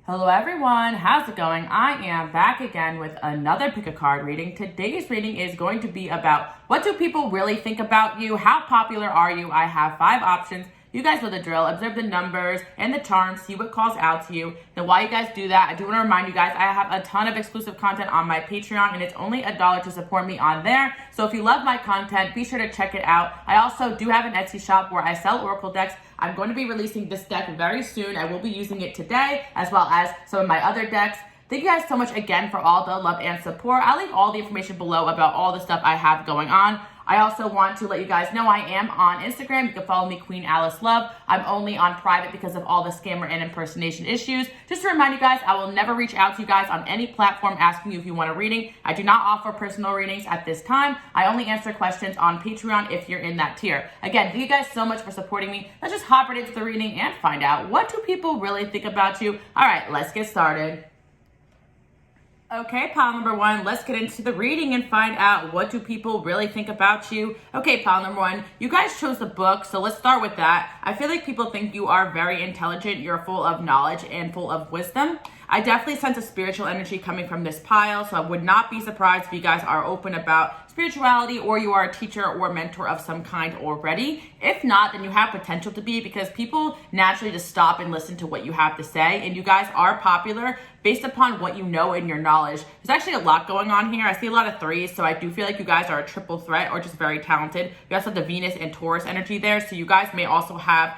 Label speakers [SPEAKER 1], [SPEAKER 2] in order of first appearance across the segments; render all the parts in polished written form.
[SPEAKER 1] Hello everyone, how's it going? I am back again with another pick a card reading. Today's reading is going to be about what do people really think about you? How popular are you? I have 5 options. You guys know the drill. Observe the numbers and the charms, see what calls out to you. Then while you guys do that, I do want to remind you guys I have a ton of exclusive content on my Patreon and it's only $1 to support me on there. So if you love my content, be sure to check it out. I also do have an Etsy shop where I sell Oracle decks. I'm going to be releasing this deck very soon. I will be using it today as well as some of my other decks. Thank you guys so much again for all the love and support. I'll leave all the information below about all the stuff I have going on. I also want to let you guys know I am on Instagram. You can follow me, Queen Alice Love. I'm only on private because of all the scammer and impersonation issues. Just to remind you guys, I will never reach out to you guys on any platform asking you if you want a reading. I do not offer personal readings at this time. I only answer questions on Patreon if you're in that tier. Again, thank you guys so much for supporting me. Let's just hop right into the reading and find out what do people really think about you. All right, let's get started. Okay, pile number 1, let's get into the reading and find out what do people really think about you. Okay, pile number 1, you guys chose the book, so let's start with that. I feel like people think you are very intelligent, you're full of knowledge and full of wisdom. I definitely sense a spiritual energy coming from this pile, so I would not be surprised if you guys are open about spirituality or you are a teacher or mentor of some kind already. If not, then you have potential to be because people naturally just stop and listen to what you have to say, and you guys are popular based upon what you know and your knowledge. There's actually a lot going on here. I see a lot of 3s, so I do feel like you guys are a triple threat or just very talented. You also have the Venus and Taurus energy there, so you guys may also have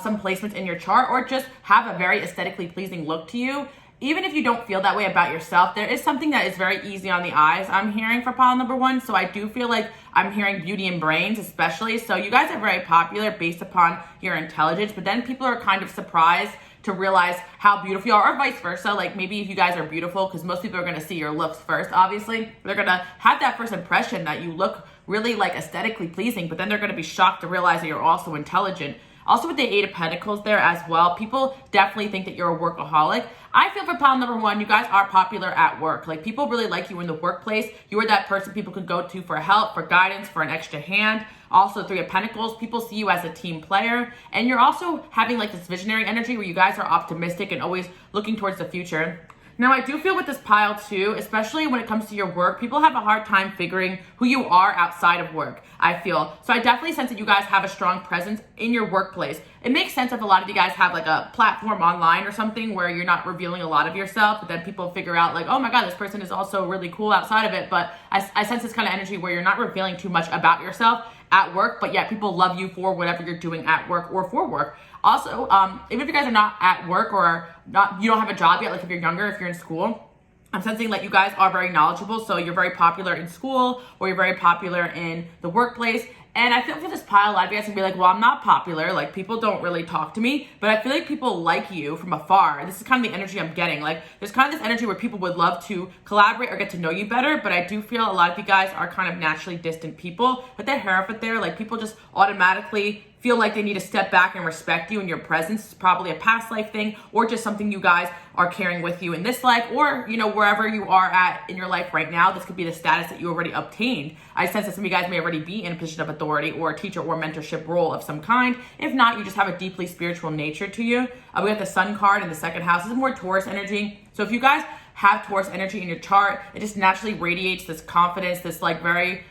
[SPEAKER 1] some placements in your chart or just have a very aesthetically pleasing look to you. Even if you don't feel that way about yourself, there is something that is very easy on the eyes I'm hearing for pile number 1. So I do feel like I'm hearing beauty and brains especially. So you guys are very popular based upon your intelligence, but then people are kind of surprised to realize how beautiful you are, or vice versa. Like maybe if you guys are beautiful, because most people are going to see your looks first, obviously. They're going to have that first impression that you look really like aesthetically pleasing, but then they're going to be shocked to realize that you're also intelligent. Also with the 8 of Pentacles there as well, people definitely think that you're a workaholic. I feel for pile number 1, you guys are popular at work. Like people really like you in the workplace. You are that person people could go to for help, for guidance, for an extra hand. Also 3 of Pentacles, people see you as a team player. And you're also having like this visionary energy where you guys are optimistic and always looking towards the future. Now, I do feel with this pile too, especially when it comes to your work, people have a hard time figuring who you are outside of work, I feel. So I definitely sense that you guys have a strong presence in your workplace. It makes sense if a lot of you guys have like a platform online or something where you're not revealing a lot of yourself, but then people figure out like, oh my God, this person is also really cool outside of it. But I sense this kind of energy where you're not revealing too much about yourself at work, but yet people love you for whatever you're doing at work or for work. Also, even if you guys are not at work or not, you don't have a job yet, like if you're younger, if you're in school, I'm sensing that you guys are very knowledgeable. So you're very popular in school or you're very popular in the workplace. And I feel for this pile, a lot of you guys can be like, well, I'm not popular. Like people don't really talk to me, but I feel like people like you from afar. This is kind of the energy I'm getting. Like there's kind of this energy where people would love to collaborate or get to know you better. But I do feel a lot of you guys are kind of naturally distant people. With that Hierophant there, like people just automatically feel like they need to step back and respect you and your presence. It's probably a past life thing or just something you guys are carrying with you in this life or, you know, wherever you are at in your life right now. This could be the status that you already obtained. I sense that some of you guys may already be in a position of authority or a teacher or mentorship role of some kind. If not, you just have a deeply spiritual nature to you. We have the Sun card in the 2nd house. This is more Taurus energy. So if you guys have Taurus energy in your chart, it just naturally radiates this confidence, this like very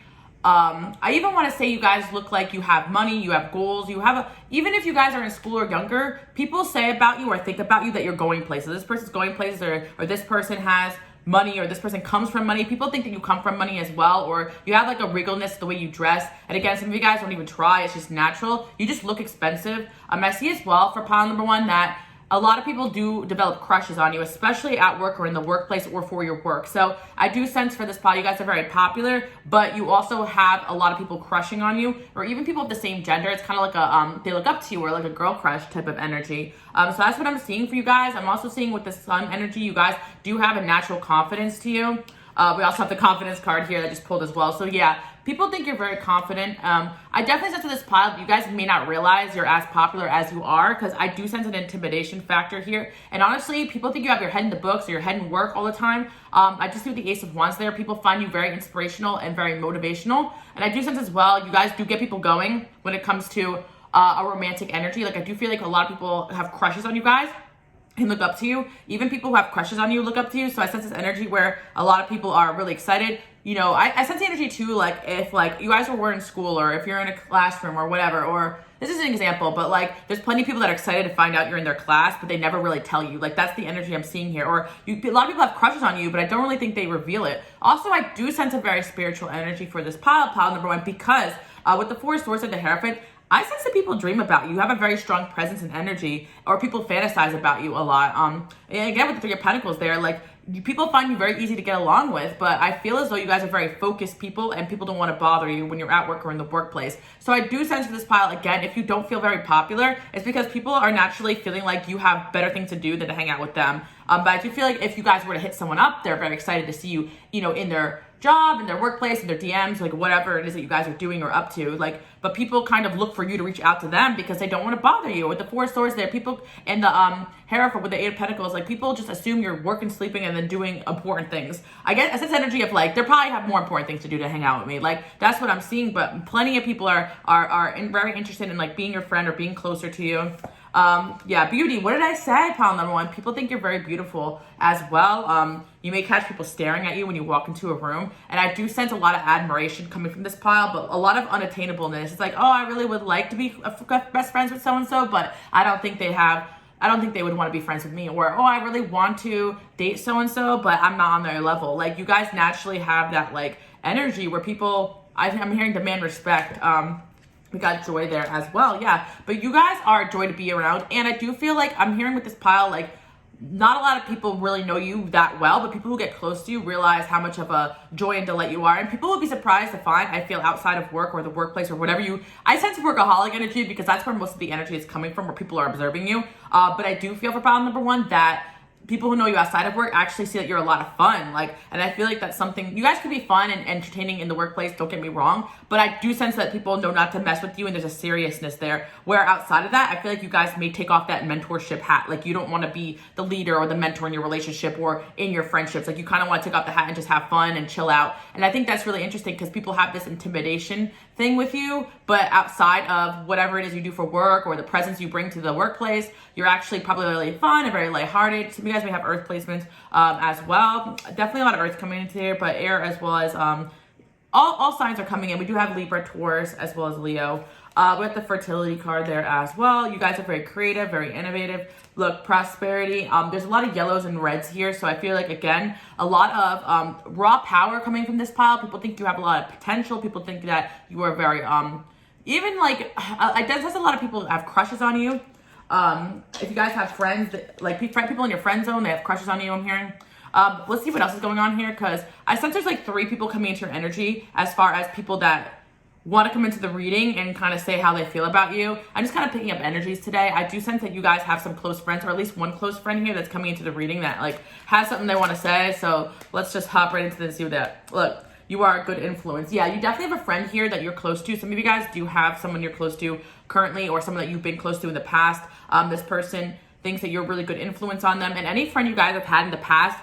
[SPEAKER 1] I even want to say you guys look like you have money, you have goals, even if you guys are in school or younger, people say about you or think about you that you're going places. This person's going places or this person has money or this person comes from money. People think that you come from money as well, or you have like a regalness to the way you dress. And again, some of you guys don't even try. It's just natural. You just look expensive. I see as well for pile number 1 that a lot of people do develop crushes on you, especially at work or in the workplace or for your work. So I do sense for this pile, you guys are very popular, but you also have a lot of people crushing on you, or even people of the same gender. It's kind of like a, they look up to you, or like a girl crush type of energy. So that's what I'm seeing for you guys. I'm also seeing with the Sun energy, you guys do have a natural confidence to you. We also have the confidence card here that just pulled as well. So yeah, people think you're very confident. I definitely sense with this pile, you guys may not realize you're as popular as you are, because I do sense an intimidation factor here. And honestly, people think you have your head in the books or your head in work all the time. I just see with the Ace of Wands there, people find you very inspirational and very motivational. And I do sense as well, you guys do get people going when it comes to a romantic energy. Like I do feel like a lot of people have crushes on you guys. can look up to you. Even people who have crushes on you look up to you. So I sense this energy where a lot of people are really excited. You know, I sense the energy too, like if like you guys were in school or if you're in a classroom or whatever, or this is an example, but like there's plenty of people that are excited to find out you're in their class, but they never really tell you. Like that's the energy I'm seeing here. Or a lot of people have crushes on you, but I don't really think they reveal it. Also, I do sense a very spiritual energy for this pile number 1, because with the 4 swords and the Hierophant, I sense that people dream about you. You have a very strong presence and energy, or people fantasize about you a lot. And again, with the 3 of Pentacles there, like people find you very easy to get along with, but I feel as though you guys are very focused people and people don't want to bother you when you're at work or in the workplace. So I do sense for this pile, again, if you don't feel very popular, it's because people are naturally feeling like you have better things to do than to hang out with them. But I do feel like if you guys were to hit someone up, they're very excited to see you, you know, in their job, in their workplace, in their DMs, like whatever it is that you guys are doing or up to, like, but people kind of look for you to reach out to them because they don't want to bother you. With the 4 swords there, people, and the Hierophant with the 8 of Pentacles, like people just assume you're working, sleeping, and then doing important things. I get this energy of like, they probably have more important things to do to hang out with me. Like that's what I'm seeing, but plenty of people are very interested in like being your friend or being closer to you. Yeah, beauty. What did I say, pile number 1? People think you're very beautiful as well. You may catch people staring at you when you walk into a room. And I do sense a lot of admiration coming from this pile, but a lot of unattainableness. It's like, oh, I really would like to be best friends with so-and-so, but I don't think they would want to be friends with me. Or, oh, I really want to date so-and-so, but I'm not on their level. Like you guys naturally have that like energy where people, I'm hearing demand respect. We got joy there as well, yeah. But you guys are a joy to be around. And I do feel like I'm hearing with this pile, like not a lot of people really know you that well, but people who get close to you realize how much of a joy and delight you are. And people will be surprised to find, I feel, outside of work or the workplace or whatever I sense workaholic energy because that's where most of the energy is coming from, where people are observing you. But I do feel for pile number 1 that people who know you outside of work actually see that you're a lot of fun. Like, and I feel like that's something, you guys can be fun and entertaining in the workplace, don't get me wrong, but I do sense that people know not to mess with you and there's a seriousness there, where outside of that, I feel like you guys may take off that mentorship hat. Like you don't want to be the leader or the mentor in your relationship or in your friendships. Like you kind of want to take off the hat and just have fun and chill out. And I think that's really interesting because people have this intimidation thing with you, but outside of whatever it is you do for work or the presence you bring to the workplace, you're actually probably really fun and very lighthearted. Some of you guys may have earth placements as well. Definitely a lot of earth coming into here, but air as well as all signs are coming in. We do have Libra, Taurus, as well as Leo. We have the fertility card there as well. You guys are very creative, very innovative. Look, prosperity. There's a lot of yellows and reds here. So I feel like, again, a lot of raw power coming from this pile. People think you have a lot of potential. People think that you are very, even like, there's a lot of people that have crushes on you. If you guys have friends, like people in your friend zone, they have crushes on you, I'm hearing. Let's see what else is going on here, because I sense there's like 3 people coming into your energy as far as people that want to come into the reading and kind of say how they feel about you. I'm just kind of picking up energies today. I do sense that you guys have some close friends, or at least one close friend here that's coming into the reading that like has something they want to say. So let's just hop right into this and see what that. Look, you are a good influence. Yeah, you definitely have a friend here that you're close to. Some of you guys do have someone you're close to currently, or someone that you've been close to in the past. This person thinks that you're a really good influence on them. And any friend you guys have had in the past,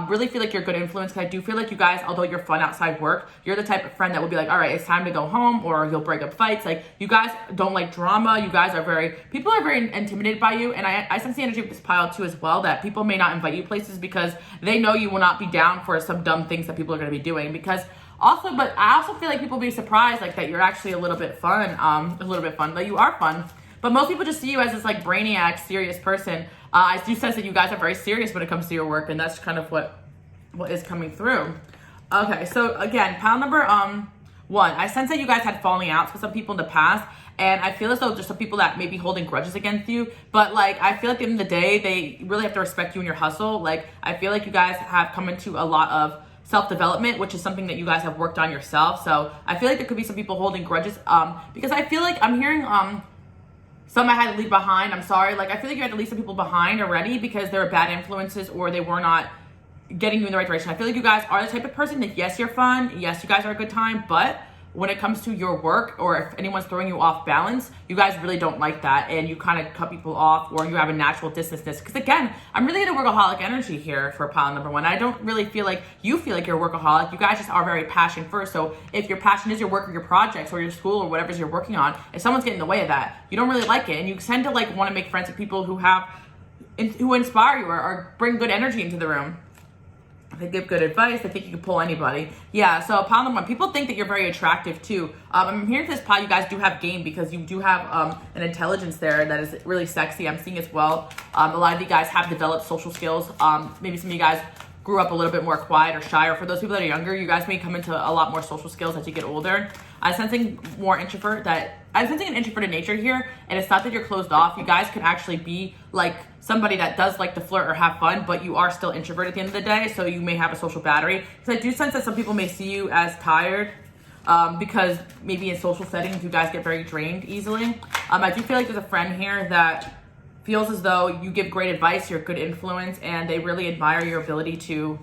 [SPEAKER 1] really feel like you're a good influence, because I do feel like you guys, although you're fun outside work, you're the type of friend that will be like, all right, it's time to go home, or you'll break up fights. Like, you guys don't like drama. You guys are people are very intimidated by you. And I sense the energy of this pile too as well, that people may not invite you places because they know you will not be down for some dumb things that people are going to be doing. But I also feel like people will be surprised like that you're actually a little bit fun, that you are fun. But most people just see you as this like brainiac, serious person. I do sense that you guys are very serious when it comes to your work, and that's kind of what is coming through. Okay, so again, pile number 1. I sense that you guys had falling outs with some people in the past, and I feel as though there's some people that may be holding grudges against you. But like, I feel like at the end of the day, they really have to respect you and your hustle. Like, I feel like you guys have come into a lot of self-development, which is something that you guys have worked on yourself. So I feel like there could be some people holding grudges, because I feel like I'm hearing some I had to leave behind. I'm sorry. Like, I feel like you had to leave some people behind already because they were bad influences, or they were not getting you in the right direction. I feel like you guys are the type of person that, yes, you're fun. Yes, you guys are a good time. But when it comes to your work, or if anyone's throwing you off balance, you guys really don't like that. And you kind of cut people off, or you have a natural distance. Because again, I'm really into workaholic energy here for pile number 1. I don't really feel like you feel like you're a workaholic. You guys just are very passion first. So if your passion is your work or your projects or your school or whatever you're working on, if someone's getting in the way of that, you don't really like it. And you tend to like want to make friends with people who have who inspire you or bring good energy into the room. They give good advice. They think you can pull anybody. Yeah, so pile number one, people think that you're very attractive too. I'm hearing for this pile, you guys do have game because you do have an intelligence there that is really sexy. I'm seeing as well, a lot of you guys have developed social skills. Maybe some of you guys grew up a little bit more quiet or shy, or for those people that are younger, you guys may come into a lot more social skills as you get older. I'm sensing I'm sensing an introverted nature here, and it's not that you're closed off. You guys can actually be like somebody that does like to flirt or have fun, but you are still introverted at the end of the day, so you may have a social battery. Because I do sense that some people may see you as tired, because maybe in social settings, you guys get very drained easily. I do feel like there's a friend here that feels as though you give great advice, you're a good influence, and they really admire your ability to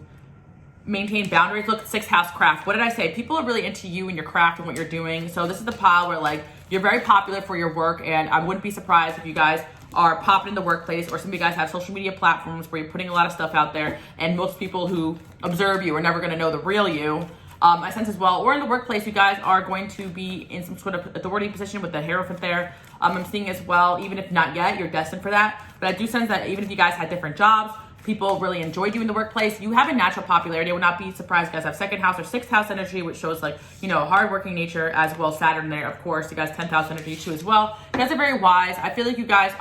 [SPEAKER 1] maintain boundaries. Look, 6th house craft. What did I say? People are really into you and your craft and what you're doing. So this is the pile where like you're very popular for your work, and I wouldn't be surprised if you guys are popping in the workplace, or some of you guys have social media platforms where you're putting a lot of stuff out there, and most people who observe you are never going to know the real you. I sense as well, or in the workplace, you guys are going to be in some sort of authority position with the Hierophant there. I'm seeing as well, even if not yet, you're destined for that. But I do sense that even if you guys had different jobs, people really enjoyed you in the workplace. You have a natural popularity. I would not be surprised. You guys have 2nd house or 6th house energy, which shows like, hardworking nature as well. Saturn there, of course. You guys 10th house energy too as well. You guys are very wise. I feel like you guys,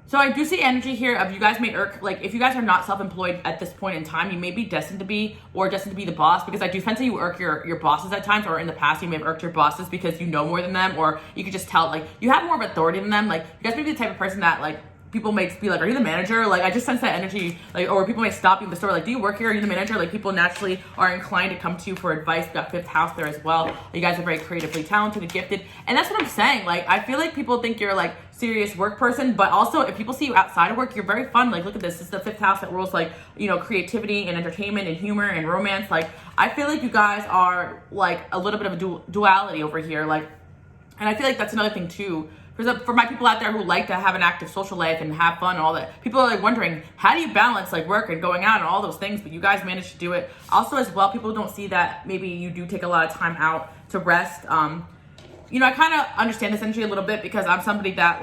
[SPEAKER 1] so I do see energy here of you guys may if you guys are not self-employed at this point in time, you may be destined to be, or destined to be the boss, because I do sense that you irk your bosses at times, or in the past you may have irked your bosses because you know more than them, or you could just tell, like, you have more of authority than them. Like, you guys may be the type of person that, like, people may be like, are you the manager? Like, I just sense that energy, like, or people may stop you in the store, like, do you work here? Are you the manager? Like, people naturally are inclined to come to you for advice. You got 5th house there as well. You guys are very creatively talented and gifted. And that's what I'm saying. Like, I feel like people think you're like serious work person, but also if people see you outside of work, you're very fun. Like, look at this. This is the 5th house that rules like, creativity and entertainment and humor and romance. Like, I feel like you guys are like a little bit of a duality over here. Like, and I feel like that's another thing too. For my people out there who like to have an active social life and have fun and all that, people are like wondering, how do you balance like work and going out and all those things? But you guys manage to do it. Also as well, people don't see that maybe you do take a lot of time out to rest. I kind of understand this energy a little bit because I'm somebody that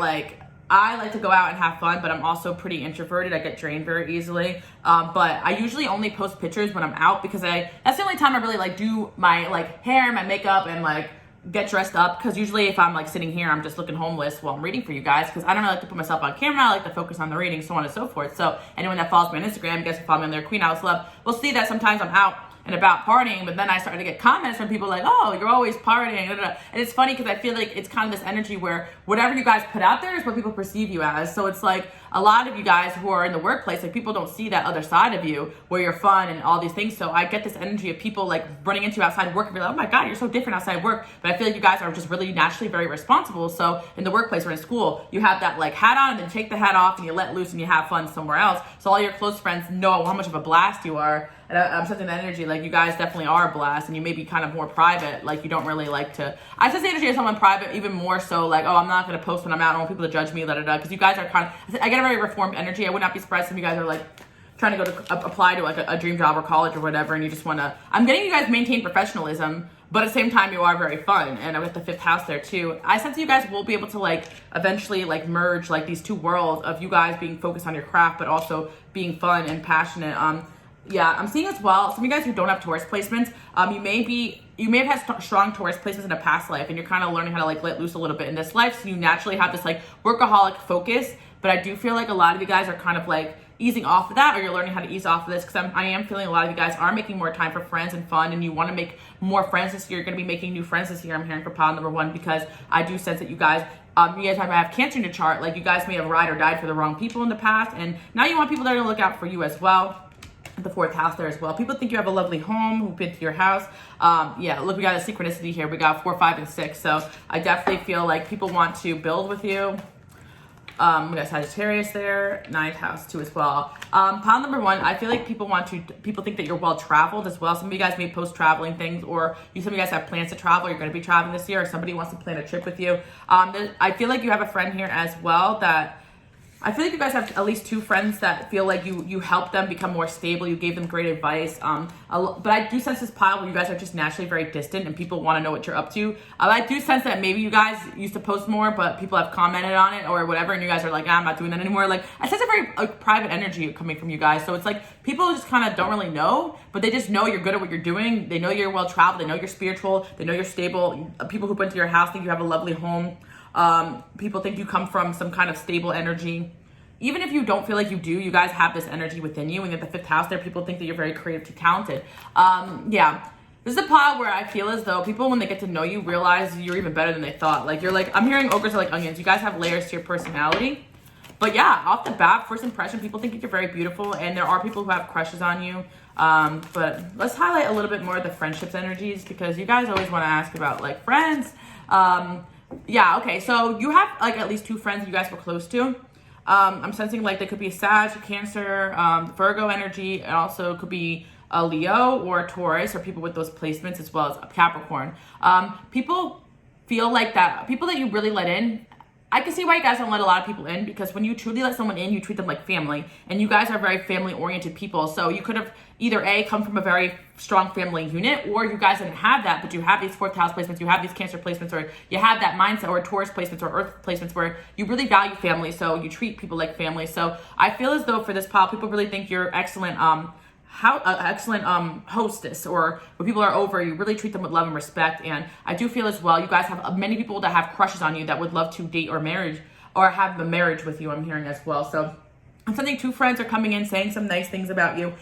[SPEAKER 1] I like to go out and have fun, but I'm also pretty introverted. I get drained very easily. But I usually only post pictures when I'm out because that's the only time I really do my hair, my makeup, and get dressed up, because usually if I'm sitting here, I'm just looking homeless while I'm reading for you guys, because I don't really like to put myself on camera. I like to focus on the reading, so on and so forth. So anyone that follows me on Instagram, you guys can follow me on there, Queen Alice Love, will see that sometimes I'm out and about partying, but then I started to get comments from people like, oh, you're always partying, blah, blah, blah. And it's funny because I feel like it's kind of this energy where whatever you guys put out there is what people perceive you as. So it's like a lot of you guys who are in the workplace, people don't see that other side of you where you're fun and all these things. So I get this energy of people running into you outside work and be like, oh my God, you're so different outside work. But I feel like you guys are just really naturally very responsible. So in the workplace or in school, you have that hat on, and then take the hat off and you let loose and you have fun somewhere else. So all your close friends know how much of a blast you are. And I'm sensing that energy, you guys definitely are a blast, and you may be kind of more private, you don't really like to. I sense the energy of someone private, even more so, oh, I'm not going to post when I'm out, I don't want people to judge me, because you guys are I get a very reformed energy. I would not be surprised if you guys are trying to go to apply to a dream job or college or whatever, and you just want to, I'm getting you guys maintain professionalism, but at the same time, you are very fun, and with the 5th house there too. I sense you guys will be able to eventually merge these two worlds of you guys being focused on your craft, but also being fun and passionate. Yeah, I'm seeing as well, some of you guys who don't have Taurus placements, you may have had strong Taurus placements in a past life, and you're kind of learning how to let loose a little bit in this life, so you naturally have this workaholic focus. But I do feel like a lot of you guys are kind of easing off of that, or you're learning how to ease off of this, because I am feeling a lot of you guys are making more time for friends and fun, and you want to make more friends this year. You're going to be making new friends this year, I'm hearing for pile number 1, because I do sense that you guys might have Cancer in your chart. You guys may have ride or died for the wrong people in the past, and now you want people that are going to look out for you as well. The 4th house there as well. People think you have a lovely home, who've been to your house. Yeah, look, we got a synchronicity here. We got 4, 5, and 6. So I definitely feel like people want to build with you. We got Sagittarius there, 9th house too as well. Pile number 1, I feel like people think that you're well traveled as well. Some of you guys may post traveling things, or some of you guys have plans to travel. You're going to be traveling this year, or somebody wants to plan a trip with you. I feel like you have a friend here as well that I feel like you guys have at least 2 friends that feel like you helped them become more stable. You gave them great advice. But I do sense this pile where you guys are just naturally very distant and people want to know what you're up to. I do sense that maybe you guys used to post more, but people have commented on it or whatever, and you guys are like, I'm not doing that anymore. Like, I sense a very private energy coming from you guys. So it's like people just kind of don't really know, but they just know you're good at what you're doing. They know you're well traveled. They know you're spiritual. They know you're stable. People who went to your house think you have a lovely home. People think you come from some kind of stable energy. Even if you don't feel like you do, you guys have this energy within you. And at the 5th house there, people think that you're very creative, talented. Yeah. This is a pile where I feel as though people, when they get to know you, realize you're even better than they thought. Like, you're like, I'm hearing ogres are like onions. You guys have layers to your personality. But yeah, off the bat, first impression, people think you're very beautiful. And there are people who have crushes on you. But let's highlight a little bit more of the friendships energies, because you guys always want to ask about like friends. Yeah, okay, so you have like at least 2 friends you guys were close to. I'm sensing like they could be a Sag, Cancer, Virgo energy, and also could be a Leo or a Taurus, or people with those placements, as well as a Capricorn. People feel like that, people that you really let in, I can see why you guys don't let a lot of people in, because when you truly let someone in, you treat them like family, and you guys are very family-oriented people. So you could have either A, come from a very strong family unit, or you guys didn't have that, but you have these 4th house placements, you have these Cancer placements, or you have that mindset, or Taurus placements, or Earth placements, where you really value family, so you treat people like family. So I feel as though for this pile, people really think you're excellent, hostess, or when people are over, you really treat them with love and respect. And I do feel as well, you guys have many people that have crushes on you that would love to date or marriage, or have a marriage with you, I'm hearing as well. So I'm sensing 2 friends are coming in saying some nice things about you.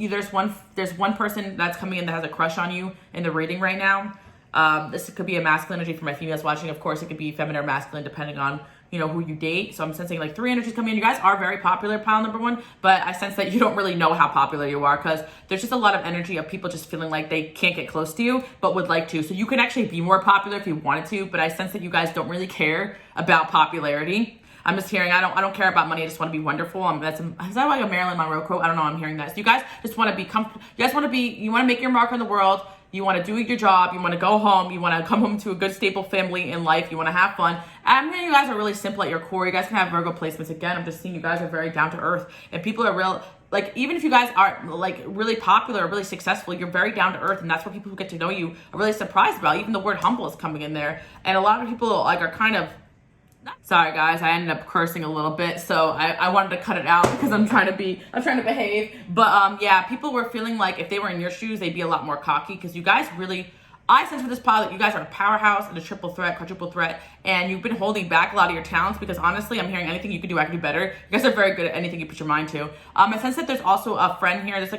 [SPEAKER 1] There's one person that's coming in that has a crush on you in the reading right now. This could be a masculine energy for my females watching. Of course, it could be feminine or masculine depending on, you know, who you date. So I'm sensing like 3 energies coming in. You guys are very popular, pile number 1, but I sense that you don't really know how popular you are, because there's just a lot of energy of people just feeling like they can't get close to you, but would like to. So you can actually be more popular if you wanted to, but I sense that you guys don't really care about popularity. I'm just hearing, I don't care about money. I just want to be wonderful. Is that like a Marilyn Monroe quote? I don't know. I'm hearing that. So you guys just want to be comfortable. You guys want to make your mark on the world. You want to do your job. You want to go home. You want to come home to a good, stable family in life. You want to have fun. I'm hearing you guys are really simple at your core. You guys can have Virgo placements. Again, I'm just seeing you guys are very down to earth, and people are real. Like, even if you guys aren't like really popular or really successful, you're very down to earth, and that's what people who get to know you are really surprised about. Even the word humble is coming in there, and a lot of people like are kind of. Sorry guys, I ended up cursing a little bit, so I wanted to cut it out because I'm trying to behave. But yeah, people were feeling like if they were in your shoes, they'd be a lot more cocky, because you guys really, I sense with this pile that you guys are a powerhouse and a triple threat, quadruple threat, and you've been holding back a lot of your talents, because honestly, I'm hearing anything you can do, I can do better. You guys are very good at anything you put your mind to. I sense that there's also a friend here. There's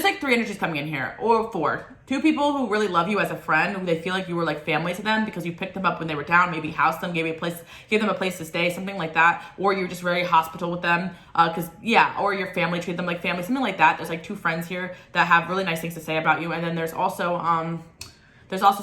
[SPEAKER 1] like 3 energies coming in here, or 4. 2 people who really love you as a friend, who they feel like you were like family to them because you picked them up when they were down, maybe housed them, gave them a place to stay, something like that, or you're just very hospitable with them, or your family treated them like family, something like that. There's like 2 friends here that have really nice things to say about you, and then there's also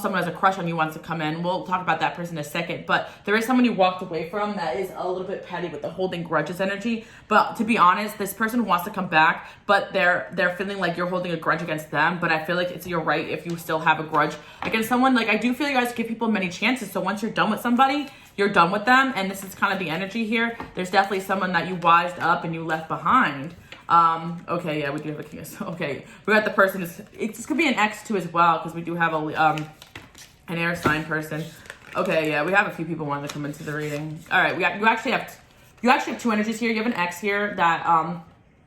[SPEAKER 1] someone who has a crush on you, wants to come in. We'll talk about that person in a second. But there is someone you walked away from that is a little bit petty with the holding grudges energy. But to be honest, this person wants to come back, but they're feeling like you're holding a grudge against them. But I feel like it's your right if you still have a grudge against someone. Like, I do feel you guys give people many chances. So once you're done with somebody, you're done with them. And this is kind of the energy here. There's definitely someone that you wised up and you left behind. Okay, yeah, we do have a king. Okay, we got the person. This could be an ex too as well, because we do have an air sign person. Okay, yeah, we have a few people wanting to come into the reading. All right, you actually have 2 energies here. You have an ex here that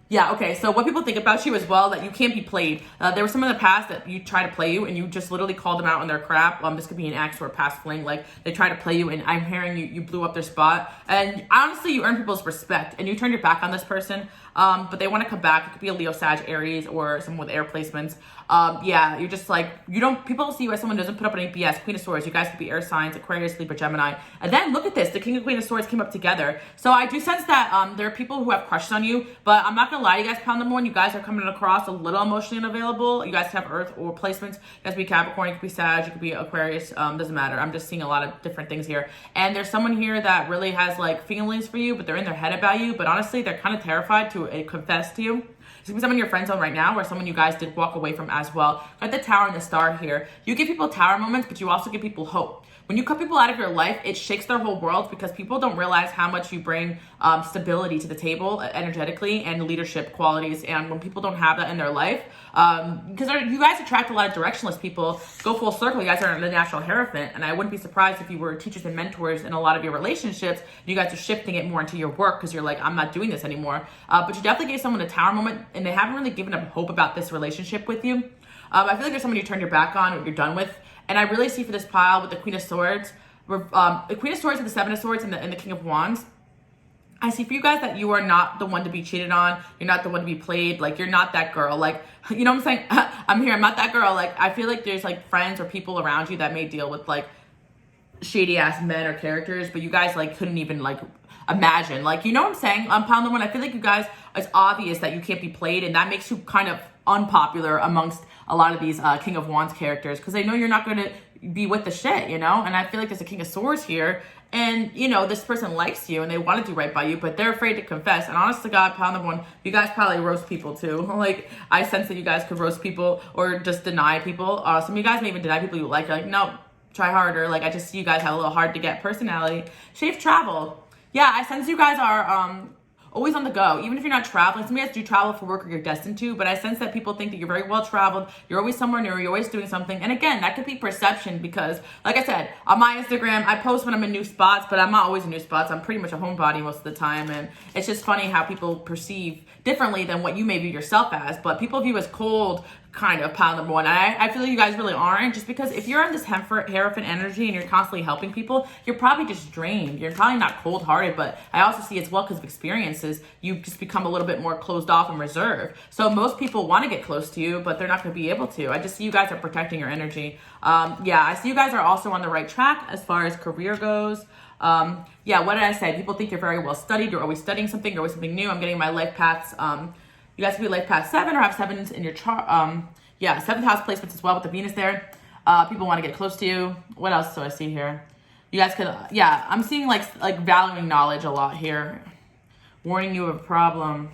[SPEAKER 1] yeah, okay, so what people think about you as well, that you can't be played. There was some in the past that you try to play you and you just literally called them out on their crap. This could be an ex or a past fling. Like, they try to play you and I'm hearing you blew up their spot. And honestly, you earn people's respect and you turn your back on this person. But they want to come back. It could be a Leo, Sag, Aries, or someone with air placements. Yeah, you're just like, people see you as someone who doesn't put up any BS. Queen of Swords, you guys could be air signs, Aquarius, Libra, Gemini. And then look at this, the King and Queen of Swords came up together. So I do sense that there are people who have crushes on you, but I'm not going to lie to you guys, pound number 1, you guys are coming across a little emotionally unavailable. You guys have Earth or placements. You guys could be Capricorn, you could be Sag, you could be Aquarius, doesn't matter. I'm just seeing a lot of different things here. And there's someone here that really has like feelings for you, but they're in their head about you, but honestly, they're kind of terrified to confess to you. It's gonna be someone in your friend zone right now, or someone you guys did walk away from as well. Got the Tower and the Star here. You give people tower moments, but you also give people hope. when you cut people out of your life, it shakes their whole world because people don't realize how much you bring stability to the table energetically and leadership qualities. And when people don't have that in their life, because you guys attract a lot of directionless people, go full circle, you guys are the natural Hierophant. And I wouldn't be surprised if you were teachers and mentors in a lot of your relationships, you guys are shifting it more into your work because you're like, I'm not doing this anymore. But you definitely gave someone a tower moment and they haven't really given up hope about this relationship with you. I feel like there's someone you turned your back on or you're done with. And I really see for this pile with the Queen of Swords, the Queen of Swords and the Seven of Swords and the King of Wands. I see for you guys that you are not the one to be cheated on. You're not the one to be played. Like, you're not that girl. Like, you know what I'm saying? I'm here. I'm not that girl. Like, I feel like there's like friends or people around you that may deal with like shady ass men or characters, but you guys like couldn't even like imagine. Like, you know what I'm saying? Pound the one. I feel like you guys, it's obvious that you can't be played, and that makes you kind of unpopular amongst a lot of these King of Wands characters because they know you're not going to be with the shit, you know? And I feel like there's a King of Swords here, and, you know, this person likes you and they want to do right by you, but they're afraid to confess. And honest to God, pound the one, you guys probably roast people too. Like, I sense that you guys could roast people or just deny people. Some of you guys may even deny people you like. You're like, no, try harder. Like, I just see you guys have a little hard to get personality. Safe travel. Yeah, I sense you guys are always on the go, even if you're not traveling. Some of you guys do travel for work or you're destined to, but I sense that people think that you're very well traveled. You're always somewhere new. You're always doing something. And again, that could be perception because, like I said, on my Instagram, I post when I'm in new spots, but I'm not always in new spots. I'm pretty much a homebody most of the time. And it's just funny how people perceive differently than what you may view yourself as. But people view as cold, kind of, pound number one. And I feel like you guys really aren't, just because if you're on this Hierophant energy and you're constantly helping people, you're probably just drained. You're probably not cold-hearted, but I also see it's well because of experiences. You just become a little bit more closed off and reserved. So most people want to get close to you, but they're not going to be able to. I just see you guys are protecting your energy. Yeah, I see you guys are also on the right track as far as career goes. Yeah, what did I say? People think you're very well studied. You're always studying something. You're always something new. I'm getting my life paths. You guys could be life path 7 or have 7s in your chart. Yeah, 7th house placements as well with the Venus there. People want to get close to you. What else do I see here? You guys could, yeah, I'm seeing like valuing knowledge a lot here. Warning you of a problem.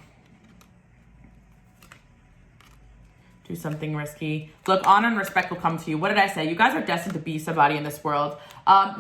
[SPEAKER 1] Do something risky. Look, honor and respect will come to you. What did I say? You guys are destined to be somebody in this world.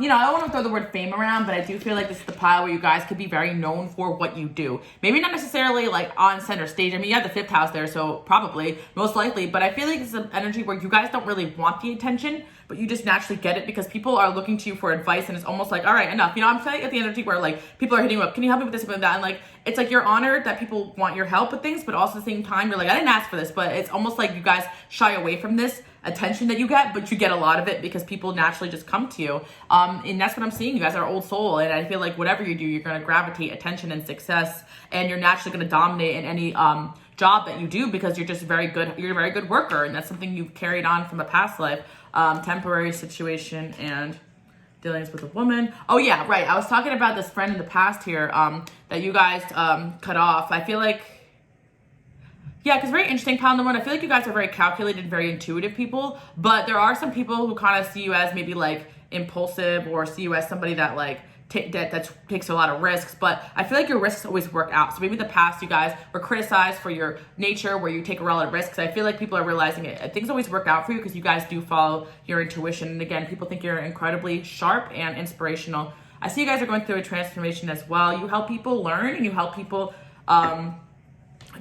[SPEAKER 1] You know, I don't want to throw the word fame around, but I do feel like this is the pile where you guys could be very known for what you do. Maybe not necessarily like on center stage. I mean, you have the 5th house there, so probably, most likely. But I feel like it's an energy where you guys don't really want the attention, but you just naturally get it because people are looking to you for advice, and it's almost like, all right, enough. You know, I'm feeling at the energy where like people are hitting you up. Can you help me with this and with that? And like, it's like you're honored that people want your help with things, but also at the same time, you're like, I didn't ask for this, but it's almost like you guys shy away from this attention that you get, but you get a lot of it because people naturally just come to you. And that's what I'm seeing. You guys are old soul, and I feel like whatever you do, you're going to gravitate attention and success, and you're naturally going to dominate in any job that you do because you're just very good. You're a very good worker, and that's something you've carried on from a past life. Temporary situation and dealings with a woman. Oh yeah, right. I was talking about this friend in the past here that you guys cut off. I feel like, yeah, because very interesting, pound the one. I feel like you guys are very calculated, very intuitive people, but there are some people who kind of see you as maybe like impulsive or see you as somebody that like that takes a lot of risks. But I feel like your risks always work out. So maybe in the past you guys were criticized for your nature where you take a lot of risks. I feel like people are realizing it. Things always work out for you because you guys do follow your intuition. And again, people think you're incredibly sharp and inspirational. I see you guys are going through a transformation as well. You help people learn and you help people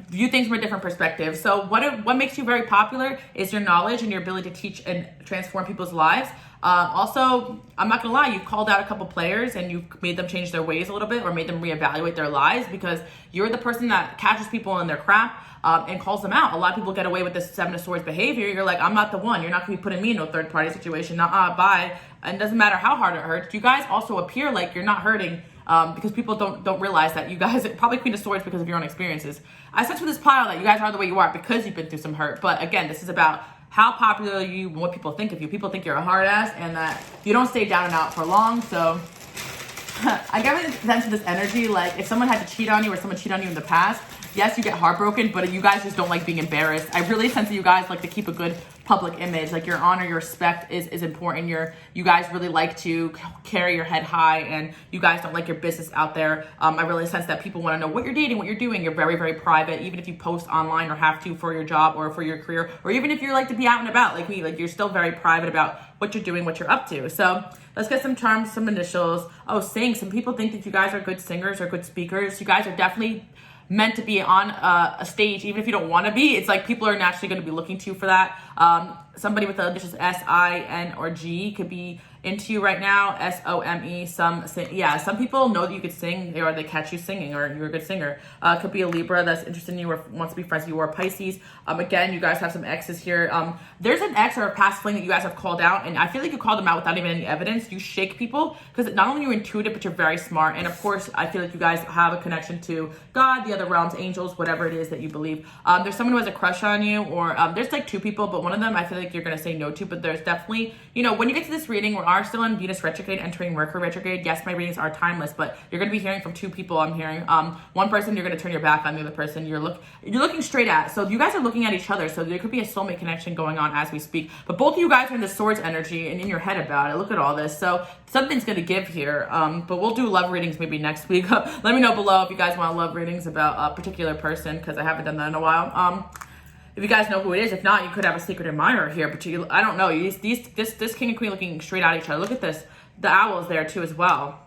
[SPEAKER 1] view things from a different perspective. So what makes you very popular is your knowledge and your ability to teach and transform people's lives. Also, I'm not gonna lie, you've called out a couple players and you've made them change their ways a little bit or made them reevaluate their lives because you're the person that catches people in their crap and calls them out. A lot of people get away with this 7 of Swords behavior. You're like, I'm not the one. You're not gonna be putting me in a third party situation. Bye. And it doesn't matter how hard it hurts. You guys also appear like you're not hurting because people don't realize that you guys, probably Queen of Swords because of your own experiences. I sense with this pile that you guys are the way you are because you've been through some hurt. But again, this is about how popular you and what people think of you. People think you're a hard ass and that you don't stay down and out for long. So I get a sense of this energy, like if someone had to cheat on you or someone cheated on you in the past, yes, you get heartbroken, but you guys just don't like being embarrassed. I really sense that you guys like to keep a good public image. Like your honor, your respect is important. You guys really like to carry your head high, and you guys don't like your business out there. I really sense that people want to know what you're dating, what you're doing. You're very, very private, even if you post online or have to for your job or for your career, or even if you like to be out and about like me, like you're still very private about what you're doing, what you're up to. So let's get some charms, some initials. Oh, sing. Some people think that you guys are good singers or good speakers. You guys are definitely meant to be on a stage, even if you don't want to be. It's like people are naturally going to be looking to you for that. Somebody with the initials S, I, N, or G could be into you right now. S-O-M-E. Some people know that you could sing, or they catch you singing, or you're a good singer. Could be a Libra that's interested in you or wants to be friends with you, or a Pisces. Again, you guys have some X's here. There's an X or a past fling that you guys have called out, and I feel like you called them out without even any evidence. You shake people because not only are you intuitive, but you're very smart. And of course, I feel like you guys have a connection to God, the other realms, angels, whatever it is that you believe. There's someone who has a crush on you, or there's like two people, but one of them I feel like you're going to say no to. But there's definitely, when you get to this reading, we are still in Venus retrograde, entering Mercury retrograde. Yes, my readings are timeless, but you're going to be hearing from two people. I'm hearing one person you're going to turn your back on, the other person you're looking straight at. So you guys are looking at each other. So there could be a soulmate connection going on as we speak. But both of you guys are in the swords energy and in your head about it. Look at all this. So something's going to give here. But we'll do love readings maybe next week. Let me know below if you guys want love readings about a particular person, because I haven't done that in a while. If you guys know who it is, if not, you could have a secret admirer here. But I don't know. This king and queen looking straight at each other. Look at this. The owl is there too as well.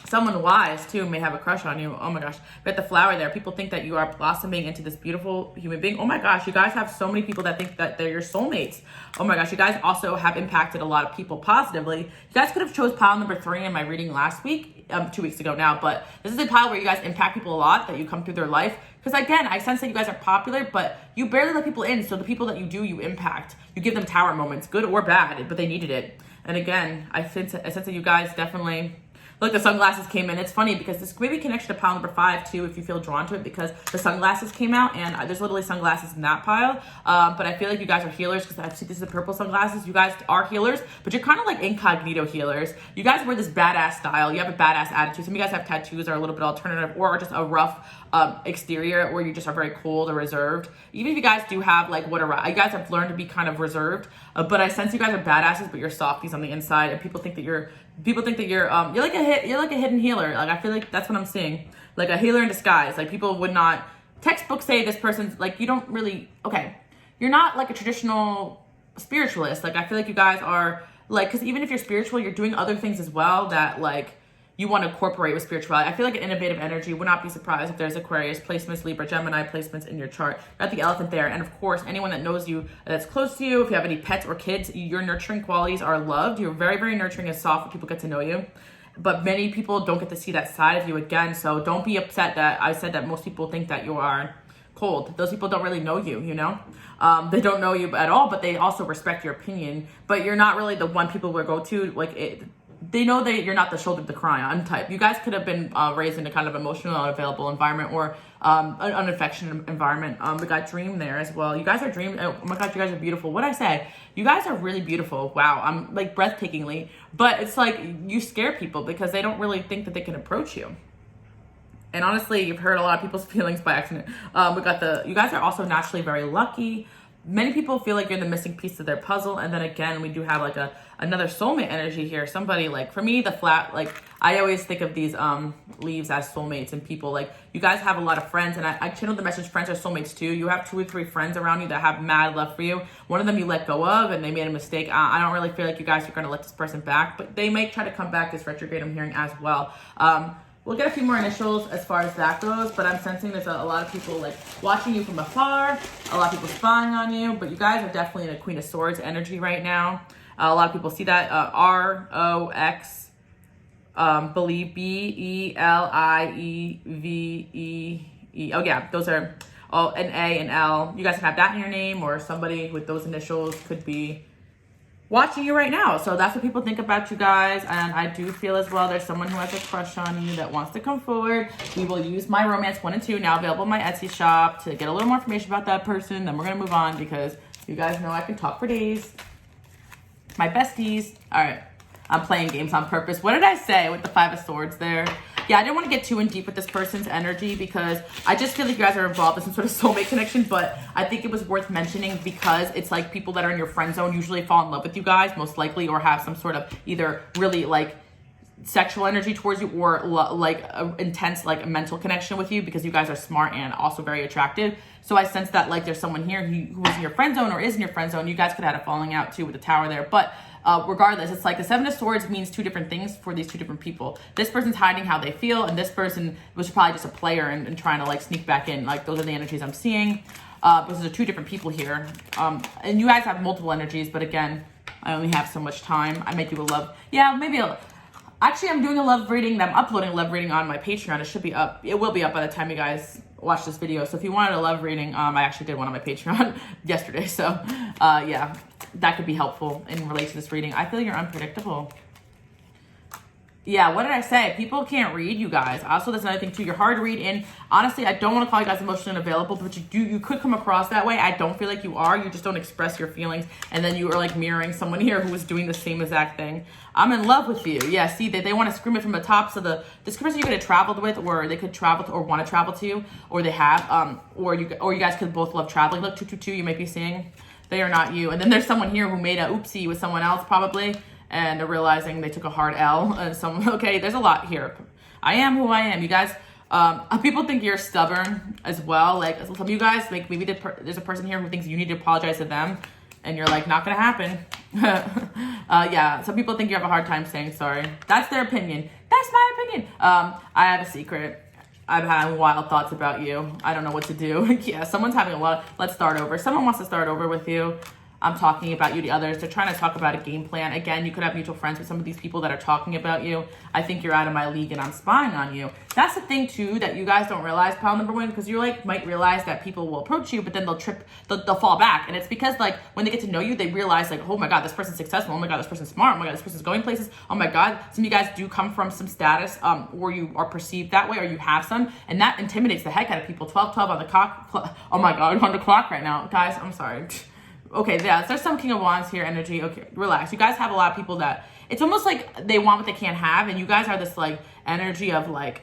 [SPEAKER 1] Someone wise too may have a crush on you. Oh my gosh. We got the flower there. People think that you are blossoming into this beautiful human being. Oh my gosh. You guys have so many people that think that they're your soulmates. Oh my gosh. You guys also have impacted a lot of people positively. You guys could have chose pile number 3 in my reading last week, 2 weeks ago now, but this is a pile where you guys impact people a lot, that you come through their life. Because again, I sense that you guys are popular, but you barely let people in. So the people that you do, you impact. You give them tower moments, good or bad, but they needed it. And again, I sense that you guys definitely... Look, the sunglasses came in. It's funny because this may be connection to pile number 5 too, if you feel drawn to it, because the sunglasses came out, and there's literally sunglasses in that pile. But I feel like you guys are healers, because I see this is the purple sunglasses. You guys are healers, but you're kind of like incognito healers. You guys wear this badass style. You have a badass attitude. Some of you guys have tattoos that are a little bit alternative, or just a rough exterior, or you just are very cold or reserved. Even if you guys do have like you guys have learned to be kind of reserved, but I sense you guys are badasses, but you're softies on the inside, and people think that you're like a hidden healer. Like I feel like that's what I'm seeing, like a healer in disguise. Like people would not textbooks say this person's like, you don't really, you're not like a traditional spiritualist. Like I feel like you guys are like, because even if you're spiritual, you're doing other things as well that like you want to incorporate with spirituality. I feel like an innovative energy. Would not be surprised if there's Aquarius placements, Libra, Gemini placements in your chart. Got the elephant there. And of course, anyone that knows you, that's close to you, if you have any pets or kids, your nurturing qualities are loved. You're very, very nurturing and soft when people get to know you. But many people don't get to see that side of you again. So don't be upset that I said that most people think that you are cold. Those people don't really know you, They don't know you at all, but they also respect your opinion. But you're not really the one people will go to, they know that you're not the shoulder to cry on type. You guys could have been raised in a kind of emotional, unavailable environment, or an unaffectionate environment. We got dream there as well. You guys are dream. Oh my God, you guys are beautiful. What'd I say? You guys are really beautiful. Wow, I'm like breathtakingly. But it's like you scare people because they don't really think that they can approach you. And honestly, you've hurt a lot of people's feelings by accident. You guys are also naturally very lucky. Many people feel like you're the missing piece of their puzzle. And then again, we do have like another soulmate energy here. Somebody like, for me, I always think of these leaves as soulmates and people. Like you guys have a lot of friends, and I channeled the message, friends are soulmates too. You have 2 or 3 friends around you that have mad love for you. One of them you let go of and they made a mistake. I don't really feel like you guys are going to let this person back, but they may try to come back this retrograde, I'm hearing as well. We'll get a few more initials as far as that goes, but I'm sensing there's a lot of people like watching you from afar, a lot of people spying on you, but you guys are definitely in a Queen of Swords energy right now. A lot of people see that. R-O-X, believe, B-E-L-I-E-V-E-E. Oh yeah, those are all an A and L. You guys can have that in your name, or somebody with those initials could be watching you right now. So that's what people think about you guys. And I do feel as well there's someone who has a crush on you that wants to come forward. We will use my romance 1 and 2 now available in my Etsy shop to get a little more information about that person. Then we're going to move on because you guys know I can talk for days. My besties. All right. I'm playing games on purpose. What did I say with the 5 of Swords there? Yeah, I didn't want to get too in deep with this person's energy because I just feel like you guys are involved in some sort of soulmate connection, but I think it was worth mentioning because it's like people that are in your friend zone usually fall in love with you guys, most likely, or have some sort of either really like sexual energy towards you or like a intense like a mental connection with you because you guys are smart and also very attractive. So I sense that like there's someone here who is in your friend zone or is in your friend zone. You guys could have had a falling out too with the tower there, but regardless, it's like the Seven of Swords means two different things for these two different people. This person's hiding how they feel, and this person was probably just a player and trying to like sneak back in. Like those are the energies I'm seeing. Because there are two different people here, and you guys have multiple energies. But again, I only have so much time. I might do a love. Yeah, maybe. Actually, I'm doing a love reading. I'm uploading a love reading on my Patreon. It should be up. It will be up by the time you guys watch this video. So if you wanted a love reading, I actually did one on my Patreon yesterday. So yeah, that could be helpful in relation to this reading. I feel you're unpredictable. Yeah, what did I say? People can't read, you guys. Also, that's another thing too. You're hard to read, and honestly, I don't want to call you guys emotionally unavailable, but you could come across that way. I don't feel like you are. You just don't express your feelings, and then you are like mirroring someone here who was doing the same exact thing. I'm in love with you. Yeah, see, they want to scream it from the top. So this person you could have traveled with, or they could travel to, or want to travel to, or they have, or you guys could both love traveling. Look, 222, you might be seeing. They are not you. And then there's someone here who made a oopsie with someone else probably. And they're realizing they took a hard L. And okay, there's a lot here. I am who I am. You guys, people think you're stubborn as well. Like some of you guys, like maybe there's a person here who thinks you need to apologize to them, and you're like, not gonna happen. Yeah, some people think you have a hard time saying sorry. That's their opinion. That's my opinion. I have a secret. I've had wild thoughts about you. I don't know what to do. Yeah, someone's having a lot. Let's start over. Someone wants to start over with you. I'm talking about you to others. They're trying to talk about a game plan. Again, you could have mutual friends with some of these people that are talking about you. I think you're out of my league and I'm spying on you. That's the thing too that you guys don't realize, pile number one, because you like might realize that people will approach you, but then they'll fall back. And it's because like when they get to know you, they realize like, oh my God, this person's successful. Oh my God, this person's smart. Oh my God, this person's going places. Oh my God, some of you guys do come from some status or you are perceived that way or you have some. And that intimidates the heck out of people. 12-12 on the clock. Oh my God, on the clock right now. Guys, I'm sorry. Okay, yeah, there's some King of Wands here energy. Okay, relax. You guys have a lot of people that it's almost like they want what they can't have, and you guys are this like energy of like,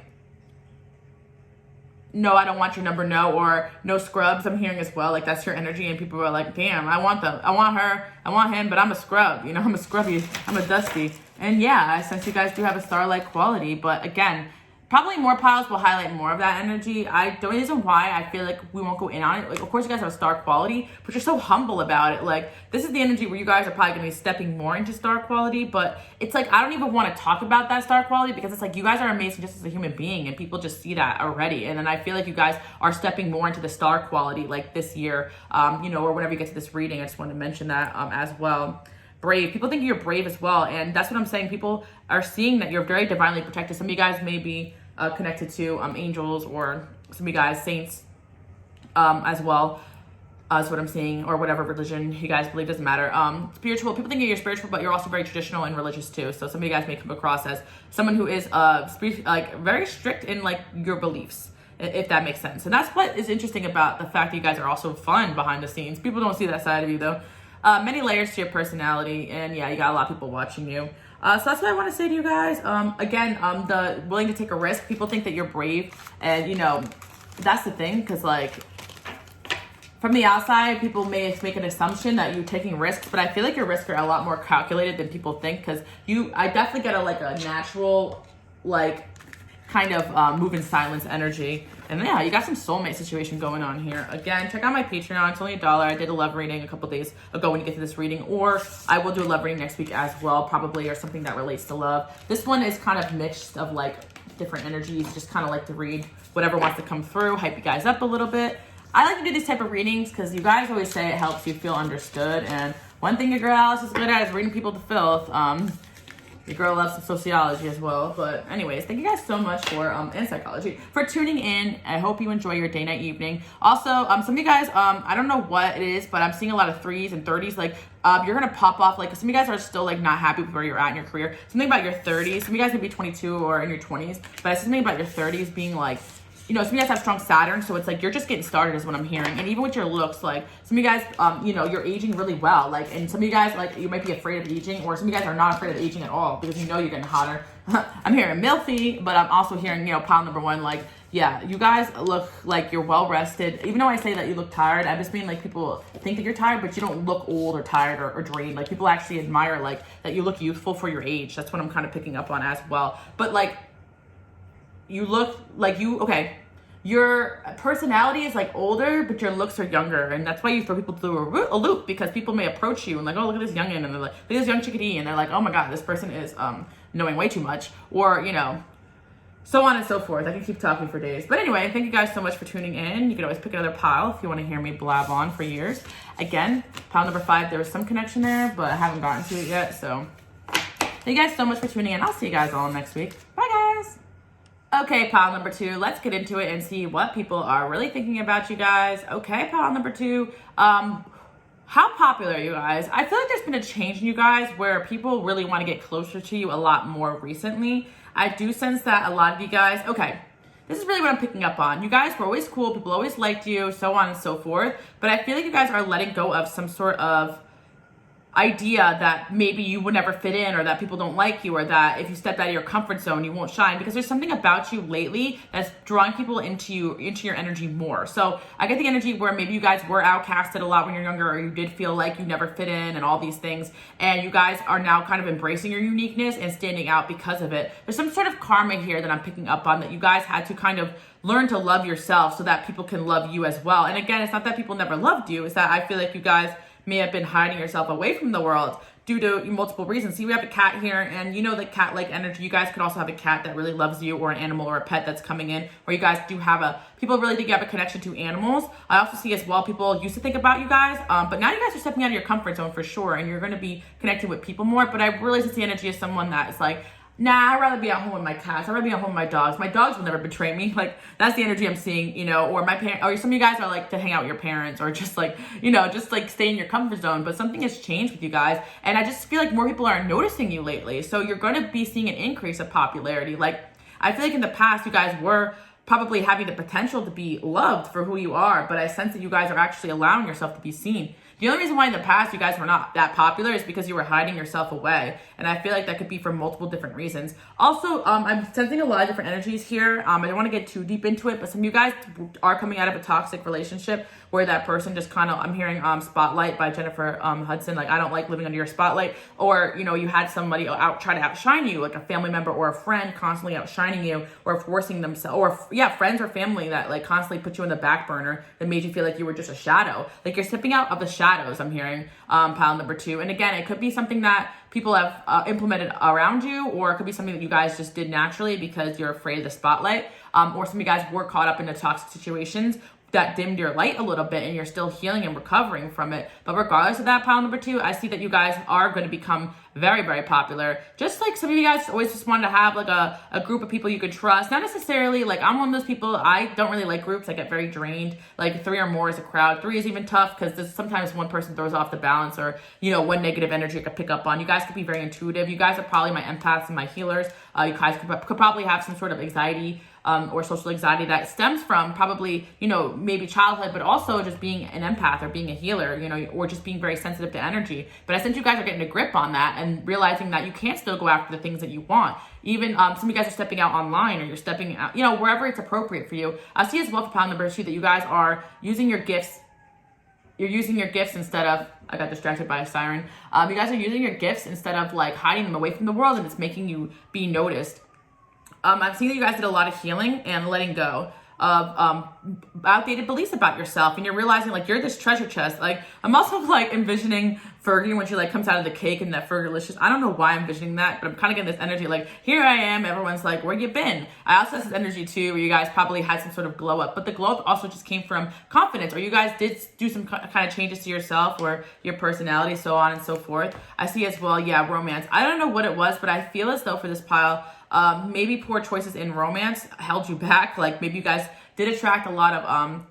[SPEAKER 1] no, I don't want your number, no, or no scrubs. I'm hearing as well, like that's your energy, and people are like, damn, I want them, I want her, I want him, but I'm a scrub. You know, I'm a scrubby, I'm a dusty, and yeah, I sense you guys do have a star-like quality, but again. Probably more piles will highlight more of that energy. The reason why I feel like we won't go in on it, like of course you guys have a star quality, but you're so humble about it. Like this is the energy where you guys are probably gonna be stepping more into star quality, but it's like I don't even want to talk about that star quality because it's like you guys are amazing just as a human being and people just see that already. And then I feel like you guys are stepping more into the star quality like this year, you know, or whenever you get to this reading. I just wanted to mention that as well. Brave. People think you're brave as well. And that's what I'm saying. People are seeing that you're very divinely protected. Some of you guys may be connected to angels or some of you guys saints as well. Is what I'm seeing, or whatever religion you guys believe, doesn't matter. Spiritual. People think you're spiritual, but you're also very traditional and religious too. So some of you guys may come across as someone who is like very strict in like your beliefs, if that makes sense. And that's what is interesting about the fact that you guys are also fun behind the scenes. People don't see that side of you though. Many layers to your personality, and yeah, you got a lot of people watching you. So that's what I want to say to you guys. Again, the willing to take a risk. People think that you're brave, and you know, that's the thing, because like from the outside, people may make an assumption that you're taking risks, but I feel like your risks are a lot more calculated than people think, because I definitely get a natural, like, kind of move in silence energy. And yeah, you got some soulmate situation going on here. Again, check out my Patreon. It's only $1. I did a love reading a couple days ago when you get to this reading, or I will do a love reading next week as well, probably, or something that relates to love. This one is kind of mixed of like different energies. Just kind of like to read whatever wants to come through, hype you guys up a little bit. I like to do these type of readings because you guys always say it helps you feel understood. And one thing your girl Alice is good at is reading people to filth. Your girl loves some sociology as well. But anyways, thank you guys so much for, and psychology, for tuning in. I hope you enjoy your day, night, evening. Also, some of you guys, I don't know what it is, but I'm seeing a lot of 3s and 30s. Like, you're going to pop off. Like, some of you guys are still, like, not happy with where you're at in your career. Something about your 30s. Some of you guys may be 22 or in your 20s. But I see something about your 30s being, like, you know, some of you guys have strong Saturn, so it's like you're just getting started is what I'm hearing. And even with your looks, like some of you guys, you know, you're aging really well. Like, and some of you guys, like, you might be afraid of aging, or some of you guys are not afraid of aging at all because you know you're getting hotter. I'm hearing milfy, but I'm also hearing, you know, pile number one, like, yeah, you guys look like you're well rested. Even though I say that you look tired, I just mean like people think that you're tired, but you don't look old or tired or drained. Like people actually admire like that you look youthful for your age. That's what I'm kind of picking up on as well. But like, you look like okay, your personality is like older, but your looks are younger. And that's why you throw people through a loop, because people may approach you and like, oh, look at this youngin', and they're like, look at this young chickadee. And they're like, oh my God, this person is knowing way too much, or, you know, so on and so forth. I can keep talking for days. But anyway, thank you guys so much for tuning in. You can always pick another pile if you want to hear me blab on for years. Again, pile number 5, there was some connection there, but I haven't gotten to it yet. So thank you guys so much for tuning in. I'll see you guys all next week. Bye, guys. Okay, pile number 2, let's get into it and see what people are really thinking about you guys. Okay, pile number 2, how popular are you guys? I feel like there's been a change in you guys where people really want to get closer to you a lot more recently. I do sense that a lot of you guys, okay, this is really what I'm picking up on. You guys were always cool, people always liked you, so on and so forth, but I feel like you guys are letting go of some sort of idea that maybe you would never fit in, or that people don't like you, or that if you stepped out of your comfort zone you won't shine, because there's something about you lately that's drawing people into your energy more. So I get the energy where maybe you guys were outcasted a lot when you're younger, or you did feel like you never fit in and all these things, and you guys are now kind of embracing your uniqueness and standing out because of it. There's some sort of karma here that I'm picking up on, that you guys had to kind of learn to love yourself so that people can love you as well. And again, it's not that people never loved you, it's that I feel like you guys may have been hiding yourself away from the world due to multiple reasons. See, we have a cat here, and you know the cat-like energy. You guys could also have a cat that really loves you, or an animal or a pet that's coming in, or you guys do have people really think you have a connection to animals. I also see as well, people used to think about you guys, but now you guys are stepping out of your comfort zone for sure, and you're going to be connecting with people more. But I really see the energy as someone that is like, nah, I'd rather be at home with my cats. I'd rather be at home with my dogs. My dogs will never betray me. Like, that's the energy I'm seeing, you know, or my parents, or some of you guys are like to hang out with your parents, or just like, you know, just like stay in your comfort zone. But something has changed with you guys. And I just feel like more people are noticing you lately. So you're going to be seeing an increase of popularity. Like, I feel like in the past, you guys were probably having the potential to be loved for who you are, but I sense that you guys are actually allowing yourself to be seen. The only reason why in the past you guys were not that popular is because you were hiding yourself away. And I feel like that could be for multiple different reasons. Also, I'm sensing a lot of different energies here. I don't want to get too deep into it, but some of you guys are coming out of a toxic relationship where that person just kind of, I'm hearing Spotlight by Jennifer Hudson, like, I don't like living under your spotlight. Or, you know, you had somebody try to outshine you, like a family member or a friend constantly outshining you, or forcing themselves, or friends or family that like constantly put you in the back burner, that made you feel like you were just a shadow. Like, you're stepping out of the shadows, I'm hearing, pile number 2. And again, it could be something that people have implemented around you, or it could be something that you guys just did naturally because you're afraid of the spotlight, or some of you guys were caught up in the toxic situations that dimmed your light a little bit, and you're still healing and recovering from it. But regardless of that, pile number 2, I see that you guys are going to become very, very popular. Just like some of you guys always just wanted to have like a group of people you could trust. Not necessarily, like, I'm one of those people, I don't really like groups. I get very drained. Like 3 or more is a crowd. 3 is even tough because sometimes one person throws off the balance, or, you know, one negative energy I could pick up on. You guys could be very intuitive. You guys are probably my empaths and my healers. You guys could probably have some sort of anxiety or social anxiety that stems from probably, you know, maybe childhood, but also just being an empath or being a healer, you know, or just being very sensitive to energy. But I sense you guys are getting a grip on that and realizing that you can still go after the things that you want. Even some of you guys are stepping out online, or you're stepping out, you know, wherever it's appropriate for you. I see as well for pile number 2 that you guys are using your gifts. You're using your gifts instead of, I got distracted by a siren. You guys are using your gifts instead of like hiding them away from the world, and it's making you be noticed. I've seen that you guys did a lot of healing and letting go of outdated beliefs about yourself, and you're realizing like you're this treasure chest. Like, I'm also like envisioning Fergie when she like comes out of the cake and that Fergalicious. I don't know why I'm envisioning that, but I'm kind of getting this energy like, here I am, everyone's like, where you been? I also have this energy too where you guys probably had some sort of glow up, but the glow up also just came from confidence, or you guys did do some kind of changes to yourself or your personality, so on and so forth. I see as well, yeah, romance. I don't know what it was, but I feel as though for this pile, maybe poor choices in romance held you back. Like, maybe you guys did attract a lot of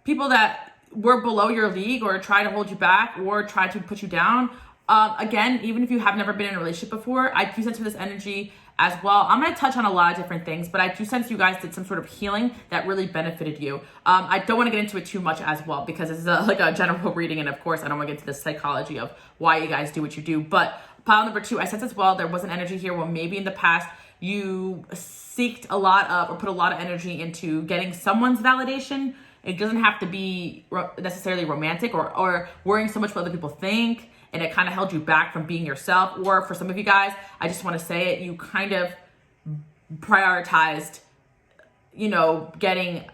[SPEAKER 1] people that were below your league, or try to hold you back, or try to put you down. Again, even if you have never been in a relationship before, I do sense for this energy as well. I'm going to touch on a lot of different things, but I do sense you guys did some sort of healing that really benefited you. I don't want to get into it too much as well, because this is like a general reading, and of course I don't want to get into the psychology of why you guys do what you do. But pile number 2, I sense as well there was an energy here where maybe in the past you seeked a lot of, or put a lot of energy into getting someone's validation. It doesn't have to be necessarily romantic, or worrying so much what other people think, and it kind of held you back from being yourself. Or for some of you guys, I just want to say it, you kind of prioritized, you know, getting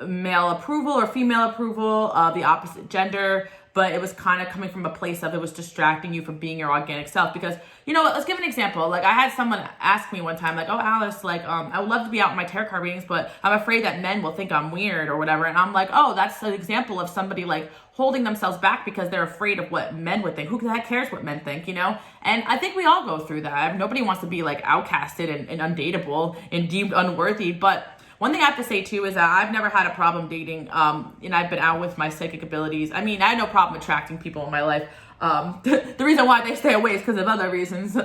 [SPEAKER 1] male approval or female approval of the opposite gender, but it was kind of coming from a place of it was distracting you from being your organic self. Because, you know, let's give an example. Like, I had someone ask me one time, like, oh, Alice, like, I would love to be out in my tarot card readings, but I'm afraid that men will think I'm weird or whatever. And I'm like, oh, that's an example of somebody like holding themselves back because they're afraid of what men would think. Who the heck cares what men think, you know? And I think we all go through that. Nobody wants to be like outcasted and undateable and deemed unworthy. But one thing I have to say too is that I've never had a problem dating, and I've been out with my psychic abilities. I mean, I had no problem attracting people in my life. The reason why they stay away is because of other reasons,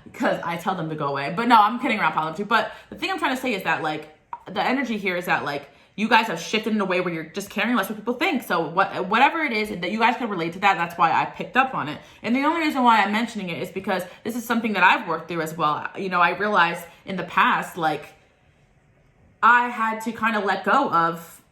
[SPEAKER 1] because I tell them to go away. But no, I'm kidding around, problem too. But the thing I'm trying to say is that, like, the energy here is that, like, you guys have shifted in a way where you're just caring less what people think. So whatever it is that you guys can relate to that, that's why I picked up on it. And the only reason why I'm mentioning it is because this is something that I've worked through as well. You know, I realized in the past, like, I had to kind of let go of,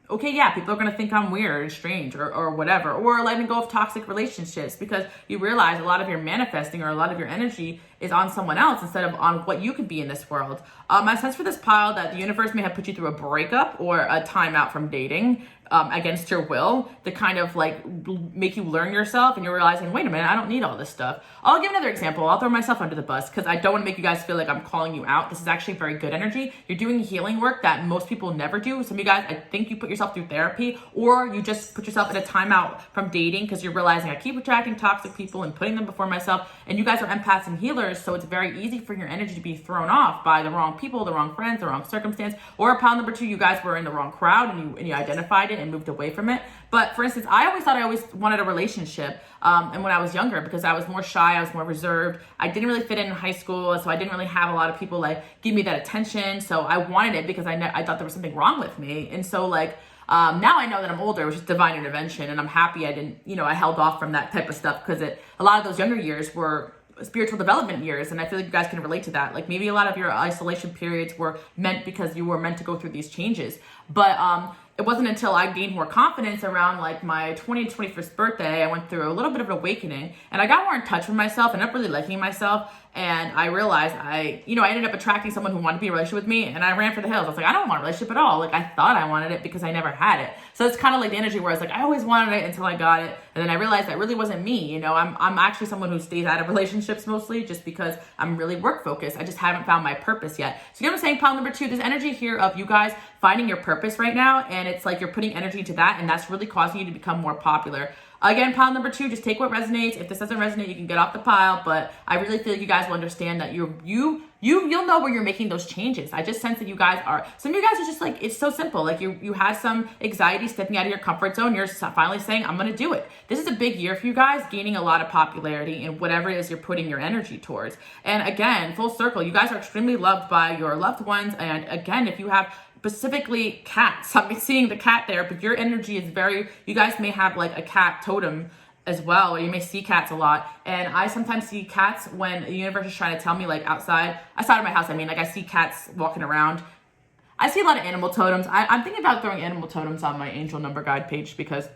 [SPEAKER 1] okay, yeah, people are going to think I'm weird or strange or whatever, or letting go of toxic relationships, because you realize a lot of your manifesting or a lot of your energy is on someone else instead of on what you can be in this world. I sense for this pile that the universe may have put you through a breakup or a timeout from dating against your will to kind of like make you learn yourself, and you're realizing, wait a minute, I don't need all this stuff. I'll give another example. I'll throw myself under the bus because I don't want to make you guys feel like I'm calling you out. This is actually very good energy. You're doing healing work that most people never do. Some of you guys, I think you put yourself through therapy, or you just put yourself in a timeout from dating because you're realizing I keep attracting toxic people and putting them before myself. And you guys are empaths and healers, so it's very easy for your energy to be thrown off by the wrong people, the wrong friends, the wrong circumstance. Or pile number 2, you guys were in the wrong crowd and you identified it and moved away from it. But for instance, I always thought I always wanted a relationship. And when I was younger, because I was more shy, I was more reserved. I didn't really fit in high school, so I didn't really have a lot of people like give me that attention. So I wanted it because I thought there was something wrong with me. And so like, now I know that I'm older, which is divine intervention, and I'm happy I didn't, you know, I held off from that type of stuff, because a lot of those younger years were spiritual development years, and I feel like you guys can relate to that. Like, maybe a lot of your isolation periods were meant because you were meant to go through these changes. But it wasn't until I gained more confidence around like my 20th, 21st birthday, I went through a little bit of an awakening, and I got more in touch with myself and not really liking myself. And I realized I ended up attracting someone who wanted to be in a relationship with me, and I ran for the hills. I was like, I don't want a relationship at all. Like, I thought I wanted it because I never had it. So it's kind of like the energy where I was like, I always wanted it until I got it. And then I realized that really wasn't me. You know, I'm actually someone who stays out of relationships mostly just because I'm really work focused. I just haven't found my purpose yet. So you know what I'm saying? Pile number 2, there's energy here of you guys finding your purpose right now. And it's like you're putting energy into that, and that's really causing you to become more popular. Again, pile number 2, just take what resonates. If this doesn't resonate, you can get off the pile. But I really feel like you guys will understand that you'll know where you're making those changes. I just sense that you guys are, some of you guys are just like, it's so simple. Like you had some anxiety stepping out of your comfort zone. You're finally saying, I'm going to do it. This is a big year for you guys, gaining a lot of popularity in whatever it is you're putting your energy towards. And again, full circle, you guys are extremely loved by your loved ones. And again, if you have specifically cats, I'm seeing the cat there, but your energy is you guys may have like a cat totem as well, or you may see cats a lot. And I sometimes see cats when the universe is trying to tell me, like outside of my house, I mean, like I see cats walking around. I see a lot of animal totems. I'm thinking about throwing animal totems on my angel number guide page, because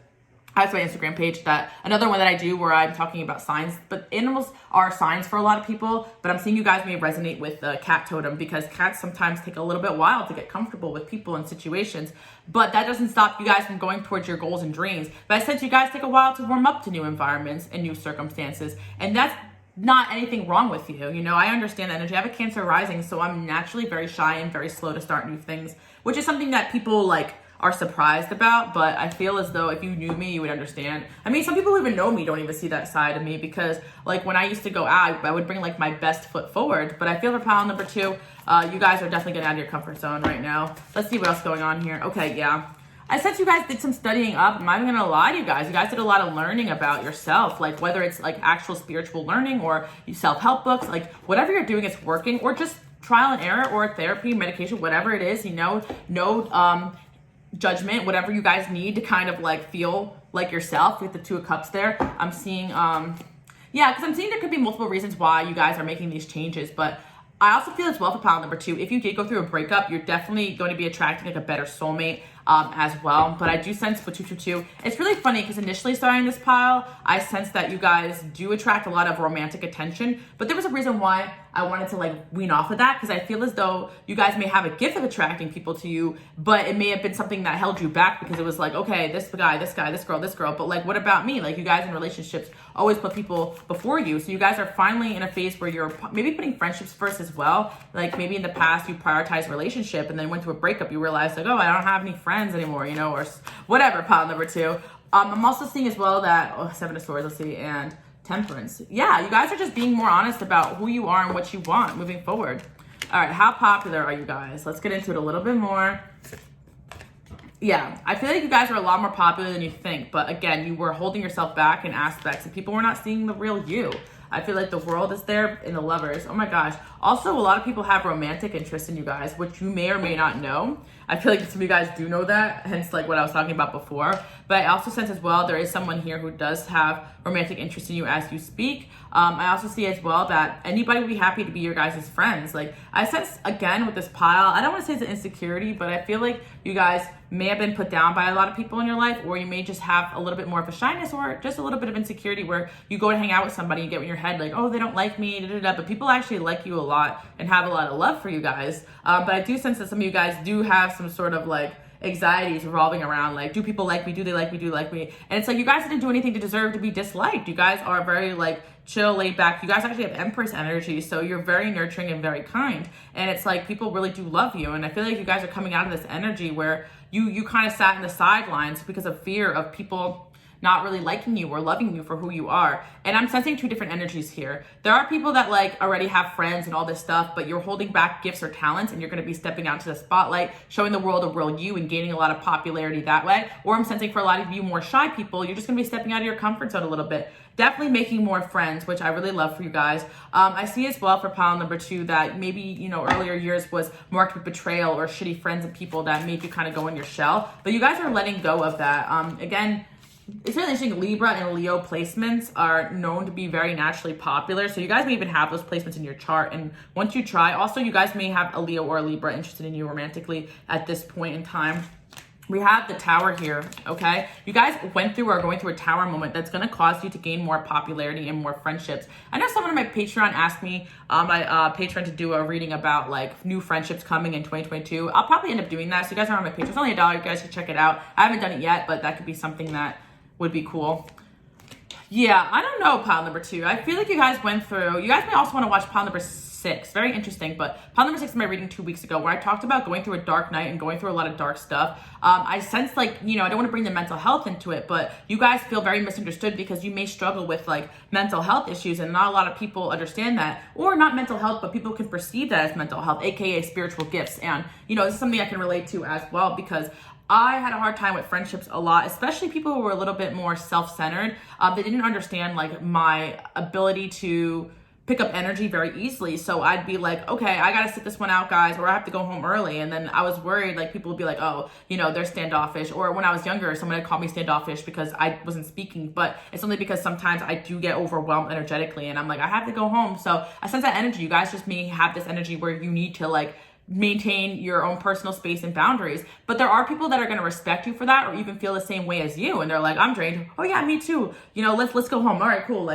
[SPEAKER 1] that's my Instagram page. That another one that I do where I'm talking about signs, but animals are signs for a lot of people. But I'm seeing you guys may resonate with the cat totem, because cats sometimes take a little bit while to get comfortable with people and situations. But that doesn't stop you guys from going towards your goals and dreams. But I said you guys take a while to warm up to new environments and new circumstances, and that's not anything wrong with you. You know, I understand that energy. I have a Cancer rising, so I'm naturally very shy and very slow to start new things, which is something that people like are surprised about. But I feel as though if you knew me, you would understand. I mean, some people who even know me don't even see that side of me, because like when I used to go out, I would bring like my best foot forward. But I feel for pile number 2, you guys are definitely getting out of your comfort zone right now. Let's see what else is going on here. Okay, yeah. I sense you guys did some studying up. I'm not even gonna lie to you guys. You guys did a lot of learning about yourself, like whether it's like actual spiritual learning or self-help books, like whatever you're doing is working, or just trial and error or therapy, medication, whatever it is, no judgment, whatever you guys need to kind of like feel like yourself. With the Two of Cups there, I'm seeing, yeah, because I'm seeing there could be multiple reasons why you guys are making these changes, but I also feel as well for pile number 2, if you did go through a breakup, you're definitely going to be attracting like a better soulmate as well. But I do sense with 222, it's really funny because initially starting this pile, I sense that you guys do attract a lot of romantic attention, but there was a reason why I wanted to like wean off of that, because I feel as though you guys may have a gift of attracting people to you, but it may have been something that held you back because it was like, okay, this guy, this girl, but like, what about me? Like, you guys in relationships always put people before you. So you guys are finally in a phase where you're maybe putting friendships first as well. Like maybe in the past you prioritized relationship and then went to a breakup, you realized like, oh, I don't have any friends anymore, or whatever, pile number 2. I'm also seeing as well that, 7 of Swords, let's see, and Temperance. Yeah, you guys are just being more honest about who you are and what you want moving forward. All right, how popular are you guys? Let's get into it a little bit more. Yeah, I feel like you guys are a lot more popular than you think, but again, you were holding yourself back in aspects and people were not seeing the real you. I feel like the world is there in the Lovers. Oh my gosh. Also, a lot of people have romantic interest in you guys, which you may or may not know. I feel like some of you guys do know that, hence like what I was talking about before. But I also sense as well, there is someone here who does have romantic interest in you as you speak. I also see as well that anybody would be happy to be your guys' friends. Like, I sense again with this pile, I don't want to say it's an insecurity, but I feel like you guys may have been put down by a lot of people in your life, or you may just have a little bit more of a shyness or just a little bit of insecurity where you go to hang out with somebody and get in your head like, oh, they don't like me, but people actually like you a lot and have a lot of love for you guys. But I do sense that some of you guys do have some sort of like anxieties revolving around like, do people like me? Do they like me? Do they like me? And it's like, you guys didn't do anything to deserve to be disliked. You guys are very like chill, laid back. You guys actually have Empress energy, so you're very nurturing and very kind. And it's like, people really do love you. And I feel like you guys are coming out of this energy where you kind of sat in the sidelines because of fear of people not really liking you or loving you for who you are. And I'm sensing two different energies here. There are people that like already have friends and all this stuff, but you're holding back gifts or talents and you're going to be stepping out to the spotlight, showing the world a real you and gaining a lot of popularity that way. Or I'm sensing for a lot of you more shy people, you're just going to be stepping out of your comfort zone a little bit. Definitely making more friends, which I really love for you guys. I see as well for pile number 2 that maybe, earlier years was marked with betrayal or shitty friends and people that made you kind of go in your shell. But you guys are letting go of that. Again, it's really interesting. Libra and Leo placements are known to be very naturally popular. So you guys may even have those placements in your chart. And once you try, also you guys may have a Leo or a Libra interested in you romantically at this point in time. We have the Tower here, okay? You guys went through or are going through a Tower moment that's going to cause you to gain more popularity and more friendships. I know someone on my Patreon asked me, my Patreon, to do a reading about like new friendships coming in 2022. I'll probably end up doing that. So you guys are on my Patreon. It's only $1. You guys should check it out. I haven't done it yet, but that could be something that would be cool. Yeah, I don't know, pile number 2. I feel like you guys went through, you guys may also want to watch pile number 6. Very interesting, but pile number 6 in my reading 2 weeks ago, where I talked about going through a dark night and going through a lot of dark stuff. I sense like, I don't want to bring the mental health into it, but you guys feel very misunderstood because you may struggle with like mental health issues and not a lot of people understand that, or not mental health, but people can perceive that as mental health, aka spiritual gifts. And, this is something I can relate to as well, because I had a hard time with friendships a lot, especially people who were a little bit more self-centered. They didn't understand like my ability to pick up energy very easily. So I'd be like, okay, I gotta sit this one out, guys, or I have to go home early. And then I was worried like people would be like, oh, they're standoffish. Or when I was younger, someone had called me standoffish because I wasn't speaking, but it's only because sometimes I do get overwhelmed energetically and I'm like, I have to go home. So I sense that energy. You guys just may have this energy where you need to like maintain your own personal space and boundaries, but there are people that are going to respect you for that, or even feel the same way as you, and they're like, I'm drained. Oh yeah, me too. Let's go home. All right, cool.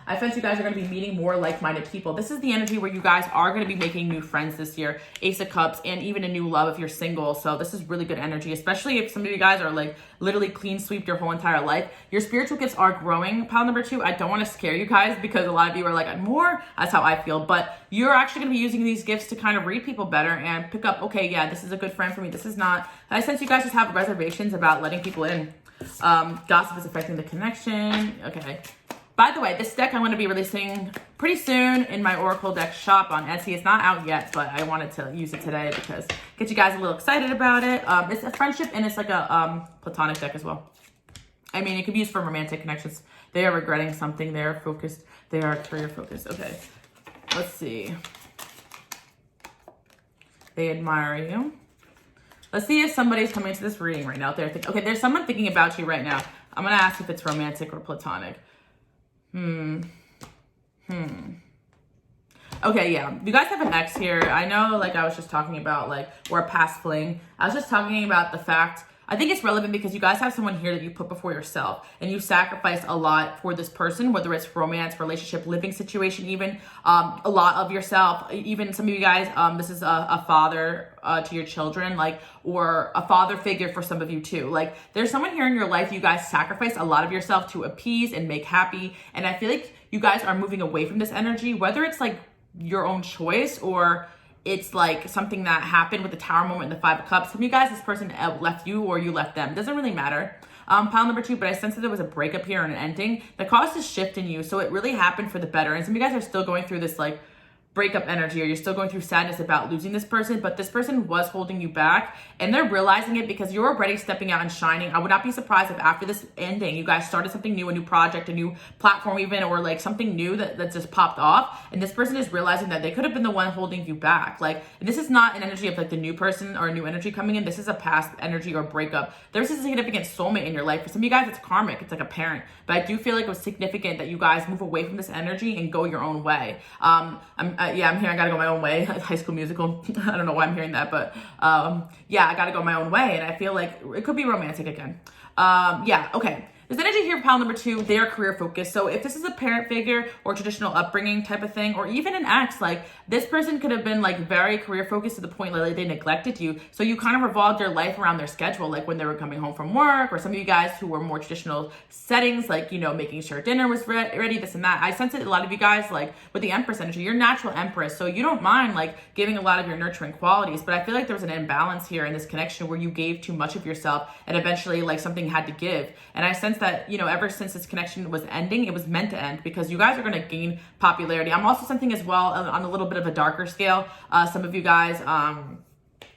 [SPEAKER 1] I sense you guys are going to be meeting more like-minded people. This is the energy where you guys are going to be making new friends this year, Ace of Cups, and even a new love if you're single. So this is really good energy, especially if some of you guys are like literally clean sweeped your whole entire life. Your spiritual gifts are growing, pile number 2. I don't want to scare you guys because a lot of you are like, more. That's how I feel. But you're actually going to be using these gifts to kind of read people better and pick up, okay, yeah, this is a good friend for me. This is not. I sense you guys just have reservations about letting people in. Gossip is affecting the connection. Okay. By the way, this deck I'm going to be releasing pretty soon in my Oracle deck shop on Etsy. It's not out yet, but I wanted to use it today because get you guys a little excited about it. It's a friendship and it's like a platonic deck as well. I mean, it could be used for romantic connections. They are regretting something. They are focused. They are career focused. Okay, let's see. They admire you. Let's see if somebody's coming to this reading right now. They're thinking, okay, there's someone thinking about you right now. I'm going to ask if it's romantic or platonic. Okay, yeah. You guys have an ex here. I know, like, I was just talking about, like, or a past fling. I was just talking about the fact, I think it's relevant because you guys have someone here that you put before yourself and you sacrifice a lot for this person, whether it's romance, relationship, living situation, even a lot of yourself. Even some of you guys, this is a father to your children, like, or a father figure for some of you too. Like, there's someone here in your life you guys sacrifice a lot of yourself to appease and make happy. And I feel like you guys are moving away from this energy, whether it's like your own choice or it's like something that happened with the Tower moment and the Five of Cups. Some of you guys, this person left you or you left them. It doesn't really matter. Pile number 2, but I sense that there was a breakup here and an ending that caused a shift in you. So it really happened for the better. And some of you guys are still going through this like breakup energy, or you're still going through sadness about losing this person, but this person was holding you back and they're realizing it because you're already stepping out and shining. I would not be surprised if after this ending, you guys started something new, a new project, a new platform even, or like something new that just popped off. And this person is realizing that they could have been the one holding you back. Like, this is not an energy of like the new person or a new energy coming in. This is a past energy or breakup. There's a significant soulmate in your life. For some of you guys, it's karmic. It's like a parent, but I do feel like it was significant that you guys move away from this energy and go your own way. I'm here. I gotta go my own way. High School Musical. I don't know why I'm hearing that, but yeah, I gotta go my own way. And I feel like it could be romantic again. Yeah, okay. There's energy here, pile number 2, they are career focused. So if this is a parent figure or traditional upbringing type of thing, or even an ex, like this person could have been like very career focused to the point that like, they neglected you. So you kind of revolved your life around their schedule, like when they were coming home from work, or some of you guys who were more traditional settings, like, you know, making sure dinner was ready, this and that. I sense it, a lot of you guys, like with the Empress energy, you're natural Empress. So you don't mind like giving a lot of your nurturing qualities, but I feel like there was an imbalance here in this connection where you gave too much of yourself and eventually like something had to give. And I sense that, you know, ever since this connection was ending, it was meant to end because you guys are going to gain popularity. I'm also sensing as well on a little bit of a darker scale. Some of you guys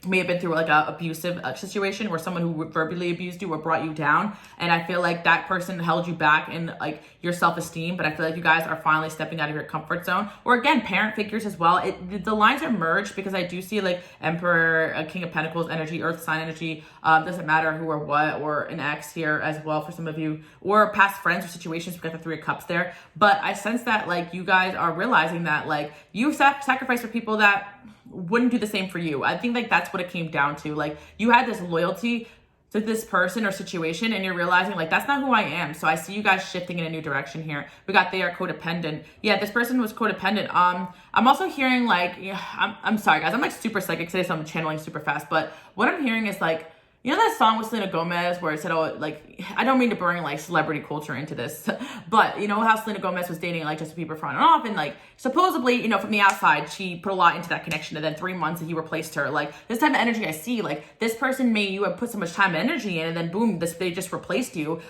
[SPEAKER 1] may have been through like a abusive situation where someone who verbally abused you or brought you down. And I feel like that person held you back in like your self-esteem, but I feel like you guys are finally stepping out of your comfort zone. Or again, parent figures as well. The lines are merged because I do see like Emperor, King of Pentacles energy, Earth sign energy, doesn't matter who or what, or an ex here as well for some of you, or past friends or situations. We got the Three of Cups there. But I sense that like you guys are realizing that like you sacrifice for people that wouldn't do the same for you. I think like that's what it came down to. Like you had this loyalty to this person or situation and you're realizing like that's not who I am. So I see you guys shifting in a new direction here. We got they are codependent. Yeah, this person was codependent. I'm also hearing like, yeah, I'm sorry guys, I'm like super psychic today, so I'm channeling super fast, but what I'm hearing is like, you know that song with Selena Gomez where it said, oh, like, I don't mean to bring like celebrity culture into this, but you know how Selena Gomez was dating like Justin Bieber front and off, and like supposedly, you know, from the outside, she put a lot into that connection, and then 3 months and he replaced her. Like this type of energy I see, like this person you have put so much time and energy in, and then boom, they just replaced you,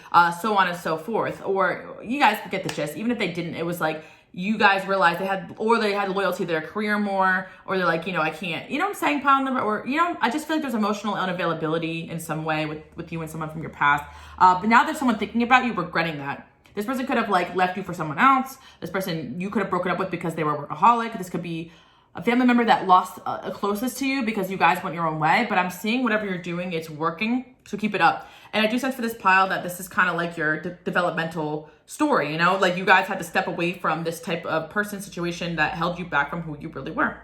[SPEAKER 1] so on and so forth. Or you guys get the gist. Even if they didn't, it was like, you guys realized they had loyalty to their career more, or they're like, you know, I can't, you know what I'm saying, pound number, or, you know, I just feel like there's emotional unavailability in some way with you and someone from your past. But now there's someone thinking about you, regretting that. This person could have like left you for someone else. This person you could have broken up with because they were a workaholic. This could be a family member that lost a closest to you because you guys went your own way. But I'm seeing whatever you're doing, it's working. So keep it up. And I do sense for this pile that this is kind of like your developmental story, you know, like you guys had to step away from this type of person situation that held you back from who you really were.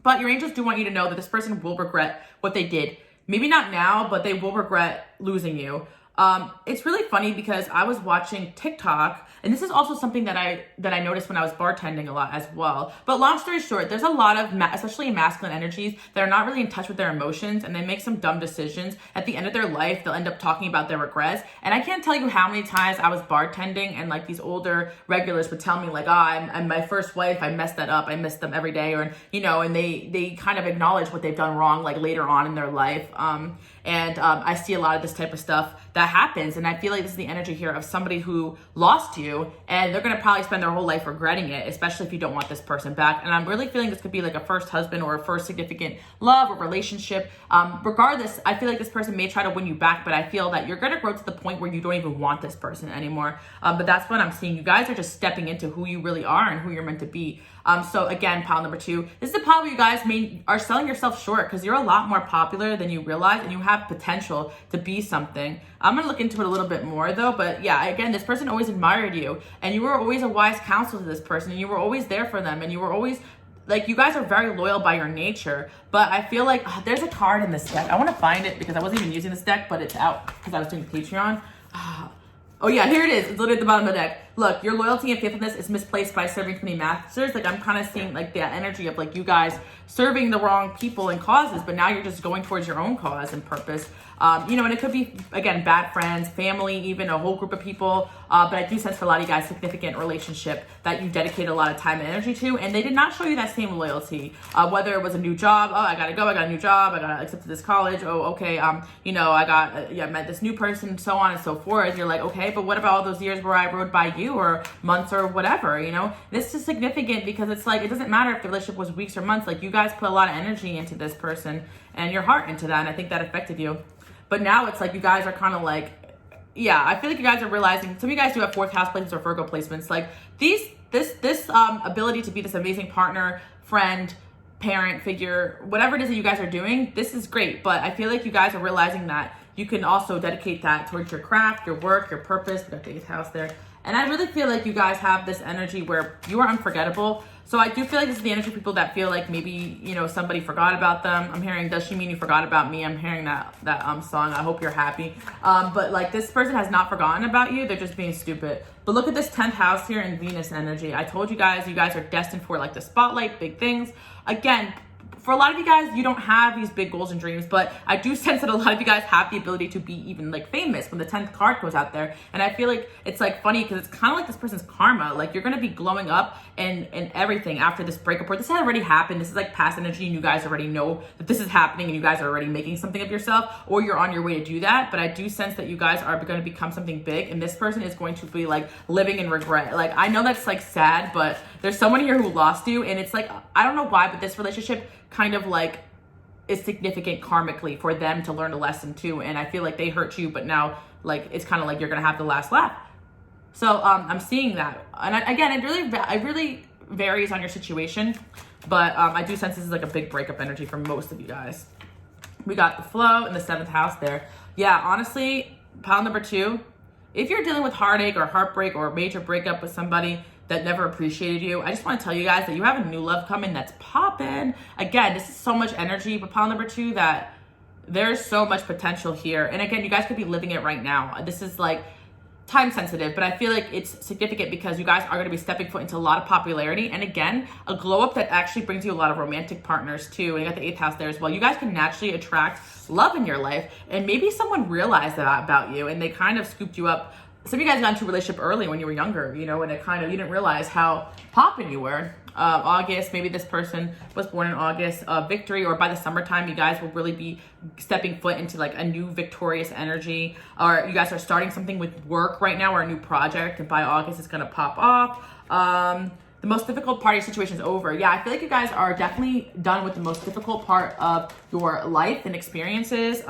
[SPEAKER 1] But your angels do want you to know that this person will regret what they did. Maybe not now, but they will regret losing you. It's really funny because I was watching TikTok, and this is also something that I noticed when I was bartending a lot as well. But long story short, there's a lot of, especially masculine energies, that are not really in touch with their emotions, and they make some dumb decisions. At the end of their life, they'll end up talking about their regrets. And I can't tell you how many times I was bartending, and like these older regulars would tell me like, I'm my first wife, I messed that up, I miss them every day, or, you know, and they kind of acknowledge what they've done wrong like later on in their life. And I see a lot of this type of stuff that happens. And I feel like this is the energy here of somebody who lost you, and they're going to probably spend their whole life regretting it, especially if you don't want this person back. And I'm really feeling this could be like a first husband or a first significant love or relationship. Regardless, I feel like this person may try to win you back, but I feel that you're going to grow to the point where you don't even want this person anymore. But that's what I'm seeing. You guys are just stepping into who you really are and who you're meant to be. So again, pile number 2, this is the pile where you guys are selling yourself short because you're a lot more popular than you realize, and you have potential to be something. I'm going to look into it a little bit more though, but yeah, again, this person always admired you, and you were always a wise counsel to this person, and you were always there for them, and you were always, like, you guys are very loyal by your nature. But I feel like there's a card in this deck. I want to find it because I wasn't even using this deck, but it's out because I was doing Patreon. Oh yeah, here it is. It's literally at the bottom of the deck. Look, your loyalty and faithfulness is misplaced by serving too many masters. Like, I'm kind of seeing like that energy of like you guys serving the wrong people and causes, but now you're just going towards your own cause and purpose. And it could be, again, bad friends, family, even a whole group of people. But I do sense for a lot of you guys, significant relationship that you dedicate a lot of time and energy to, and they did not show you that same loyalty. Whether it was a new job, I gotta go, I got a new job, I got accepted this college, I met this new person, so on and so forth. You're like, okay, but what about all those years where I rode by you, or months or whatever, This is significant because it's like, it doesn't matter if the relationship was weeks or months, like you guys put a lot of energy into this person and your heart into that, and I think that affected you. But now it's like you guys are kind of like, yeah, I feel like you guys are realizing, some of you guys do have 4th house placements or Virgo placements, like this ability to be this amazing partner, friend, parent figure, whatever it is that you guys are doing, this is great. But I feel like you guys are realizing that you can also dedicate that towards your craft, your work, your purpose. We got the 8th house there. And I really feel like you guys have this energy where you are unforgettable. So I do feel like this is the energy of people that feel like maybe, somebody forgot about them. I'm hearing, does she mean you forgot about me? I'm hearing that song. I hope you're happy. But like, this person has not forgotten about you. They're just being stupid. But look at this 10th house here in Venus energy. I told you guys are destined for like the spotlight, big things. Again, for a lot of you guys, you don't have these big goals and dreams, but I do sense that a lot of you guys have the ability to be even like famous when the 10th card goes out there. And I feel like it's like funny because it's kind of like this person's karma. Like, you're going to be glowing up and everything after this breakup, or this has already happened. This is like past energy, and you guys already know that this is happening, and you guys are already making something of yourself, or you're on your way to do that. But I do sense that you guys are going to become something big, and this person is going to be like living in regret. Like, I know that's like sad, but there's someone here who lost you, and it's like, I don't know why, but this relationship kind of like is significant karmically for them to learn a lesson too. And I feel like they hurt you, but now like it's kind of like you're gonna have the last laugh. So I'm seeing that, and again, it really varies on your situation, but I do sense this is like a big breakup energy for most of you guys. We got the flow in the 7th house there. Yeah, honestly, pile number 2, if you're dealing with heartache or heartbreak or a major breakup with somebody that never appreciated you, I just want to tell you guys that you have a new love coming that's popping. Again, this is so much energy, but pile number 2, that there's so much potential here. And again, you guys could be living it right now. This is like time sensitive, but I feel like it's significant because you guys are going to be stepping foot into a lot of popularity. And again, a glow up that actually brings you a lot of romantic partners too. And you got the 8th house there as well. You guys can naturally attract love in your life, and maybe someone realized that about you and they kind of scooped you up. Some of you guys got into a relationship early when you were younger, and it kind of, you didn't realize how poppin' you were. August, maybe this person was born in August, victory, or by the summertime, you guys will really be stepping foot into like a new victorious energy, or you guys are starting something with work right now or a new project, and by August, it's going to pop off. The most difficult part of your situation is over. Yeah, I feel like you guys are definitely done with the most difficult part of your life and experiences.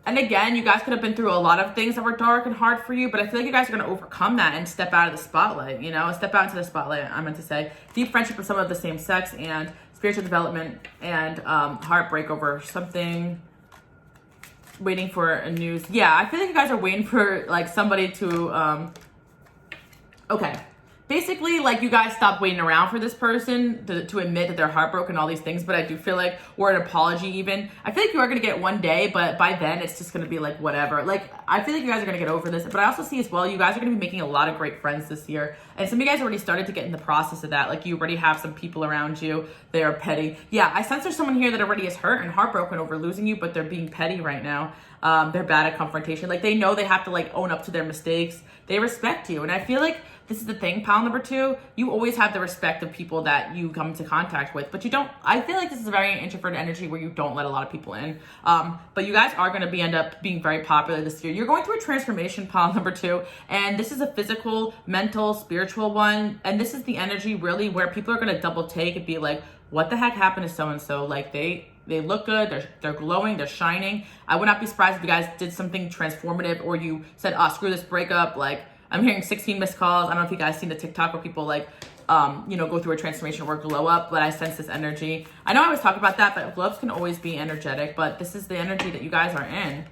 [SPEAKER 1] And again, you guys could have been through a lot of things that were dark and hard for you, but I feel like you guys are going to overcome that and step out of the spotlight, step out into the spotlight, I meant to say. Deep friendship with someone of the same sex, and spiritual development, and heartbreak over something, waiting for a news. Yeah, I feel like you guys are waiting for like somebody to, okay. Basically, like, you guys stop waiting around for this person to admit that they're heartbroken, all these things, but I do feel like, or an apology even. I feel like you are going to get it one day, but by then it's just going to be like, whatever. Like, I feel like you guys are going to get over this, but I also see as well, you guys are going to be making a lot of great friends this year. And some of you guys already started to get in the process of that. Like, you already have some people around you. They are petty. Yeah, I sense there's someone here that already is hurt and heartbroken over losing you, but they're being petty right now. They're bad at confrontation. Like they know they have to like own up to their mistakes. They respect you. And I feel like this is the thing, pile number 2, you always have the respect of people that you come into contact with, but you don't, I feel like this is a very introverted energy where you don't let a lot of people in. But you guys are going to end up being very popular this year. You're going through a transformation, pile number 2, and this is a physical, mental, spiritual one. And this is the energy really where people are going to double take and be like, what the heck happened to so-and-so? Like they look good, they're glowing, they're shining. I would not be surprised if you guys did something transformative or you said, screw this breakup. Like I'm hearing 16 missed calls. I don't know if you guys seen the TikTok where people like, go through a transformation or glow up, but I sense this energy. I know I always talk about that, but glow ups can always be energetic, but this is the energy that you guys are in.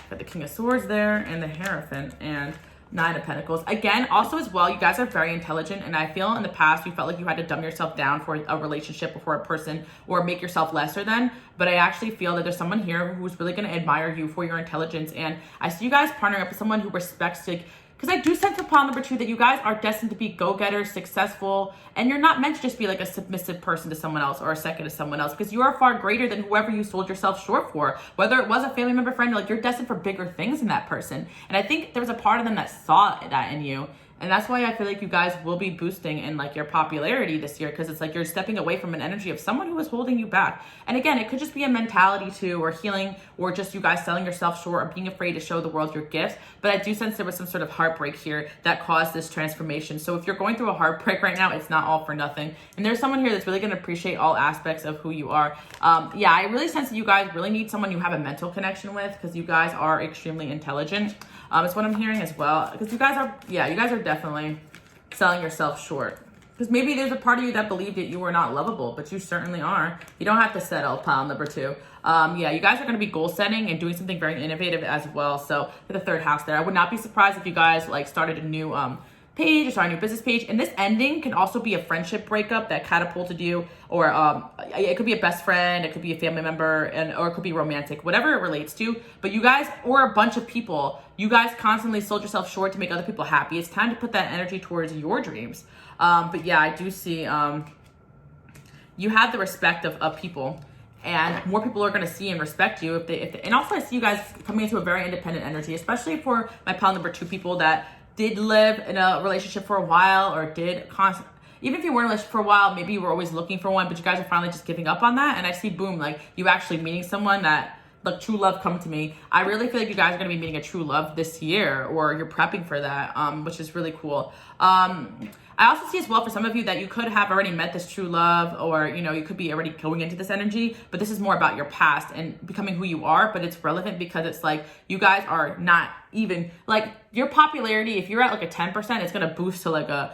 [SPEAKER 1] Got the King of Swords there and the Hierophant and 9 of Pentacles. Again, also as well, you guys are very intelligent, and I feel in the past you felt like you had to dumb yourself down for a relationship or for a person or make yourself lesser than, but I actually feel that there's someone here who's really going to admire you for your intelligence, and I see you guys partnering up with someone who respects you. Because I do sense for pile number 2 that you guys are destined to be go-getters, successful, and you're not meant to just be like a submissive person to someone else or a second to someone else, because you are far greater than whoever you sold yourself short for. Whether it was a family member, friend, like you're destined for bigger things in that person. And I think there was a part of them that saw that in you. And that's why I feel like you guys will be boosting in like your popularity this year, because it's like you're stepping away from an energy of someone who was holding you back. And again, it could just be a mentality too, or healing, or just you guys selling yourself short or being afraid to show the world your gifts. But I do sense there was some sort of heartbreak here that caused this transformation. So if you're going through a heartbreak right now, it's not all for nothing. And there's someone here that's really going to appreciate all aspects of who you are. I really sense that you guys really need someone you have a mental connection with, because you guys are extremely intelligent. It's what I'm hearing as well, because you guys are definitely selling yourself short. Because maybe there's a part of you that believed that you were not lovable, but you certainly are. You don't have to settle, pile number 2. You guys are going to be goal setting and doing something very innovative as well. So for the 3rd house there, I would not be surprised if you guys like started a new page or start a new business page. And this ending can also be a friendship breakup that catapulted you, or it could be a best friend, it could be a family member, or it could be romantic, whatever it relates to. But you guys, or a bunch of people, you guys constantly sold yourself short to make other people happy. It's time to put that energy towards your dreams. I do see you have the respect of people, and more people are going to see and respect you if they, and also I see you guys coming into a very independent energy, especially for my pile number 2 people that did live in a relationship for a while, or even if you weren't in a relationship for a while, maybe you were always looking for one, but you guys are finally just giving up on that. And I see, boom, like you actually meeting someone that, like, true love come to me. I really feel like you guys are going to be meeting a true love this year, or you're prepping for that, which is really cool. I also see as well for some of you that you could have already met this true love, or, you could be already going into this energy, but this is more about your past and becoming who you are. But it's relevant because it's like, you guys are not even like your popularity. If you're at like a 10%, it's going to boost to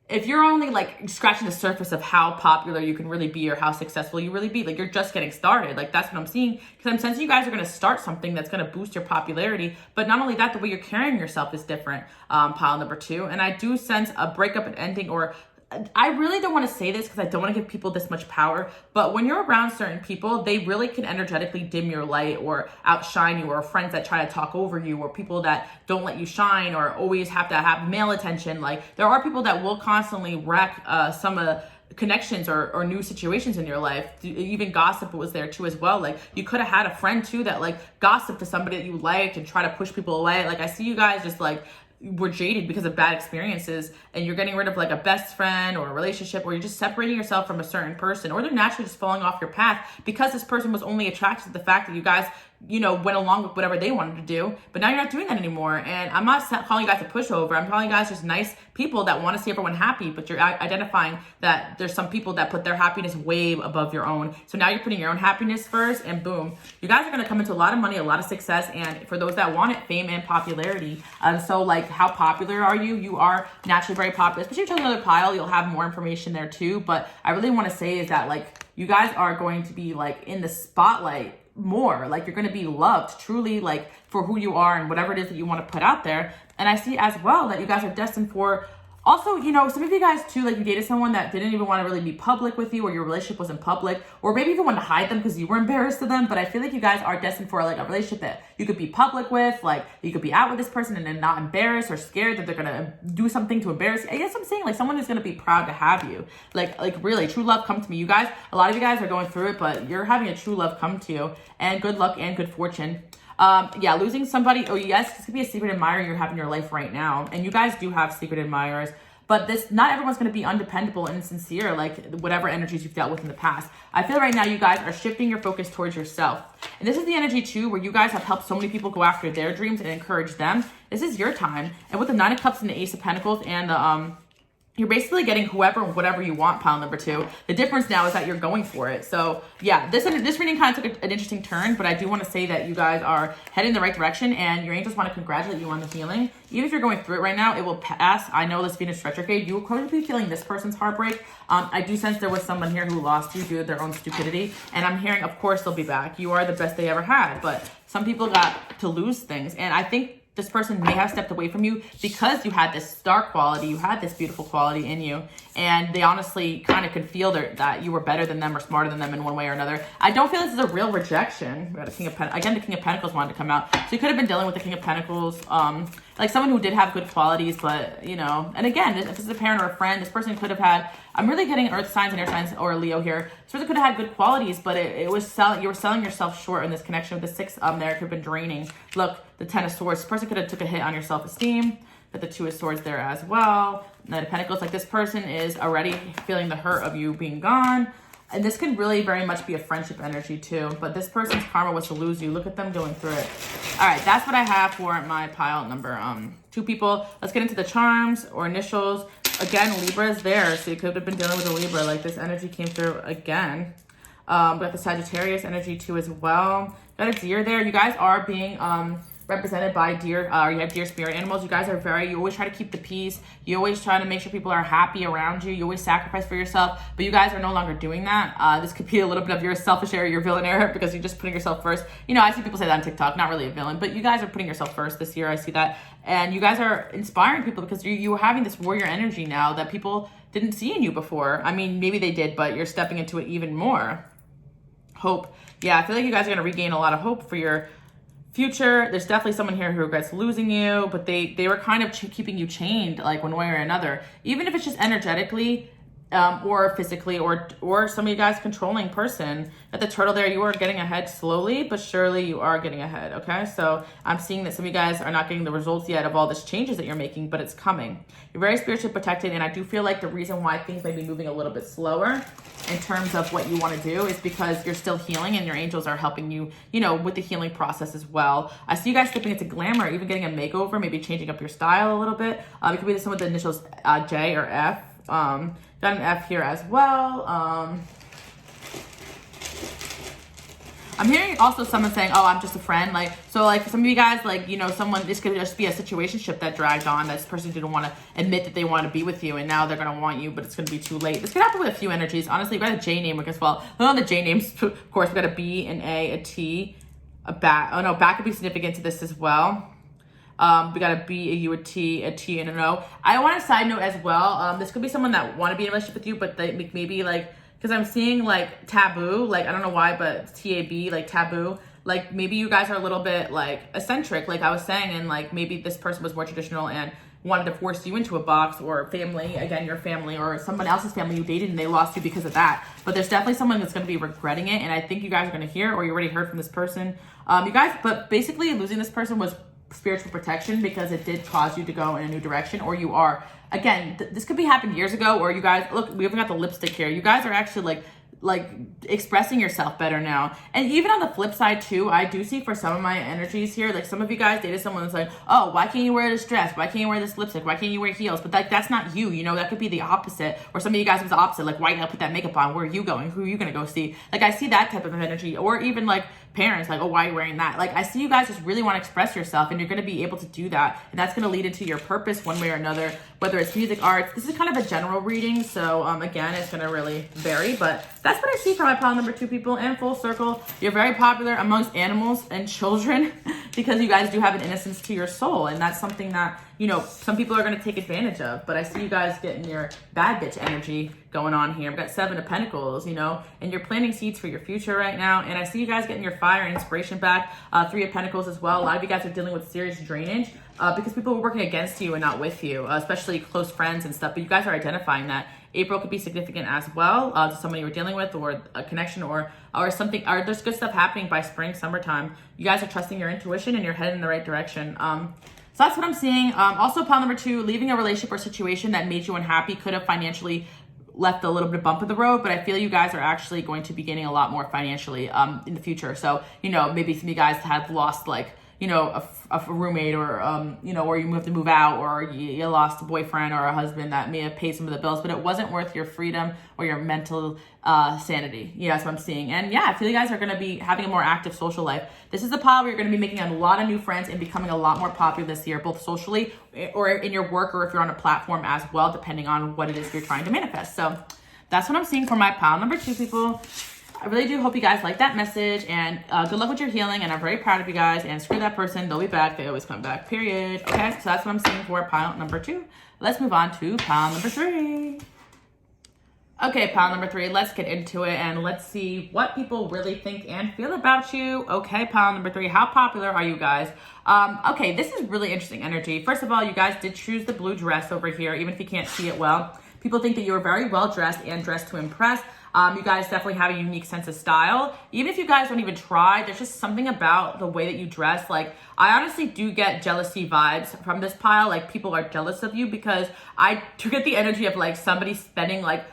[SPEAKER 1] if you're only like scratching the surface of how popular you can really be or how successful you really be, like you're just getting started. Like that's what I'm seeing, because I'm sensing you guys are going to start something that's going to boost your popularity. But not only that, the way you're carrying yourself is different, pile number 2. And I do sense a breakup and ending, or I really don't want to say this because I don't want to give people this much power, but when you're around certain people, they really can energetically dim your light or outshine you, or friends that try to talk over you, or people that don't let you shine, or always have to have male attention. Like there are people that will constantly wreck some of the connections or new situations in your life. Even gossip was there too as well. Like you could have had a friend too that like gossiped to somebody that you liked and try to push people away. Like I see you guys just like were jaded because of bad experiences, and you're getting rid of like a best friend or a relationship, or you're just separating yourself from a certain person, or they're naturally just falling off your path because this person was only attracted to the fact that you guys went along with whatever they wanted to do, but now you're not doing that anymore. And I'm not calling you guys a pushover. I'm calling you guys just nice people that want to see everyone happy, but you're identifying that there's some people that put their happiness way above your own. So now you're putting your own happiness first, and boom, you guys are going to come into a lot of money, a lot of success, and for those that want it, fame and popularity. So like, how popular are you? You are naturally very popular, especially if you chose another pile. You'll have more information there too, but I really want to say is that like, you guys are going to be like in the spotlight more. Like you're going to be loved truly, like for who you are and whatever it is that you want to put out there. And I see as well that you guys are destined for also, some of you guys too, like you dated someone that didn't even want to really be public with you, or your relationship wasn't public, or maybe even wanted to hide them because you were embarrassed of them. But I feel like you guys are destined for like a relationship that you could be public with, like you could be out with this person and then not embarrassed or scared that they're going to do something to embarrass you. I guess I'm saying like someone who's going to be proud to have you. Like really, true love come to me. You guys, a lot of you guys are going through it, but you're having a true love come to you, and good luck and good fortune. Yeah, losing somebody. Oh, yes, this could be a secret admirer you have in your life right now. And you guys do have secret admirers. But not everyone's going to be undependable and sincere, like whatever energies you've dealt with in the past. I feel right now you guys are shifting your focus towards yourself. And this is the energy too, where you guys have helped so many people go after their dreams and encourage them. This is your time. And with the 9 of Cups and the Ace of Pentacles and the, you're basically getting whoever, whatever you want, pile number 2. The difference now is that you're going for it. So yeah, this reading kind of took an interesting turn, but I do want to say that you guys are heading in the right direction and your angels want to congratulate you on the healing. Even if you're going through it right now, it will pass. I know this Venus retrograde, you will probably be feeling this person's heartbreak. I do sense there was someone here who lost you due to their own stupidity. And I'm hearing, of course, they'll be back. You are the best they ever had, but some people got to lose things. And I think this person may have stepped away from you because you had this star quality, you had this beautiful quality in you, and they honestly kind of could feel that you were better than them or smarter than them in one way or another. I don't feel this is a real rejection. We got a King of Pentacles. Again, the King of Pentacles wanted to come out. So you could have been dealing with the King of Pentacles, like someone who did have good qualities, but, you know, and again, if this is a parent or a friend, this person could have had, I'm really getting earth signs and air signs or Leo here. This person could have had good qualities, but you were selling yourself short in this connection with the 6 there. It could have been draining. Look, the 10 of Swords. This person could have took a hit on your self-esteem. Got the 2 of Swords there as well. 9 of Pentacles. Like this person is already feeling the hurt of you being gone. And this could really very much be a friendship energy too. But this person's karma was to lose you. Look at them going through it. All right, that's what I have for my pile number 2 people. Let's get into the charms or initials. Again, Libra is there. So you could have been dealing with a Libra. Like this energy came through again. We got the Sagittarius energy too as well. Got a deer there. You guys are being represented by deer. You have deer spirit animals. You guys are you always try to keep the peace. You always try to make sure people are happy around you. You always sacrifice for yourself, but you guys are no longer doing that. This could be a little bit of your selfish area, your villain area, because you're just putting yourself first. You know, I see people say that on TikTok, not really a villain, but you guys are putting yourself first this year. I see that. And you guys are inspiring people because you are having this warrior energy now that people didn't see in you before. I mean, maybe they did, but you're stepping into it even more. Hope. Yeah, I feel like you guys are going to regain a lot of hope for your future. There's definitely someone here who regrets losing you, but they were kind of keeping you chained, like one way or another. Even if it's just energetically or physically, or some of you guys controlling person. At the turtle there, you are getting ahead slowly, but surely you are getting ahead, okay? So I'm seeing that some of you guys are not getting the results yet of all this changes that you're making, but it's coming. You're very spiritually protected, and I do feel like the reason why things may be moving a little bit slower in terms of what you want to do is because you're still healing and your angels are helping you, you know, with the healing process as well. I see you guys slipping into glamour, even getting a makeover, maybe changing up your style a little bit. It could be some of the initials J or F. Got an F here as well. I'm hearing also someone saying, oh, I'm just a friend. Like, so like for some of you guys, like, you know, this could just be a situationship that dragged on. This person didn't want to admit that they want to be with you, and now they're going to want you, but it's going to be too late. This could happen with a few energies. Honestly, we've got a J name as well. Well, on the J names, of course, we've got a B, an A, a T, a bat. Oh no, bat could be significant to this as well. We got a B, a U, a T, and an O. I want a side note as well. This could be someone that want to be in a relationship with you, but they maybe like, because I'm seeing like taboo, like I don't know why, but TAB, like taboo. Like maybe you guys are a little bit like eccentric, like I was saying, and like maybe this person was more traditional and wanted to force you into a box, or family, again, your family, or someone else's family you dated and they lost you because of that. But there's definitely someone that's going to be regretting it, and I think you guys are going to hear, or you already heard from this person. You guys, but basically losing this person was spiritual protection because it did cause you to go in a new direction, or you are, again, this could be happened years ago, or you guys, look, we even got the lipstick here. You guys are actually like expressing yourself better now. And even on the flip side too, I do see for some of my energies here, like some of you guys dated someone that's like, oh, why can't you wear this dress? Why can't you wear this lipstick? Why can't you wear heels? But like, that's not you, you know, that could be the opposite. Or some of you guys was the opposite, like, why you gotta put that makeup on? Where are you going? Who are you gonna go see? Like, I see that type of energy. Or even like parents, like, oh, why are you wearing that? Like, I see you guys just really want to express yourself, and you're going to be able to do that, and that's going to lead into your purpose one way or another, whether it's music, arts. This is kind of a general reading, so again, it's going to really vary, but that's what I see for my pile number 2 people. And full circle, you're very popular amongst animals and children because you guys do have an innocence to your soul, and that's something that some people are going to take advantage of. But I see you guys getting your bad bitch energy going on here. I've got 7 of Pentacles, and you're planting seeds for your future right now. And I see you guys getting your fire and inspiration back. 3 of Pentacles as well. A lot of you guys are dealing with serious drainage because people are working against you and not with you, especially close friends and stuff. But you guys are identifying that. April could be significant as well to someone you were dealing with, or a connection, or something. Or there's good stuff happening by spring, summertime. You guys are trusting your intuition and you're heading in the right direction. So that's what I'm seeing. Also, pile number 2, leaving a relationship or situation that made you unhappy could have financially left a little bit of bump in the road, but I feel you guys are actually going to be gaining a lot more financially in the future. So, maybe some of you guys have lost a roommate, or or you have to move out, or you lost a boyfriend or a husband that may have paid some of the bills, but it wasn't worth your freedom or your mental sanity. Yeah, that's what I'm seeing. And yeah, I feel you guys are going to be having a more active social life. This is the pile where you're going to be making a lot of new friends and becoming a lot more popular this year, both socially or in your work, or if you're on a platform as well, depending on what it is you're trying to manifest. So that's what I'm seeing for my pile number 2, people. I really do hope you guys like that message, and good luck with your healing, and I'm very proud of you guys, and screw that person, they'll be back, they always come back, period. Okay, so that's what I'm seeing for pile number 2. Let's move on to pile number 3. Okay, pile number 3, let's get into it, and let's see what people really think and feel about you. Okay, pile number 3, how popular are you guys? Okay, this is really interesting energy. First of all, you guys did choose the blue dress over here, even if you can't see it well. People think that you're very well dressed and dressed to impress. You guys definitely have a unique sense of style. Even if you guys don't even try, there's just something about the way that you dress. Like, I honestly do get jealousy vibes from this pile. Like, people are jealous of you, because I do get the energy of like somebody spending like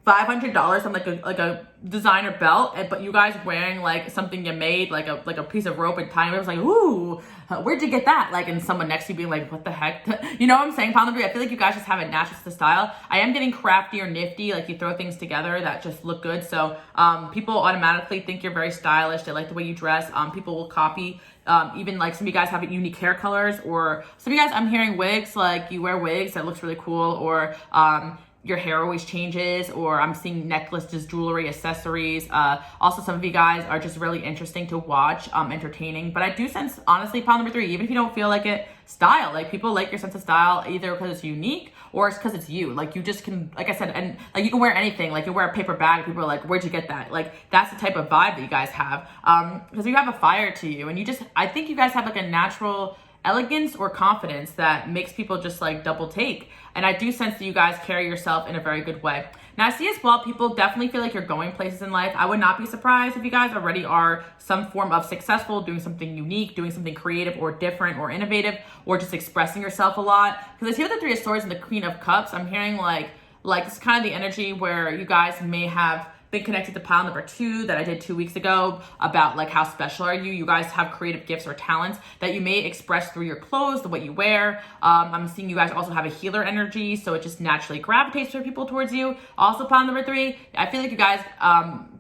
[SPEAKER 1] $500 on like a designer belt, but you guys wearing like something you made, like a piece of rope and tying it. Was like, ooh, where'd you get that? Like, and someone next to you being like, what the heck? You know what I'm saying? Pile number 3, I feel like you guys just have a natural style. I am getting crafty or nifty, like you throw things together that just look good. So people automatically think you're very stylish. They like the way you dress. People will copy. Even like some of you guys have unique hair colors, or some of you guys, I'm hearing wigs, like you wear wigs that looks really cool, or your hair always changes, or I'm seeing necklaces, jewelry, accessories. Also, some of you guys are just really interesting to watch, entertaining. But I do sense, honestly, pile number 3, even if you don't feel like it, style. Like, people like your sense of style either because it's unique or it's because it's you. Like, you just can, like I said, and like you can wear anything. Like, you wear a paper bag, people are like, where'd you get that? Like, that's the type of vibe that you guys have. Because you have a fire to you, and I think you guys have like a natural elegance or confidence that makes people just like double take. And I do sense that you guys carry yourself in a very good way. Now, I see as well, people definitely feel like you're going places in life. I would not be surprised if you guys already are some form of successful, doing something unique, doing something creative or different or innovative, or just expressing yourself a lot. Because I see with the 3 of Swords and the Queen of Cups, I'm hearing like it's kind of the energy where you guys may have been connected to pile number 2 that I did 2 weeks ago about like how special are you. You guys have creative gifts or talents that you may express through your clothes, the way you wear. I'm seeing you guys also have a healer energy, so it just naturally gravitates for people towards you. Also, pile number 3, I feel like you guys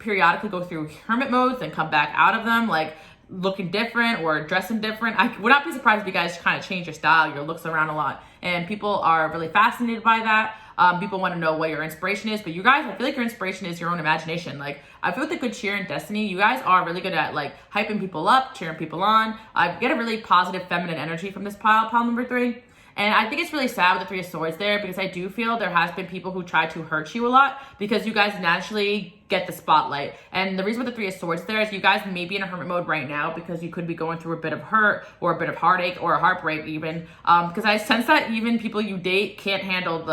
[SPEAKER 1] periodically go through hermit modes and come back out of them, like looking different or dressing different. I would not be surprised if you guys kind of change your style, your looks around a lot, and people are really fascinated by that. People want to know what your inspiration is, but you guys, I feel like your inspiration is your own imagination. Like, I feel with the good cheer and destiny, you guys are really good at like hyping people up, cheering people on. I get a really positive feminine energy from this pile number 3. And I think it's really sad with the 3 of Swords there, because I do feel there has been people who try to hurt you a lot, because you guys naturally get the spotlight. And the reason with the 3 of Swords there is you guys may be in a hermit mode right now, because you could be going through a bit of hurt or a bit of heartache or a heartbreak even. Because I sense that even people you date can't handle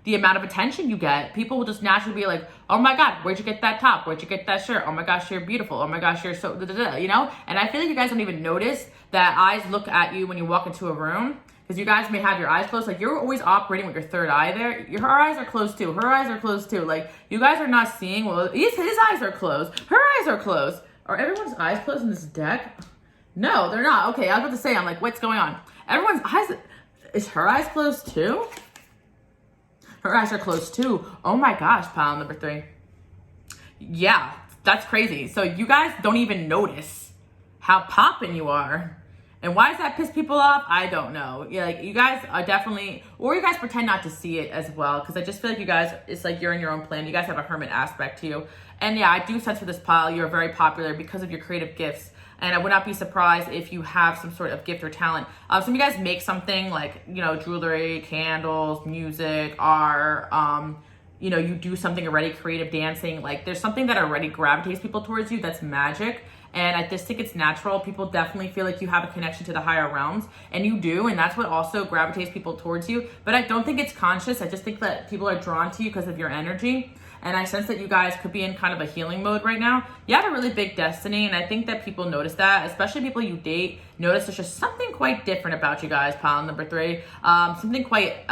[SPEAKER 1] the amount of attention you get. People will just naturally be like, oh my God, where'd you get that top? Where'd you get that shirt? Oh my gosh, you're beautiful. Oh my gosh, you're so, you know? And I feel like you guys don't even notice that eyes look at you when you walk into a room, because you guys may have your eyes closed. Like, you're always operating with your third eye there. Her eyes are closed too. Her eyes are closed too. Like, you guys are not seeing, well, his eyes are closed. Her eyes are closed. Are everyone's eyes closed in this deck? No, they're not. Okay, I was about to say, I'm like, what's going on? Everyone's eyes, is her eyes closed too? Her eyes are closed too. Oh my gosh, pile number 3. Yeah, that's crazy. So you guys don't even notice how poppin' you are. And why does that piss people off? I don't know. Yeah, like, you guys are definitely, or you guys pretend not to see it as well, because I just feel like you guys, it's like you're in your own plan. You guys have a hermit aspect to you. And yeah, I do sense for this pile, you're very popular because of your creative gifts. And I would not be surprised if you have some sort of gift or talent. Some of you guys make something like, you know, jewelry, candles, music, art, you know, you do something already, creative dancing. Like there's something that already gravitates people towards you that's magic. And I just think it's natural. People definitely feel like you have a connection to the higher realms, and you do, and that's what also gravitates people towards you. But I don't think it's conscious. I just think that people are drawn to you because of your energy. And I sense that you guys could be in kind of a healing mode right now. You have a really big destiny, and I think that people notice that, especially people you date, notice there's just something quite different about you guys, pile number 3. Something quite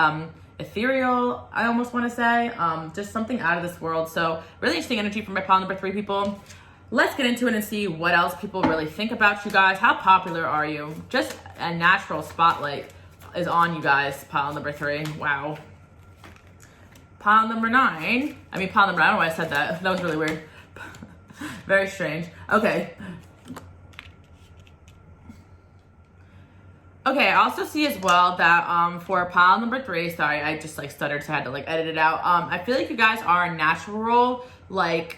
[SPEAKER 1] ethereal, I almost want to say. Just something out of this world. So really interesting energy from my pile number 3 people. Let's get into it and see what else people really think about you guys. How popular are you? Just a natural spotlight is on you guys, pile number 3. Wow. Pile number 9. I mean, pile number, I don't know why I said that. That was really weird. Very strange. Okay. Okay, I also see as well that for pile number 3, sorry, I just like stuttered, so I had to like edit it out. I feel like you guys are a natural, like,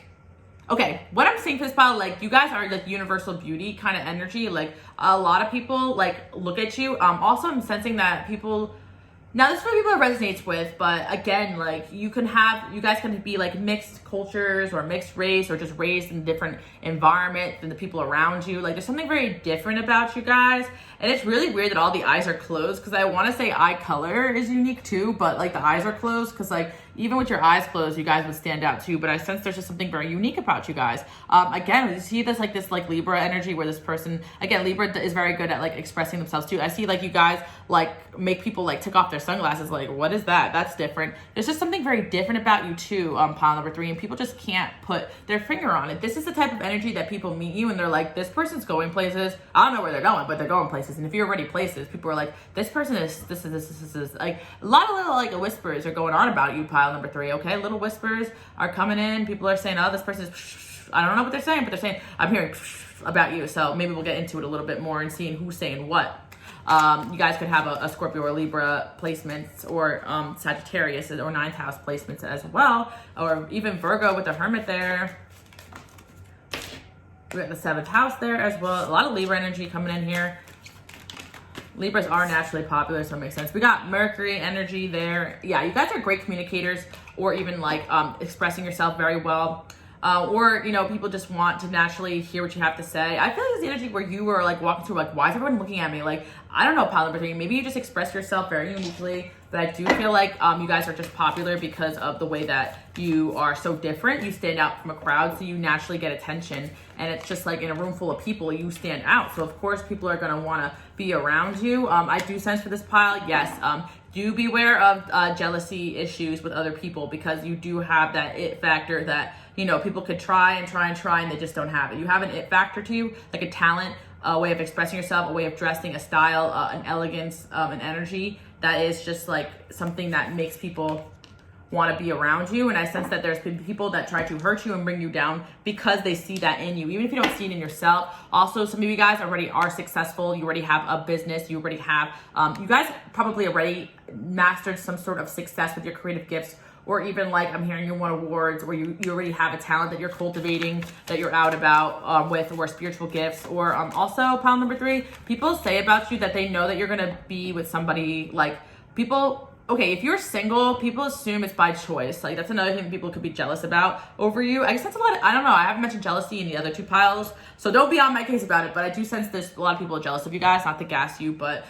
[SPEAKER 1] okay, what I'm seeing for this pile, like you guys are like universal beauty kind of energy. Like a lot of people like look at you. Also, I'm sensing that people, now this is what people it resonates with, but again, like you guys can be like mixed cultures or mixed race or just raised in a different environment than the people around you. Like there's something very different about you guys. And it's really weird that all the eyes are closed, because I want to say eye color is unique too, but like the eyes are closed because like even with your eyes closed, you guys would stand out too. But I sense there's just something very unique about you guys. Again, you see this like Libra energy where this person, again, Libra is very good at like expressing themselves too. I see like you guys like make people like take off their sunglasses. Like, what is that? That's different. There's just something very different about you too, pile number 3, and people just can't put their finger on it. This is the type of energy that people meet you and they're like, this person's going places. I don't know where they're going, but they're going places. And if you're already places, people are like, this person is this is like a lot of little like whispers are going on about you, pile number 3. Okay, little whispers are coming in. People are saying, oh, this person is, I don't know what they're saying, but they're saying, I'm hearing about you. So maybe we'll get into it a little bit more and seeing who's saying what. You guys could have a Scorpio or Libra placements, or Sagittarius or 9th house placements as well, or even Virgo with the Hermit there. We got the 7th house there as well. A lot of Libra energy coming in here. Libras are naturally popular, so it makes sense. We got Mercury energy there. Yeah, you guys are great communicators, or even like expressing yourself very well. Or, you know, people just want to naturally hear what you have to say. I feel like it's the energy where you are like walking through, like, why is everyone looking at me? Like, I don't know, pile number 3. Maybe you just express yourself very uniquely. But I do feel like you guys are just popular because of the way that you are so different. You stand out from a crowd, so you naturally get attention. And it's just like in a room full of people, you stand out. So, of course, people are going to want to be around you. I do sense for this pile, yes, do beware of jealousy issues with other people, because you do have that it factor that, you know, people could try and they just don't have it. You have an it factor to you, like a talent, a way of expressing yourself, a way of dressing, a style, an elegance, an energy that is just like something that makes people want to be around you. And I sense that there's people that try to hurt you and bring you down because they see that in you, even if you don't see it in yourself. Also, some of you guys already are successful. You already have a business. You already have, you guys probably already mastered some sort of success with your creative gifts, or even like I'm hearing you won awards, or you already have a talent that you're cultivating, that you're out about with, or spiritual gifts. Or also, pile number 3, people say about you that they know that you're going to be with somebody, like people. Okay, if you're single, people assume it's by choice. Like, that's another thing that people could be jealous about over you. I guess that's a lot of, I don't know, I haven't mentioned jealousy in the other 2 piles, so don't be on my case about it, but I do sense there's a lot of people are jealous of you guys, not to gas you, but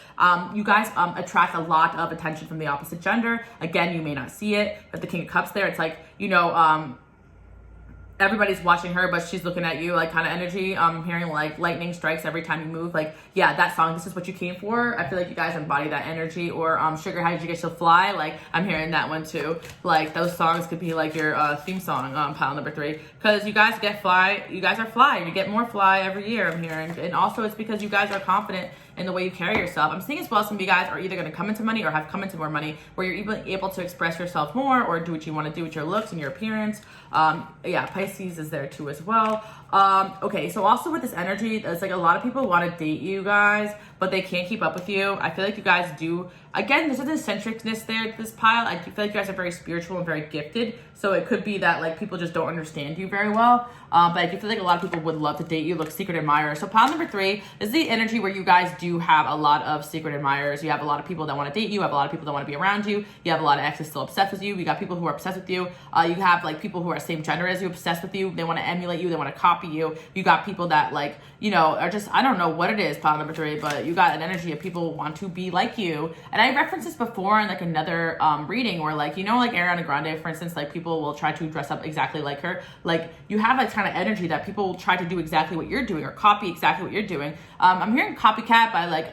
[SPEAKER 1] you guys attract a lot of attention from the opposite gender. Again, you may not see it, but the King of Cups there, it's like, you know, everybody's watching her, but she's looking at you, like kind of energy. I'm hearing like lightning strikes every time you move. Like, yeah, that song, this is what you came for. I feel like you guys embody that energy. Or Sugar, How Did You Get So Fly? Like, I'm hearing that one too. Like, those songs could be like your theme song, pile number 3. Because you guys get fly. You guys are fly. You get more fly every year, I'm hearing. And also it's because you guys are confident in the way you carry yourself. I'm seeing as well some of you guys are either going to come into money or have come into more money, where you're even able to express yourself more or do what you want to do with your looks and your appearance. Yeah, Pisces is there too as well. Okay, so also with this energy, it's like a lot of people want to date you guys, but they can't keep up with you. I feel like you guys do. Again, there's an eccentricness there, this pile. I do feel like you guys are very spiritual and very gifted. So it could be that like people just don't understand you very well. But I do feel like a lot of people would love to date you, look secret admirers. So pile number 3 is the energy where you guys do have a lot of secret admirers. You have a lot of people that want to date you. You have a lot of people that want to be around you. You have a lot of exes still obsessed with you. You got people who are obsessed with you. You have like people who are same gender as you, obsessed with you. They want to emulate you. They want to copy you. You got people that like, you know, are just, I don't know what it is, pile number 3, but you got an energy of people want to be like you. And I referenced this before in like another reading where like, you know, like Ariana Grande, for instance, like people will try to dress up exactly like her. Like you have that kind of energy that people will try to do exactly what you're doing or copy exactly what you're doing. I'm hearing Copycat by like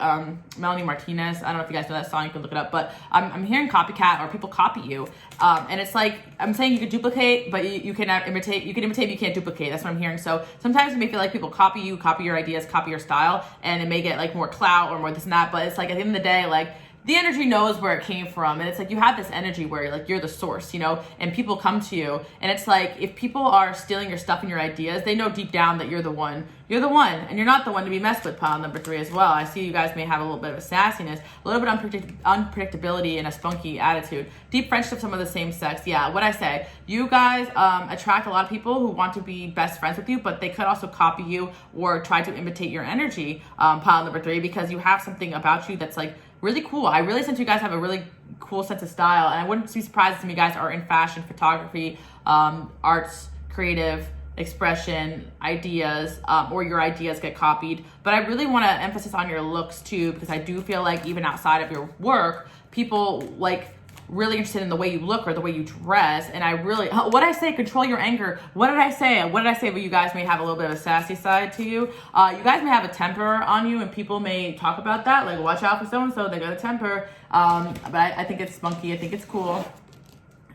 [SPEAKER 1] Melanie Martinez. I don't know if you guys know that song, you can look it up, but I'm hearing Copycat or people copy you. And it's like, I'm saying you can duplicate, but you cannot imitate. You can imitate, but you can't duplicate. That's what I'm hearing. So sometimes you may feel like people copy you, copy your ideas, copy your style, and it may get like more clout or more this and that. But it's like at the end of the day, like the energy knows where it came from. And it's like you have this energy where you're the source, you know, and people come to you. And it's like if people are stealing your stuff and your ideas, they know deep down that you're the one. You're the one, and you're not the one to be messed with, pile number 3 as well. I see you guys may have a little bit of a sassiness, a little bit of unpredictability, and a spunky attitude. Deep friendship, some of the same sex. Yeah, what I say. You guys attract a lot of people who want to be best friends with you, but they could also copy you or try to imitate your energy, pile number 3, because you have something about you that's like really cool. I really sense you guys have a really cool sense of style, and I wouldn't be surprised if some of you guys are in fashion, photography, arts, creative, expression, ideas, or your ideas get copied. But I really want to emphasize on your looks too, because I do feel like even outside of your work, people like really interested in the way you look or the way you dress. And I really, what I say, control your anger. What did I say? What did I say? But you guys may have a little bit of a sassy side to you. You guys may have a temper on you, and people may talk about that. Like, watch out for so-and-so, they got a temper. But I think it's spunky. I think it's cool.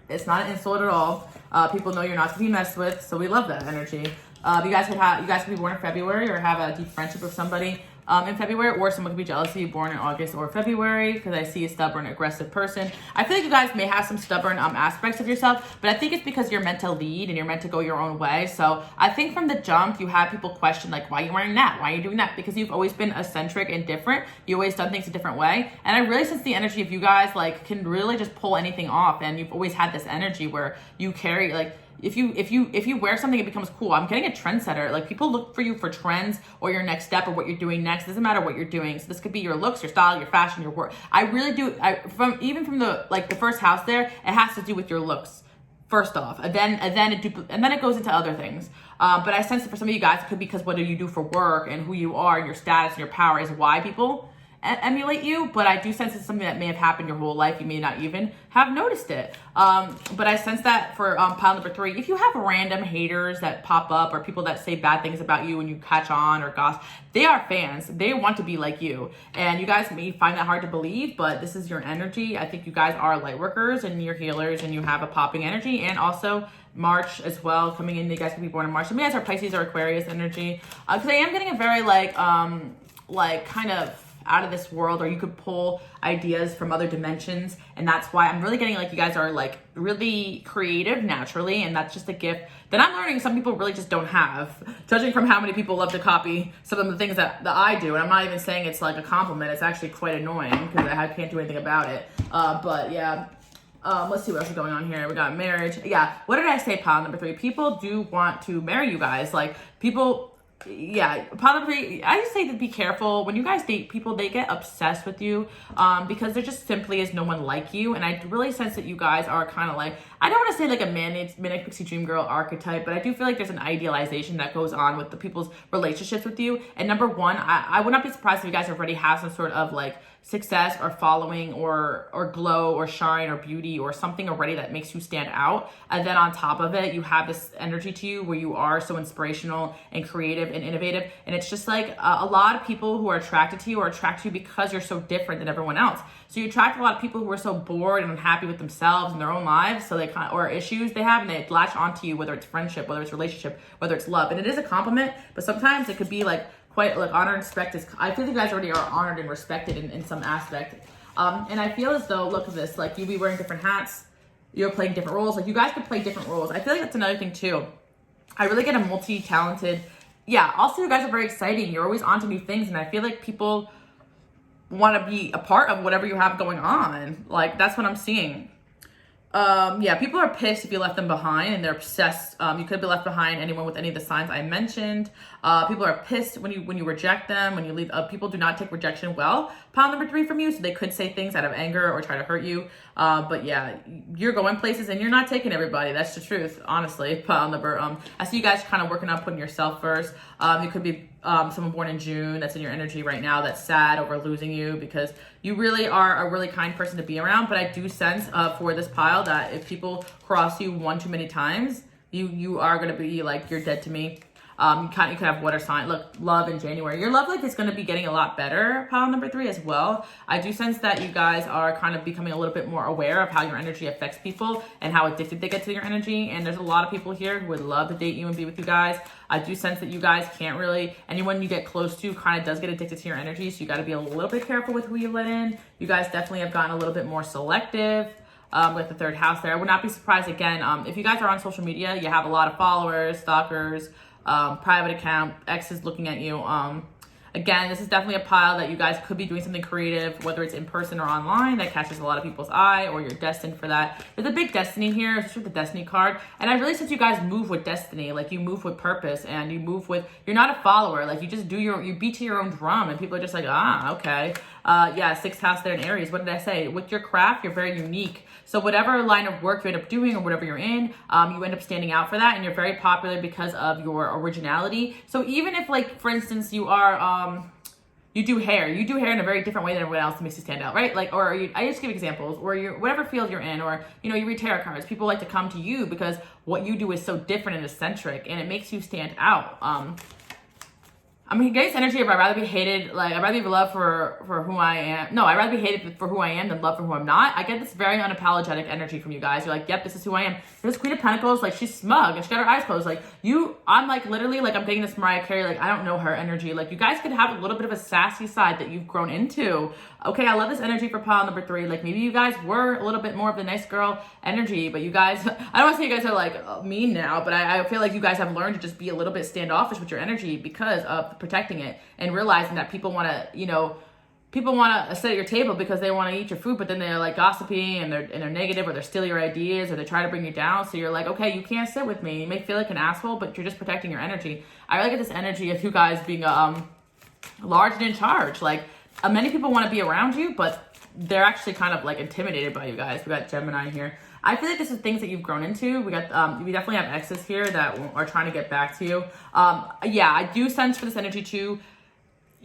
[SPEAKER 1] It's not an insult at all. People know you're not to be messed with, so we love that energy. You guys could be born in February or have a deep friendship with somebody in February, or someone could be jealous of you born in August or February, because I see a stubborn, aggressive person. I feel like you guys may have some stubborn aspects of yourself, but I think it's because you're meant to lead and you're meant to go your own way. So I think from the jump, you have people question like, why are you wearing that? Why are you doing that? Because you've always been eccentric and different. You always done things a different way. And I really sense the energy of you guys like can really just pull anything off. And you've always had this energy where you carry like, if you wear something, it becomes cool. I'm getting a trendsetter. Like people look for you for trends or your next step or what you're doing next. It doesn't matter what you're doing. So this could be your looks, your style, your fashion, your work. I really do. From the like the first house there, it has to do with your looks first off, and then it goes into other things. But I sense that for some of you guys, it could be because what do you do for work and who you are and your status and your power is why people emulate you. But I do sense it's something that may have happened your whole life. You may not even have noticed it. But I sense that for pile number 3, if you have random haters that pop up or people that say bad things about you and you catch on or gossip, they are fans. They want to be like you. And you guys may find that hard to believe, but this is your energy. I think you guys are light workers and you're healers and you have a popping energy. And also March as well coming in. You guys could be born in March. Some of you guys are Pisces or Aquarius energy. Because I am getting a very like kind of out of this world, or you could pull ideas from other dimensions, and that's why I'm really getting like you guys are like really creative naturally, and that's just a gift that I'm learning some people really just don't have, judging from how many people love to copy some of the things that I do. And I'm not even saying it's like a compliment, it's actually quite annoying because I can't do anything about it. But yeah, let's see what else is going on here. We got marriage. Yeah, what did I say, pile number 3? People do want to marry you guys. Like people, yeah, probably. I just say to be careful when you guys date people. They get obsessed with you because there just simply is no one like you. And I really sense that you guys are kind of like, I don't want to say like a manic pixie dream girl archetype, but I do feel like there's an idealization that goes on with the people's relationships with you. And number 1, I would not be surprised if you guys already have some sort of like success or following or glow or shine or beauty or something already that makes you stand out. And then on top of it, you have this energy to you where you are so inspirational and creative and innovative. And it's just like a lot of people who are attracted to you are attracted to you because you're so different than everyone else. So you attract a lot of people who are so bored and unhappy with themselves and their own lives, so they or issues they have, and they latch onto you, whether it's friendship, whether it's relationship, whether it's love. And it is a compliment, but sometimes it could be like quite like honor and respect is, I feel you guys already are honored and respected in some aspect. And I feel as though, look at this, like you'll be wearing different hats, you're playing different roles, like you guys could play different roles. I feel like that's another thing too. I really get a multi-talented, yeah, also you guys are very exciting. You're always onto new things, and I feel like people want to be a part of whatever you have going on. Like, that's what I'm seeing. Yeah, people are pissed if you left them behind, and they're obsessed. You could be left behind, anyone with any of the signs I mentioned. People are pissed when you reject them, when you leave. People do not take rejection well. Pile number 3 from you, so they could say things out of anger or try to hurt you. But yeah, you're going places and you're not taking everybody. That's the truth, honestly. Pile number, I see you guys kind of working on putting yourself first. You could be someone born in June that's in your energy right now that's sad over losing you, because you really are a really kind person to be around. But I do sense for this pile that if people cross you one too many times, you are going to be like, you're dead to me. You could have water sign. Look, love in January. Your love life is going to be getting a lot better, pile number 3 as well. I do sense that you guys are kind of becoming a little bit more aware of how your energy affects people and how addicted they get to your energy. And there's a lot of people here who would love to date you and be with you guys. I do sense that you guys can't really, anyone you get close to kind of does get addicted to your energy. So you got to be a little bit careful with who you let in. You guys definitely have gotten a little bit more selective. With the 3rd house there. I would not be surprised, again, if you guys are on social media, you have a lot of followers, stalkers, private account, exes looking at you. Again, this is definitely a pile that you guys could be doing something creative, whether it's in person or online, that catches a lot of people's eye, or you're destined for that. There's a big destiny here, especially with the destiny card. And I really sense you guys move with destiny, like you move with purpose, and you move with, you're not a follower, like you just you beat to your own drum, and people are just like, okay. Yeah, 6th house there in Aries. What did I say? With your craft, you're very unique. So whatever line of work you end up doing or whatever you're in, you end up standing out for that, and you're very popular because of your originality. So even if, like, for instance, you are, you do hair in a very different way than everyone else that makes you stand out, right? Like, or I just give examples, or you're, whatever field you're in, or, you read tarot cards. People like to come to you because what you do is so different and eccentric, and it makes you stand out. I mean, guys' energy of I'd rather be hated, like, I'd rather be loved for who I am. No, I'd rather be hated for who I am than loved for who I'm not. I get this very unapologetic energy from you guys. You're like, yep, this is who I am. There's Queen of Pentacles, like, she's smug, and she got her eyes closed. Like, I'm like, literally, like, I'm getting this Mariah Carey, like, I don't know her energy. Like, you guys could have a little bit of a sassy side that you've grown into. Okay, I love this energy for pile number 3. Like, maybe you guys were a little bit more of the nice girl energy, but you guys, I don't want to say you guys are, like, mean now, but I feel like you guys have learned to just be a little bit standoffish with your energy because of protecting it and realizing that people want to, people want to sit at your table because they want to eat your food, but then they're like gossipy and they're negative, or they steal your ideas, or they try to bring you down. So you're like, okay, you can't sit with me. You may feel like an asshole, but you're just protecting your energy. I really get this energy of you guys being large and in charge. Like, many people want to be around you, but they're actually kind of like intimidated by you guys. We got Gemini here. I feel like this is things that you've grown into. We definitely have exes here that are trying to get back to you. Yeah, I do sense for this energy too,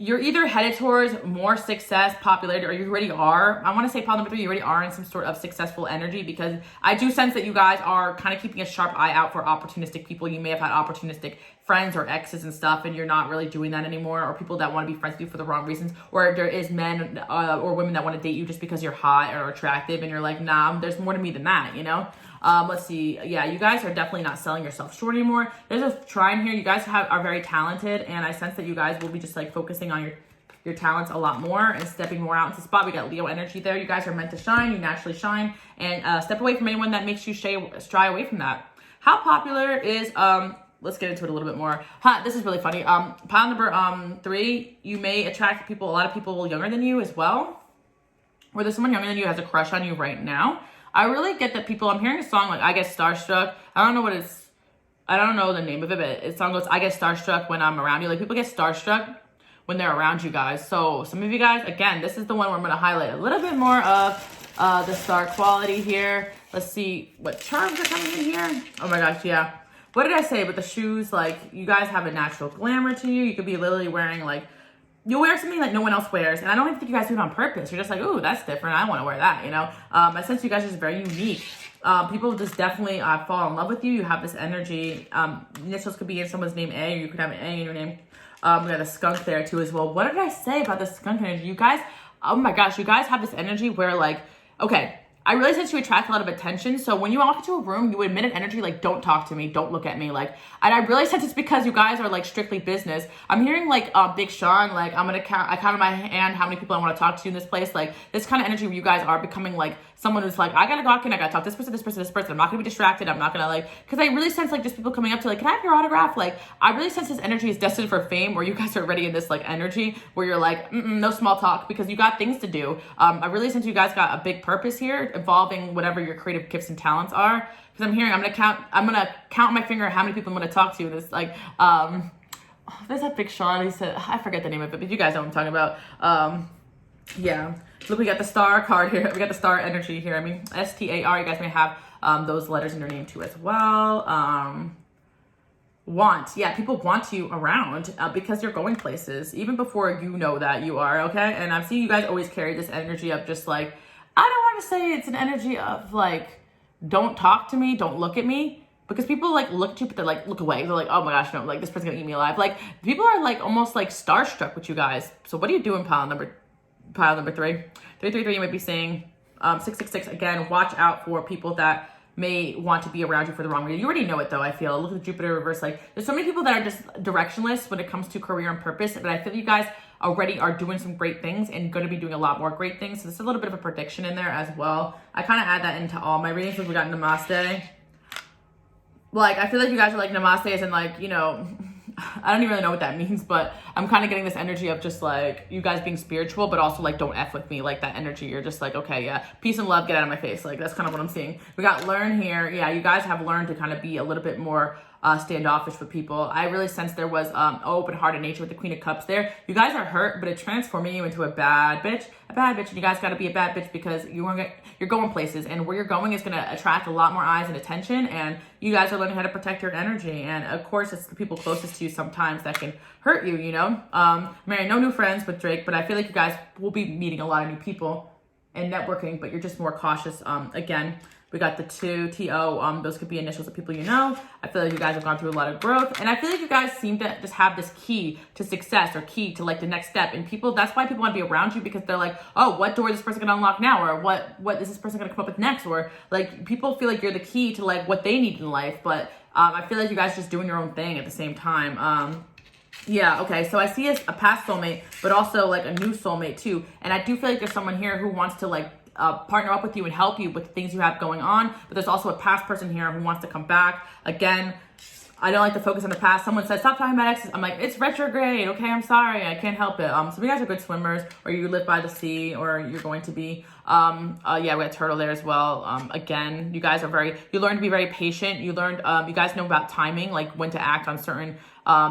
[SPEAKER 1] you're either headed towards more success, popularity, or you already are. I want to say pile number 3, you already are in some sort of successful energy, because I do sense that you guys are kind of keeping a sharp eye out for opportunistic people. You may have had opportunistic friends or exes and stuff, and you're not really doing that anymore, or people that want to be friends with you for the wrong reasons, or there is men or women that want to date you just because you're hot or attractive, and you're like, nah, there's more to me than that, Let's see. Yeah, you guys are definitely not selling yourself short anymore. There's a trine here. You guys are very talented, and I sense that you guys will be just like focusing on your talents a lot more and stepping more out into the spot. We got Leo energy there. You guys are meant to shine. You naturally shine, and step away from anyone that makes you shy away from that. How popular is let's get into it a little bit more. This is really funny. Pile number 3, you may attract a lot of people younger than you as well, or there's someone younger than you who has a crush on you right now. I really get that people, I'm hearing a song like I Get Starstruck. I don't know the name of it, but the song goes, I get starstruck when I'm around you. Like, people get starstruck when they're around you guys. So some of you guys, again, this is the one where I'm going to highlight a little bit more of the star quality here. Let's see what charms are coming in here. Oh my gosh, yeah. What did I say with the shoes? Like, you guys have a natural glamour to you. You could be literally wearing, like, you'll wear something like no one else wears. And I don't even think you guys do it on purpose. You're just like, ooh, that's different. I want to wear that, I sense you guys are just very unique. People just definitely fall in love with you. You have this energy. Initials could be in someone's name A, or you could have an A in your name. We got a skunk there too as well. What did I say about the skunk energy? You guys, oh my gosh, you guys have this energy where, like, okay, I really sense you attract a lot of attention. So when you walk into a room, you emit an energy like, don't talk to me, don't look at me. Like, and I really sense it's because you guys are like strictly business. I'm hearing like Big Sean, like I count in my hand how many people I want to talk to in this place. Like this kind of energy where you guys are becoming like someone who's like, I gotta go out and I gotta talk to this person, this person, this person. I'm not gonna be distracted. I'm not gonna like, cause I really sense like just people coming up to like, can I have your autograph? Like I really sense this energy is destined for fame, where you guys are already in this like energy where you're like, no small talk, because you got things to do. I really sense you guys got a big purpose here involving whatever your creative gifts and talents are. Cause I'm hearing, I'm gonna count on my finger how many people I'm gonna talk to. This like, there's that Big Sean. He said, I forget the name of it, but you guys know what I'm talking about. Yeah. Look, we got the star card here. We got the star energy here. I mean, STAR. You guys may have those letters in your name too as well. Want. Yeah, people want you around because you're going places even before you know that you are, okay? And I've seen you guys always carry this energy of just like, I don't want to say it's an energy of like, don't talk to me, don't look at me. Because people like look at you, but they're like, look away. They're like, oh my gosh, no, like this person's gonna eat me alive. Like people are like almost like starstruck with you guys. So what are you doing, pile number 3? 333, you might be saying 666. Again, watch out for people that may want to be around you for the wrong reason. You already know it though, I feel. Look at Jupiter reverse. Like there's so many people that are just directionless when it comes to career and purpose. But I feel you guys already are doing some great things and going to be doing a lot more great things. So there's a little bit of a prediction in there as well. I kind of add that into all my readings. We got Namaste. Like, I feel like you guys are like, Namaste as in like, you know, I don't even really know what that means, but I'm kind of getting this energy of just like you guys being spiritual, but also like don't F with me, like that energy. You're just like, okay, yeah, peace and love, get out of my face. Like that's kind of what I'm seeing. We got learn here. Yeah, you guys have learned to kind of be a little bit more standoffish with people. I really sense there was open-hearted nature with the Queen of Cups there. You guys are hurt, but it's transforming you into a bad bitch. And you guys got to be a bad bitch because you're going places, and where you're going is going to attract a lot more eyes and attention, and you guys are learning how to protect your energy. And of course, it's the people closest to you sometimes that can hurt you, you know? Mary, no new friends with Drake, but I feel like you guys will be meeting a lot of new people and networking, but you're just more cautious. Again, we got the 2 TO. Those could be initials of people you know. I feel like you guys have gone through a lot of growth, and I feel like you guys seem to just have this key to success or key to like the next step. And people, that's why people want to be around you, because they're like, oh, what door is this person gonna unlock now, or what is this person gonna come up with next, or like people feel like you're the key to like what they need in life. But I feel like you guys are just doing your own thing at the same time. Yeah, okay, so I see a past soulmate, but also like a new soulmate too. And I do feel like there's someone here who wants to like partner up with you and help you with things you have going on. But there's also a past person here who wants to come back. Again, I don't like to focus on the past. Someone says, stop talking about exes. I'm like, it's retrograde. Okay, I'm sorry. I can't help it. So you guys are good swimmers, or you live by the sea, or you're going to be. Yeah, we got turtle there as well. Again, you guys are you learn to be very patient. You learned, you guys know about timing, like when to act on certain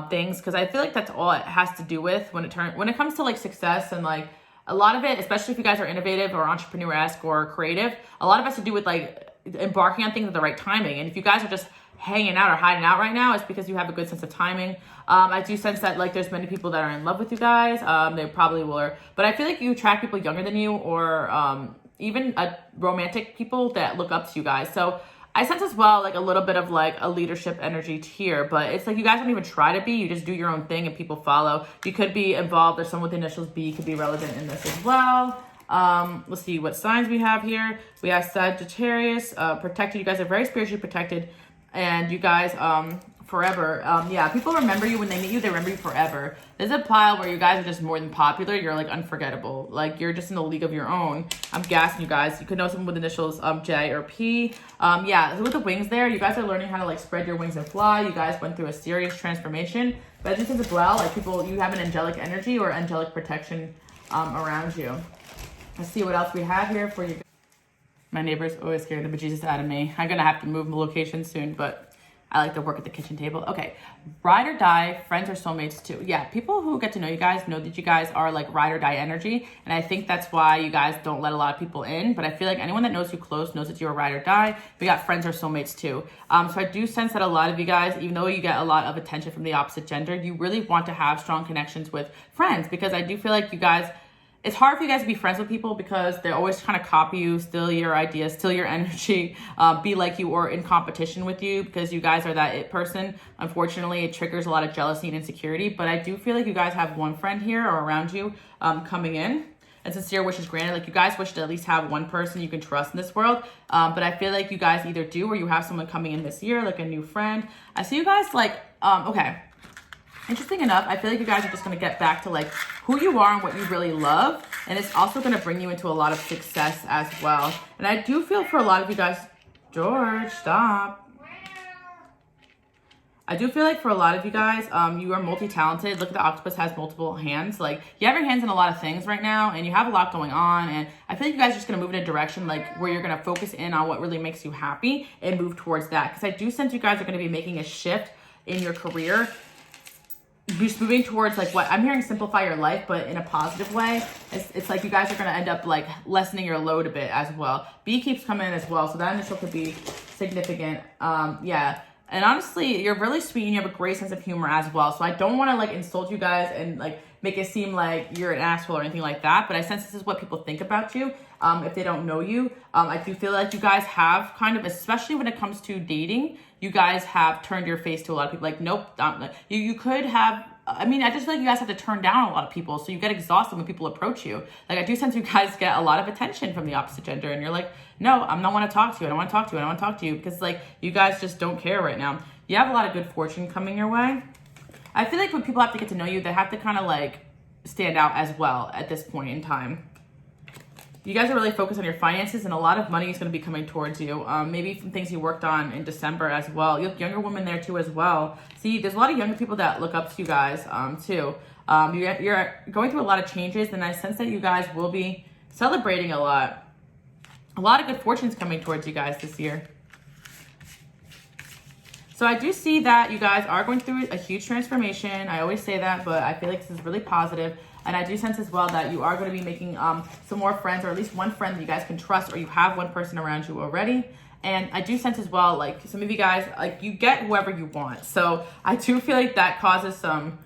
[SPEAKER 1] things. Because I feel like that's all it has to do with when it comes to like success and like, a lot of it, especially if you guys are innovative or entrepreneur-esque or creative, a lot of it has to do with like embarking on things at the right timing. And if you guys are just hanging out or hiding out right now, it's because you have a good sense of timing. I do sense that like there's many people that are in love with you guys. They probably will, but I feel like you attract people younger than you, or even romantic people that look up to you guys. So I sense as well like a little bit of like a leadership energy here, but it's like you guys don't even try to be, you just do your own thing and people follow. You could be involved, there's someone with the initials B could be relevant in this as well. Let's see what signs we have here. We have Sagittarius, protected. You guys are very spiritually protected, and you guys forever. Yeah, people remember you when they meet you, they remember you forever. There's a pile where you guys are just more than popular. You're like unforgettable. Like you're just in a league of your own. I'm gassing you guys. You could know someone with initials J or P. Yeah, so with the wings there, you guys are learning how to like spread your wings and fly. You guys went through a serious transformation. But I just think as well, like people, you have an angelic energy or angelic protection around you. Let's see what else we have here for you. My neighbor's always scared the bejesus out of me. I'm gonna have to move my location soon, but I like to work at the kitchen table. Okay, ride or die, friends or soulmates too. Yeah, people who get to know you guys know that you guys are like ride or die energy. And I think that's why you guys don't let a lot of people in. But I feel like anyone that knows you close knows that you're a ride or die. We got friends or soulmates too. So I do sense that a lot of you guys, even though you get a lot of attention from the opposite gender, you really want to have strong connections with friends, because I do feel like you guys, it's hard for you guys to be friends with people because they're always trying to copy you, steal your ideas, steal your energy, be like you or in competition with you, because you guys are that it person. Unfortunately, it triggers a lot of jealousy and insecurity. But I do feel like you guys have one friend here or around you coming in. and sincere wishes granted. Like, you guys wish to at least have one person you can trust in this world. But I feel like you guys either do, or you have someone coming in this year, like a new friend. I see you guys like, okay. Interesting enough, I feel like you guys are just going to get back to like who you are and what you really love. And it's also going to bring you into a lot of success as well. And I do feel for a lot of you guys, George, stop. I do feel like for a lot of you guys, you are multi-talented. Look at the octopus has multiple hands. Like, you have your hands in a lot of things right now, and you have a lot going on. And I feel like you guys are just going to move in a direction like where you're going to focus in on what really makes you happy and move towards that. Because I do sense you guys are going to be making a shift in your career. Just moving towards like what I'm hearing, simplify your life, but in a positive way. It's like you guys are going to end up like lessening your load a bit as well. B keeps coming in as well, so that initial could be significant. Yeah. And honestly, you're really sweet and you have a great sense of humor as well. So I don't want to like insult you guys and like make it seem like you're an asshole or anything like that. But I sense this is what people think about you if they don't know you. I do feel like you guys have kind of, especially when it comes to dating, you guys have turned your face to a lot of people. Like, nope, you could have, I mean, I just feel like you guys have to turn down a lot of people. So you get exhausted when people approach you. Like, I do sense you guys get a lot of attention from the opposite gender. And you're like, no, I don't want to talk to you. I don't want to talk to you. I don't want to talk to you. Because like, you guys just don't care right now. You have a lot of good fortune coming your way. I feel like when people have to get to know you, they have to kind of like stand out as well at this point in time. You guys are really focused on your finances, and a lot of money is going to be coming towards you. Maybe from things you worked on in December as well. You have younger women there too as well. See, there's a lot of younger people that look up to you guys too. You're going through a lot of changes, and I sense that you guys will be celebrating a lot. A lot of good fortunes coming towards you guys this year. So I do see that you guys are going through a huge transformation. I always say that, but I feel like this is really positive. And I do sense as well that you are going to be making some more friends, or at least one friend that you guys can trust, or you have one person around you already. And I do sense as well, like some of you guys, like you get whoever you want. So I do feel like that causes some,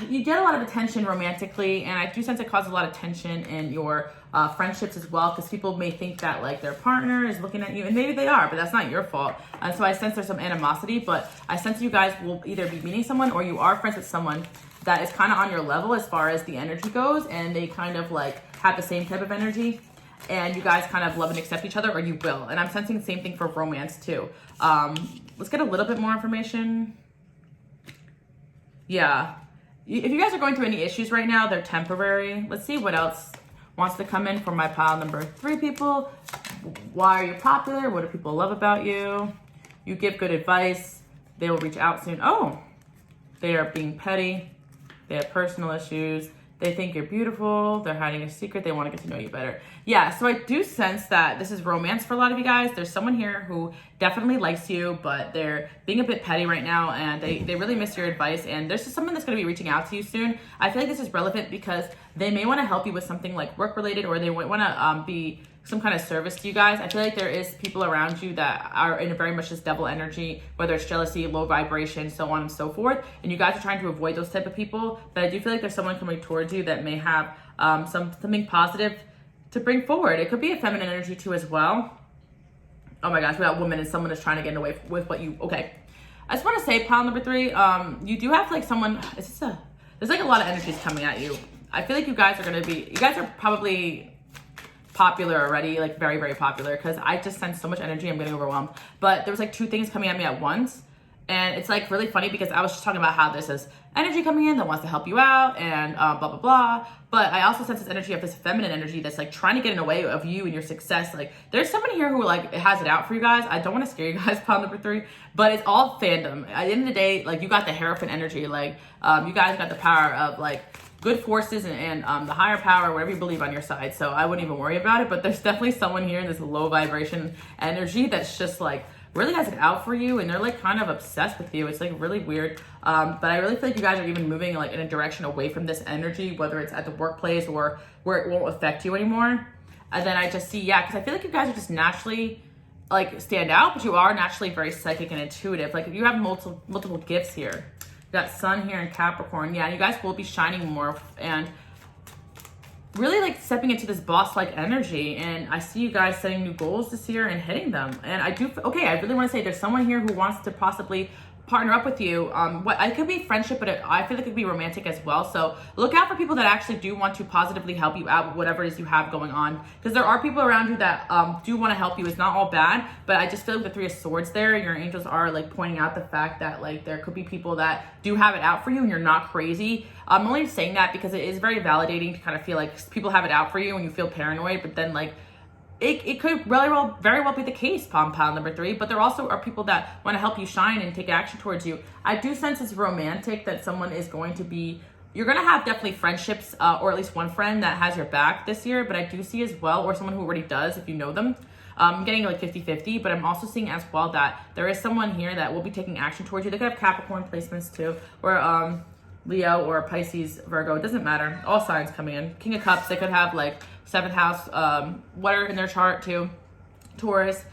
[SPEAKER 1] you get a lot of attention romantically. And I do sense it causes a lot of tension in your friendships as well, because people may think that like their partner is looking at you, and maybe they are, but that's not your fault. And so I sense there's some animosity, but I sense you guys will either be meeting someone, or you are friends with someone that is kind of on your level as far as the energy goes, and they kind of like have the same type of energy, and you guys kind of love and accept each other, or you will. And I'm sensing the same thing for romance too. Let's get a little bit more information. Yeah. If you guys are going through any issues right now, they're temporary. Let's see what else wants to come in for my pile number 3 people. Why are you popular? What do people love about you? You give good advice. They will reach out soon. Oh, they are being petty. They have personal issues. They think you're beautiful. They're hiding a secret. They want to get to know you better. Yeah, so I do sense that this is romance for a lot of you guys. There's someone here who definitely likes you, but they're being a bit petty right now, and they really miss your advice. And there's just someone that's going to be reaching out to you soon. I feel like this is relevant because they may want to help you with something like work-related, or they want to be some kind of service to you guys. I feel like there is people around you that are in a very much this devil energy, whether it's jealousy, low vibration, so on and so forth. And you guys are trying to avoid those type of people. But I do feel like there's someone coming towards you that may have something positive to bring forward. It could be a feminine energy too as well. Oh my gosh, we got woman and someone is trying to get away with what you, okay. I just want to say pile number 3, you do have like someone, there's like a lot of energies coming at you. I feel like you guys are probably popular already, like very, very popular, because I just sense so much energy, I'm getting overwhelmed. But there was like 2 things coming at me at once, and it's like really funny because I was just talking about how this is energy coming in that wants to help you out and blah blah blah, but I also sense this energy of this feminine energy that's like trying to get in the way of you and your success. Like there's someone here who like has it out for you guys. I don't want to scare you guys, pile number 3, but it's all fandom. At the end of the day, like you got the Hierophant energy, like you guys got the power of like good forces and the higher power, whatever you believe, on your side. So I wouldn't even worry about it. But there's definitely someone here in this low vibration energy that's just like really has it out for you, and they're like kind of obsessed with you. It's like really weird. But I really feel like you guys are even moving like in a direction away from this energy, whether it's at the workplace or where it won't affect you anymore. And then I just see, yeah, because I feel like you guys are just naturally like stand out, but you are naturally very psychic and intuitive. Like if you have multiple gifts here. Got Sun here in Capricorn. Yeah, you guys will be shining more and really like stepping into this boss-like energy. And I see you guys setting new goals this year and hitting them. And I really want to say there's someone here who wants to possibly partner up with you. What it could be friendship, but I feel like it could be romantic as well. So look out for people that actually do want to positively help you out with whatever it is you have going on, because there are people around you that do want to help you. It's not all bad, but I just feel like the Three of Swords there, your angels are like pointing out the fact that like there could be people that do have it out for you and you're not crazy. I'm only saying that because it is very validating to kind of feel like people have it out for you and you feel paranoid, but then like it could very well be the case, pile number 3, but there also are people that want to help you shine and take action towards you. I do sense it's romantic, that someone is going to be, you're going to have definitely friendships, or at least one friend that has your back this year, but I do see as well, or someone who already does if you know them. I'm getting like 50-50, but I'm also seeing as well that there is someone here that will be taking action towards you. They could have Capricorn placements too, or Leo or Pisces, Virgo, it doesn't matter. All signs coming in. King of Cups, they could have like 7th house, water in their chart too. Taurus,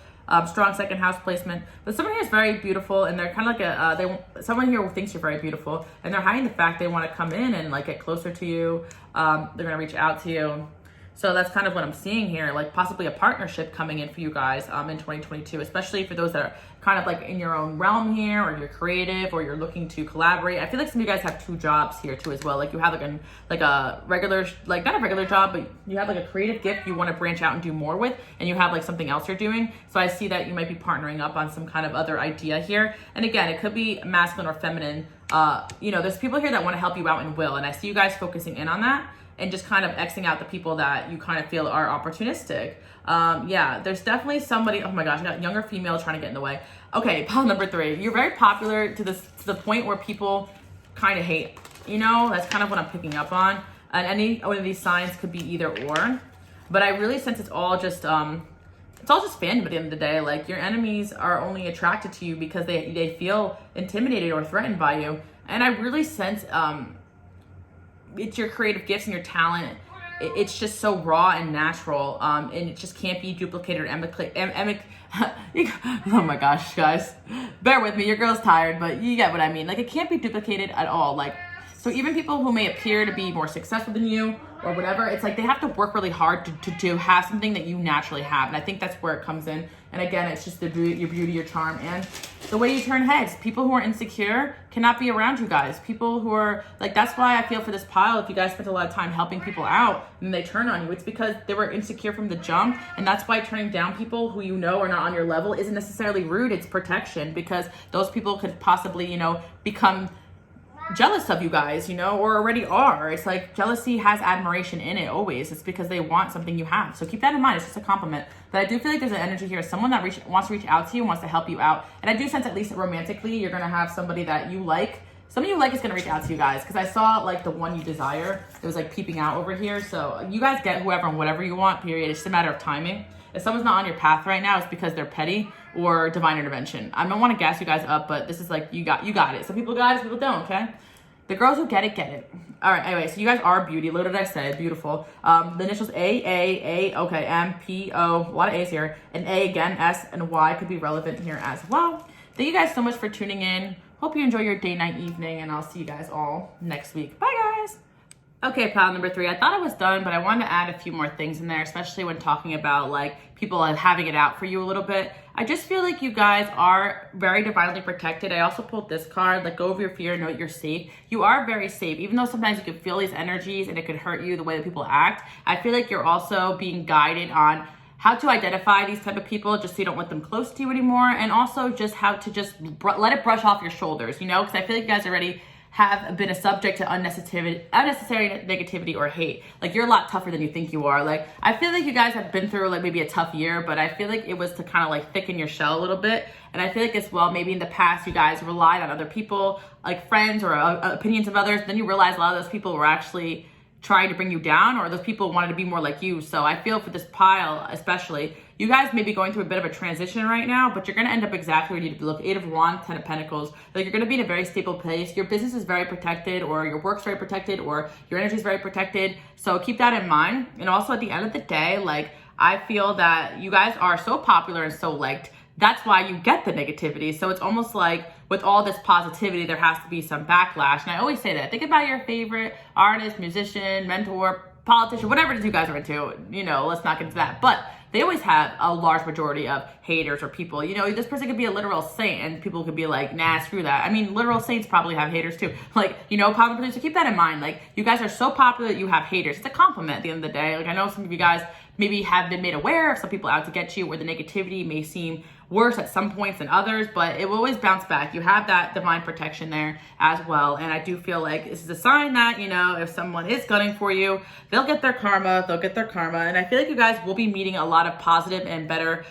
[SPEAKER 1] strong 2nd house placement. But someone here is very beautiful, and they're kind of like someone here thinks you're very beautiful, and they're hiding the fact they want to come in and like get closer to you. They're gonna reach out to you. So that's kind of what I'm seeing here, like possibly a partnership coming in for you guys in 2022, especially for those that are kind of like in your own realm here, or you're creative, or you're looking to collaborate. I feel like some of you guys have 2 jobs here too as well. Like you have like a regular, like not a regular job, but you have like a creative gift you want to branch out and do more with, and you have like something else you're doing. So I see that you might be partnering up on some kind of other idea here. And again, it could be masculine or feminine. You know, there's people here that want to help you out and will, and I see you guys focusing in on that and just kind of Xing out the people that you kind of feel are opportunistic. Yeah, there's definitely somebody, oh my gosh, I got younger female trying to get in the way. Okay, pile number 3. You're very popular to the point where people kind of hate, you know, that's kind of what I'm picking up on. And any one of these signs could be either or, but I really sense it's all just fandom at the end of the day. Like your enemies are only attracted to you because they feel intimidated or threatened by you. And I really sense, it's your creative gifts and your talent. It's just so raw and natural, and it just can't be duplicated or oh my gosh, guys, bear with me, your girl's tired, but you get what I mean. Like it can't be duplicated at all. Like, so even people who may appear to be more successful than you or whatever, it's like they have to work really hard to have something that you naturally have. And I think that's where it comes in. And again, it's just your beauty, your charm, and the way you turn heads. People who are insecure cannot be around you guys. People who are like, that's why I feel for this pile, if you guys spent a lot of time helping people out and they turn on you, it's because they were insecure from the jump. And that's why turning down people who you know are not on your level isn't necessarily rude, it's protection, because those people could possibly, you know, become jealous of you guys, you know, or already are. It's like jealousy has admiration in it always. It's because they want something you have. So keep that in mind. It's just a compliment. But I do feel like there's an energy here, someone that wants to reach out to you, wants to help you out. And I do sense, at least romantically, you're going to have somebody that you like. Somebody you like is going to reach out to you guys, because I saw like the one you desire. It was like peeping out over here. So you guys get whoever and whatever you want, period. It's just a matter of timing. If someone's not on your path right now, it's because they're petty or divine intervention. I don't want to gas you guys up, but this is like, you got it. Some people got it, some people don't, okay? The girls who get it, get it. All right, anyway, so you guys are beauty. What did I say? Beautiful. The initials A, okay, M, P, O, a lot of A's here. And A again, S and Y could be relevant here as well. Thank you guys so much for tuning in. Hope you enjoy your day, night, evening, and I'll see you guys all next week. Bye, guys. Okay, pile number 3. I thought I was done, but I wanted to add a few more things in there, especially when talking about like people having it out for you a little bit. I just feel like you guys are very divinely protected. I also pulled this card, let go of your fear, know that you're safe. You are very safe, even though sometimes you can feel these energies and it could hurt you the way that people act. I feel like you're also being guided on how to identify these type of people, just so you don't let them close to you anymore, and also just how to just let it brush off your shoulders, you know, because I feel like you guys already have been a subject to unnecessary negativity or hate. Like you're a lot tougher than you think you are. Like I feel like you guys have been through like maybe a tough year, but I feel like it was to kind of like thicken your shell a little bit. And I feel like as well, maybe in the past you guys relied on other people, like friends or opinions of others. Then you realize a lot of those people were actually trying to bring you down, or those people wanted to be more like you. So I feel for this pile especially, you guys may be going through a bit of a transition right now, but you're going to end up exactly where you need to be. Look, 8 of Wands, 10 of Pentacles. Like you're going to be in a very stable place. Your business is very protected, or your work's very protected, or your energy is very protected. So keep that in mind. And also at the end of the day, like I feel that you guys are so popular and so liked. That's why you get the negativity. So it's almost like with all this positivity, there has to be some backlash. And I always say that. Think about your favorite artist, musician, mentor, politician, whatever it is you guys are into. You know, let's not get into that. But they always have a large majority of haters or people. You know, this person could be a literal saint and people could be like, nah, screw that. I mean, literal saints probably have haters too. Like, you know, popular, so keep that in mind. Like, you guys are so popular that you have haters. It's a compliment at the end of the day. Like, I know some of you guys maybe have been made aware of some people out to get you, where the negativity may seem worse at some points than others, but it will always bounce back. You have that divine protection there as well. And I do feel like this is a sign that, you know, if someone is gunning for you, they'll get their karma, And I feel like you guys will be meeting a lot of positive and better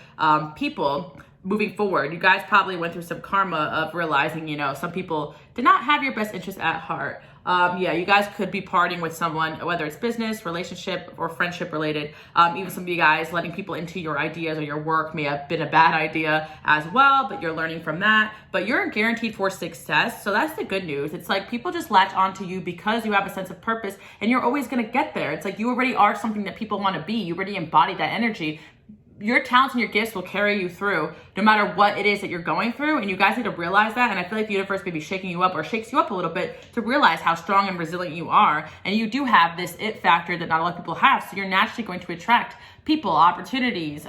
[SPEAKER 1] people moving forward. You guys probably went through some karma of realizing, you know, some people did not have your best interest at heart. Yeah, you guys could be parting with someone, whether it's business, relationship, or friendship related. Even some of you guys letting people into your ideas or your work may have been a bad idea as well, but you're learning from that. But you're guaranteed for success. So that's the good news. It's like people just latch onto you because you have a sense of purpose and you're always going to get there. It's like you already are something that people want to be. You already embody that energy. Your talents and your gifts will carry you through no matter what it is that you're going through. And you guys need to realize that. And I feel like the universe may be shaking you up or shakes you up a little bit to realize how strong and resilient you are. And you do have this it factor that not a lot of people have. So you're naturally going to attract people, opportunities,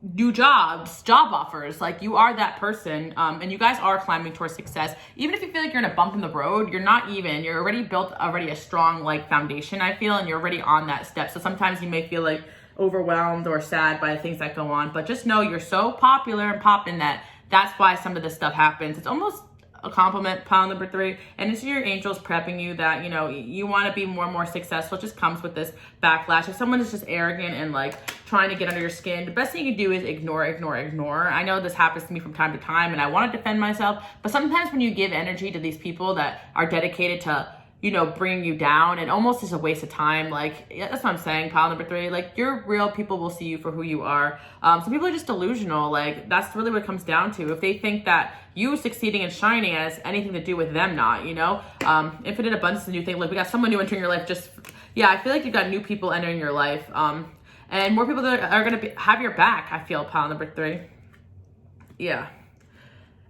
[SPEAKER 1] new jobs, job offers. Like, you are that person. And you guys are climbing towards success. Even if you feel like you're in a bump in the road, you're not even. You're already built a strong like foundation, I feel, and you're already on that step. So sometimes you may feel like overwhelmed or sad by the things that go on, but just know you're so popular and popping that's why some of this stuff happens. It's almost a compliment, pile number 3, and it's your angels prepping you that, you know, you want to be more and more successful. It just comes with this backlash. If someone is just arrogant and like trying to get under your skin, the best thing you can do is ignore. I know this happens to me from time to time and I want to defend myself, but sometimes when you give energy to these people that are dedicated to, you know, bringing you down, it almost is a waste of time. Like, yeah, that's what I'm saying, pile number 3. Like, you're real. People will see you for who you are. Some people are just delusional. Like, that's really what it comes down to. If they think that you succeeding and shining has anything to do with them not, you know? Infinite abundance is a new thing. Like, we got someone new entering your life I feel like you've got new people entering your life. And more people that are going to have your back, I feel, pile number 3. Yeah.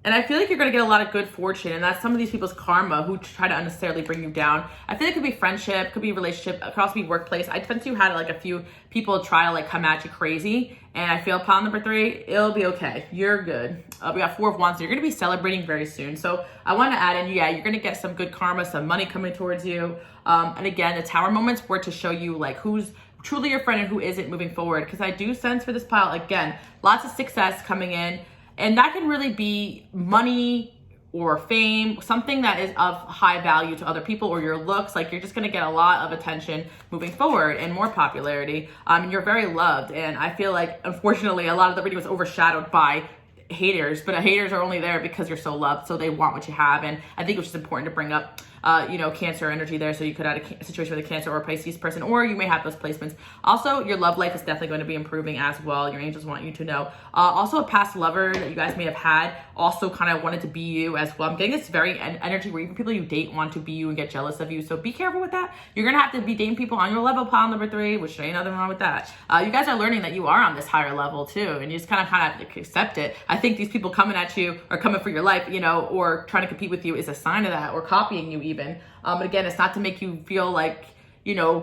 [SPEAKER 1] And I feel like you're going to get a lot of good fortune, and that's some of these people's karma who try to unnecessarily bring you down. I feel like it could be friendship, could be relationship, could also be workplace. I bet you had like a few people try to like come at you crazy, and I feel pile number 3, it'll be okay. You're good. We got 4 of Wands. So you're going to be celebrating very soon. So I want to add in, yeah, you're going to get some good karma, some money coming towards you. And again, the Tower moments were to show you like who's truly your friend and who isn't moving forward. Because I do sense for this pile, again, lots of success coming in. And that can really be money or fame, something that is of high value to other people, or your looks. Like, you're just going to get a lot of attention moving forward and more popularity. And you're very loved. And I feel like, unfortunately, a lot of the reading was overshadowed by haters, but haters are only there because you're so loved. So they want what you have. And I think it was just important to bring up Cancer energy there. So you could have a situation with a Cancer or Pisces person, or you may have those placements. Also, your love life is definitely going to be improving as well. Your angels want you to know. Also, a past lover that you guys may have had also kind of wanted to be you as well. I'm getting this very energy where even people you date want to be you and get jealous of you. So be careful with that. You're going to have to be dating people on your level, pile number 3, which ain't nothing wrong with that. You guys are learning that you are on this higher level too, and you just kind of have to accept it. I think these people coming at you or coming for your life, or trying to compete with you is a sign of that, or copying you even. But again, it's not to make you feel like,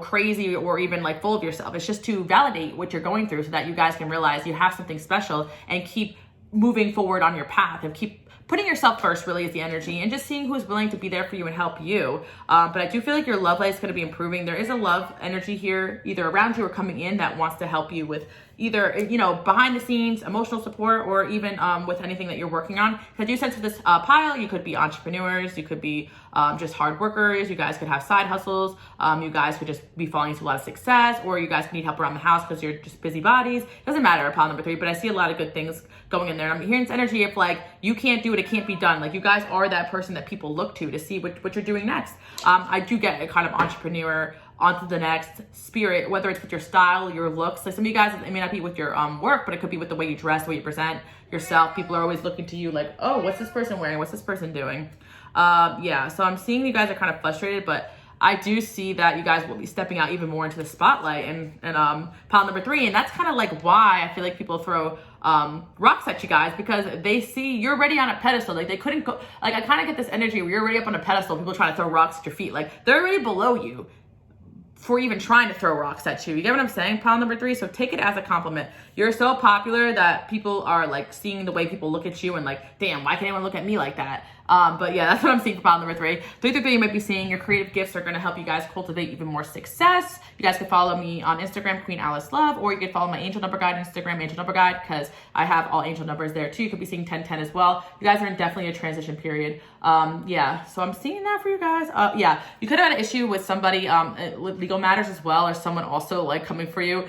[SPEAKER 1] crazy or even like full of yourself. It's just to validate what you're going through so that you guys can realize you have something special and keep moving forward on your path and keep putting yourself first, really, is the energy, and just seeing who's willing to be there for you and help you. But I do feel like your love life is going to be improving. There is a love energy here, either around you or coming in, that wants to help you with either, behind the scenes, emotional support, or even with anything that you're working on. Because I do sense with this pile, you could be entrepreneurs, you could be just hard workers, you guys could have side hustles, you guys could just be falling into a lot of success, or you guys need help around the house because you're just busy bodies. Doesn't matter, pile number 3, but I see a lot of good things going in there. I'm hearing this energy if like you can't do it, it can't be done. Like, you guys are that person that people look to see what you're doing next. I do get a kind of entrepreneur onto the next spirit, whether it's with your style, your looks. Like, some of you guys, it may not be with your work, but it could be with the way you dress, the way you present yourself. People are always looking to you like, oh, what's this person wearing? What's this person doing? So I'm seeing you guys are kind of frustrated, but I do see that you guys will be stepping out even more into the spotlight and pile number 3. And that's kind of like why I feel like people throw rocks at you guys, because they see you're already on a pedestal. Like, they couldn't go, like, I kind of get this energy where you're already up on a pedestal, people trying to throw rocks at your feet. Like, they're already below you. for even trying to throw rocks at you. You get what I'm saying, pile number 3? So take it as a compliment. You're so popular that people are like seeing the way people look at you and like, damn, why can't anyone look at me like that? But yeah, that's what I'm seeing for pile number 3. 3 through 3, you might be seeing your creative gifts are going to help you guys cultivate even more success. You guys can follow me on Instagram, Queen Alice Love, or you can follow my angel number guide on Instagram, angel number guide, because I have all angel numbers there too. You could be seeing 1010 as well. You guys are in definitely a transition period. Yeah, so I'm seeing that for you guys. Yeah, you could have had an issue with somebody with legal matters as well, or someone also like coming for you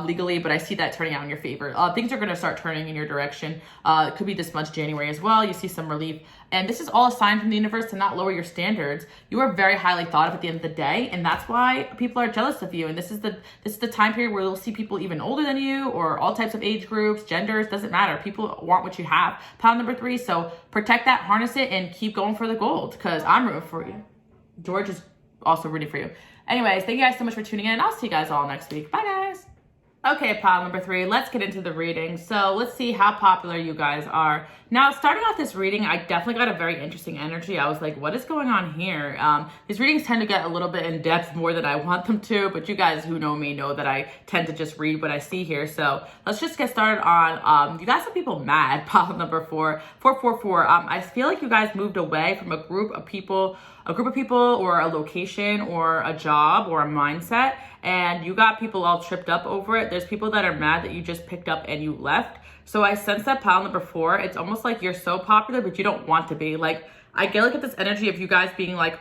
[SPEAKER 1] legally, but I see that turning out in your favor. Things are going to start turning in your direction. It could be this month, January as well. You see some relief. And this is all a sign from the universe to not lower your standards. You are very highly thought of at the end of the day, and that's why people are jealous of you. And this is the time period where you'll see people even older than you, or all types of age groups, genders, doesn't matter. People want what you have. Pile number 3, so protect that, harness it, and keep going for the gold, because I'm rooting for you. George is also rooting for you. Anyways, thank you guys so much for tuning in. I'll see you guys all next week. Bye, guys. Okay, pile number 3, let's get into the reading. So let's see how popular you guys are. Now, starting off this reading, I definitely got a very interesting energy. I was like, what is going on here? These readings tend to get a little bit in depth more than I want them to, but you guys who know me know that I tend to just read what I see here. So let's just get started on, you guys have people mad, pile number 4, 444. I feel like you guys moved away from a group of people, or a location, or a job, or a mindset, and you got people all tripped up over it. There's people that are mad that you just picked up and you left. So I sense that pile number 4, it's almost like you're so popular, but you don't want to be. Like, I get this energy of you guys being like,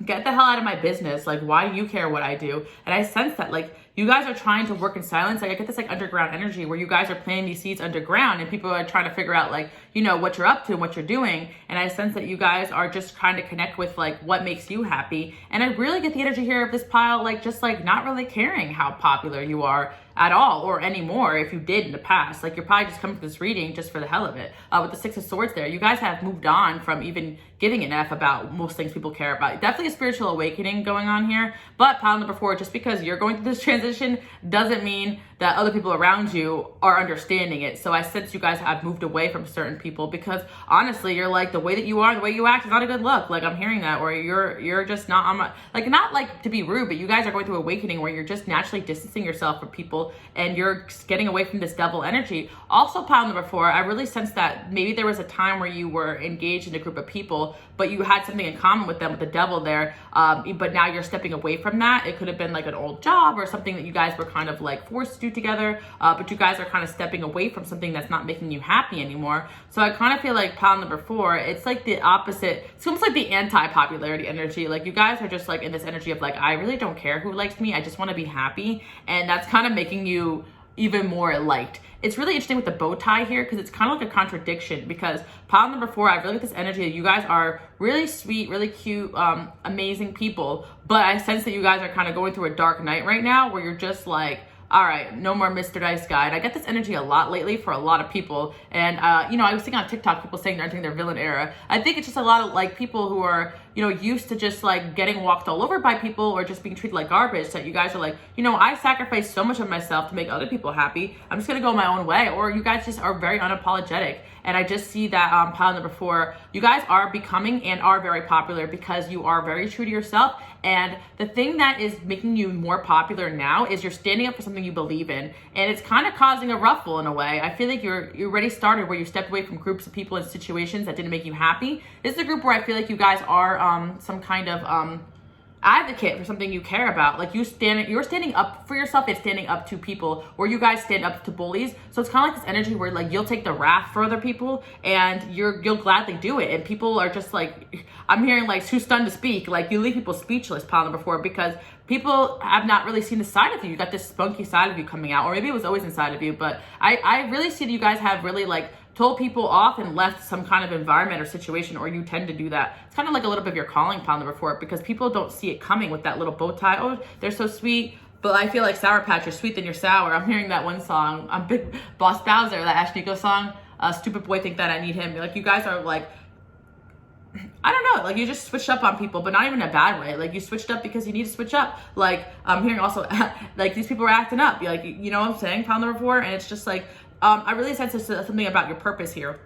[SPEAKER 1] get the hell out of my business. Like, why do you care what I do? And I sense that, like, you guys are trying to work in silence. Like, I get this, like, underground energy where you guys are planting these seeds underground and people are trying to figure out, like, you know, what you're up to and what you're doing. And I sense that you guys are just trying to connect with, like, what makes you happy. And I really get the energy here of this pile, like, just, like, not really caring how popular you are at all, or anymore if you did in the past. Like, you're probably just coming to this reading just for the hell of it. With the 6 of Swords there, you guys have moved on from even giving an F about most things people care about. Definitely a spiritual awakening going on here. But pile number 4, just because you're going through this transition doesn't mean that other people around you are understanding it. So I sense you guys have moved away from certain people because honestly, you're like, the way that you are, the way you act is not a good look. Like, I'm hearing that, or you're just not, not like to be rude, but you guys are going through awakening where you're just naturally distancing yourself from people and you're getting away from this devil energy. Also, pile number 4, I really sense that maybe there was a time where you were engaged in a group of people, but you had something in common with them, with the devil there, but now you're stepping away from that. It could have been like an old job or something that you guys were kind of like forced to do together, but you guys are kind of stepping away from something that's not making you happy anymore. So I kind of feel like pile number 4, it's like the opposite. It's almost like the anti-popularity energy. Like, you guys are just like in this energy of like, I really don't care who likes me. I just want to be happy. And that's kind of making you even more liked. It's really interesting with the bow tie here because it's kind of like a contradiction, because pile number 4, I really get this energy that you guys are really sweet, really cute, amazing people, but I sense that you guys are kind of going through a dark night right now where you're just like, all right, no more Mr. Nice Guy. And I get this energy a lot lately for a lot of people. And, you know, I was seeing on TikTok people saying they're entering their villain era. I think it's just a lot of like people who are, you know, used to just like getting walked all over by people or just being treated like garbage, that you guys are like, you know, I sacrificed so much of myself to make other people happy. I'm just going to go my own way. Or you guys just are very unapologetic. And I just see that pile number 4, you guys are becoming and are very popular because you are very true to yourself. And the thing that is making you more popular now is you're standing up for something you believe in. And it's kind of causing a ruffle in a way. I feel like you're already started where you stepped away from groups of people and situations that didn't make you happy. This is a group where I feel like you guys are some kind of advocate for something you care about. Like, you're standing up for yourself and standing up to people, where you guys stand up to bullies. So it's kind of like this energy where like you'll take the wrath for other people and you'll gladly do it. And people are just like, I'm hearing like too stunned to speak. Like, you leave people speechless, pile number 4, because people have not really seen the side of you. You got this spunky side of you coming out, or maybe it was always inside of you. But I really see that you guys have really like told people off and left some kind of environment or situation, or you tend to do that. It's kind of like a little bit of your calling, pile number 4, because people don't see it coming with that little bow tie. Oh, they're so sweet. But I feel like Sour Patch, you're sweet then you're sour. I'm hearing that one song, Big Boss Bowser, that Ash Nico song, Stupid Boy Think That I Need Him. Like, you guys are like, I don't know, like, you just switched up on people, but not even in a bad way. Like, you switched up because you need to switch up. Like, I'm hearing also, like, these people are acting up. Like, you know what I'm saying, pile number 4? And it's just like, I really sense there's something about your purpose here.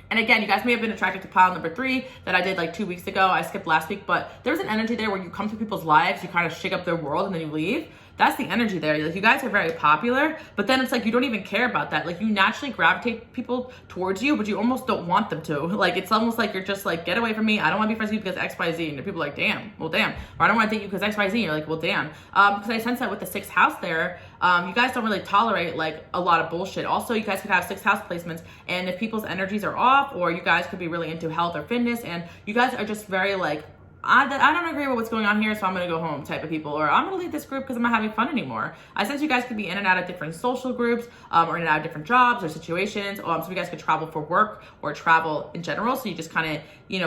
[SPEAKER 1] And again, you guys may have been attracted to pile number 3 that I did like 2 weeks ago. I skipped last week, but there's an energy there where you come to people's lives, you kind of shake up their world, and then you leave. That's the energy there. Like, you guys are very popular, but then it's like you don't even care about that. Like, you naturally gravitate people towards you, but you almost don't want them to. Like, it's almost like you're just like, get away from me. I don't want to be friends with you because X, Y, Z. And people are like, damn, well, damn. Or I don't want to date you because X, Y, Z. And you're like, well, damn. Because I sense that with the 6th house there, you guys don't really tolerate like a lot of bullshit. Also, you guys could have 6th house placements, and if people's energies are off, or you guys could be really into health or fitness, and you guys are just very like, I don't agree with what's going on here, so I'm gonna go home type of people, or I'm gonna leave this group because I'm not having fun anymore. I sense you guys could be in and out of different social groups, or in and out of different jobs or situations. So you guys could travel for work or travel in general. So you just kind of,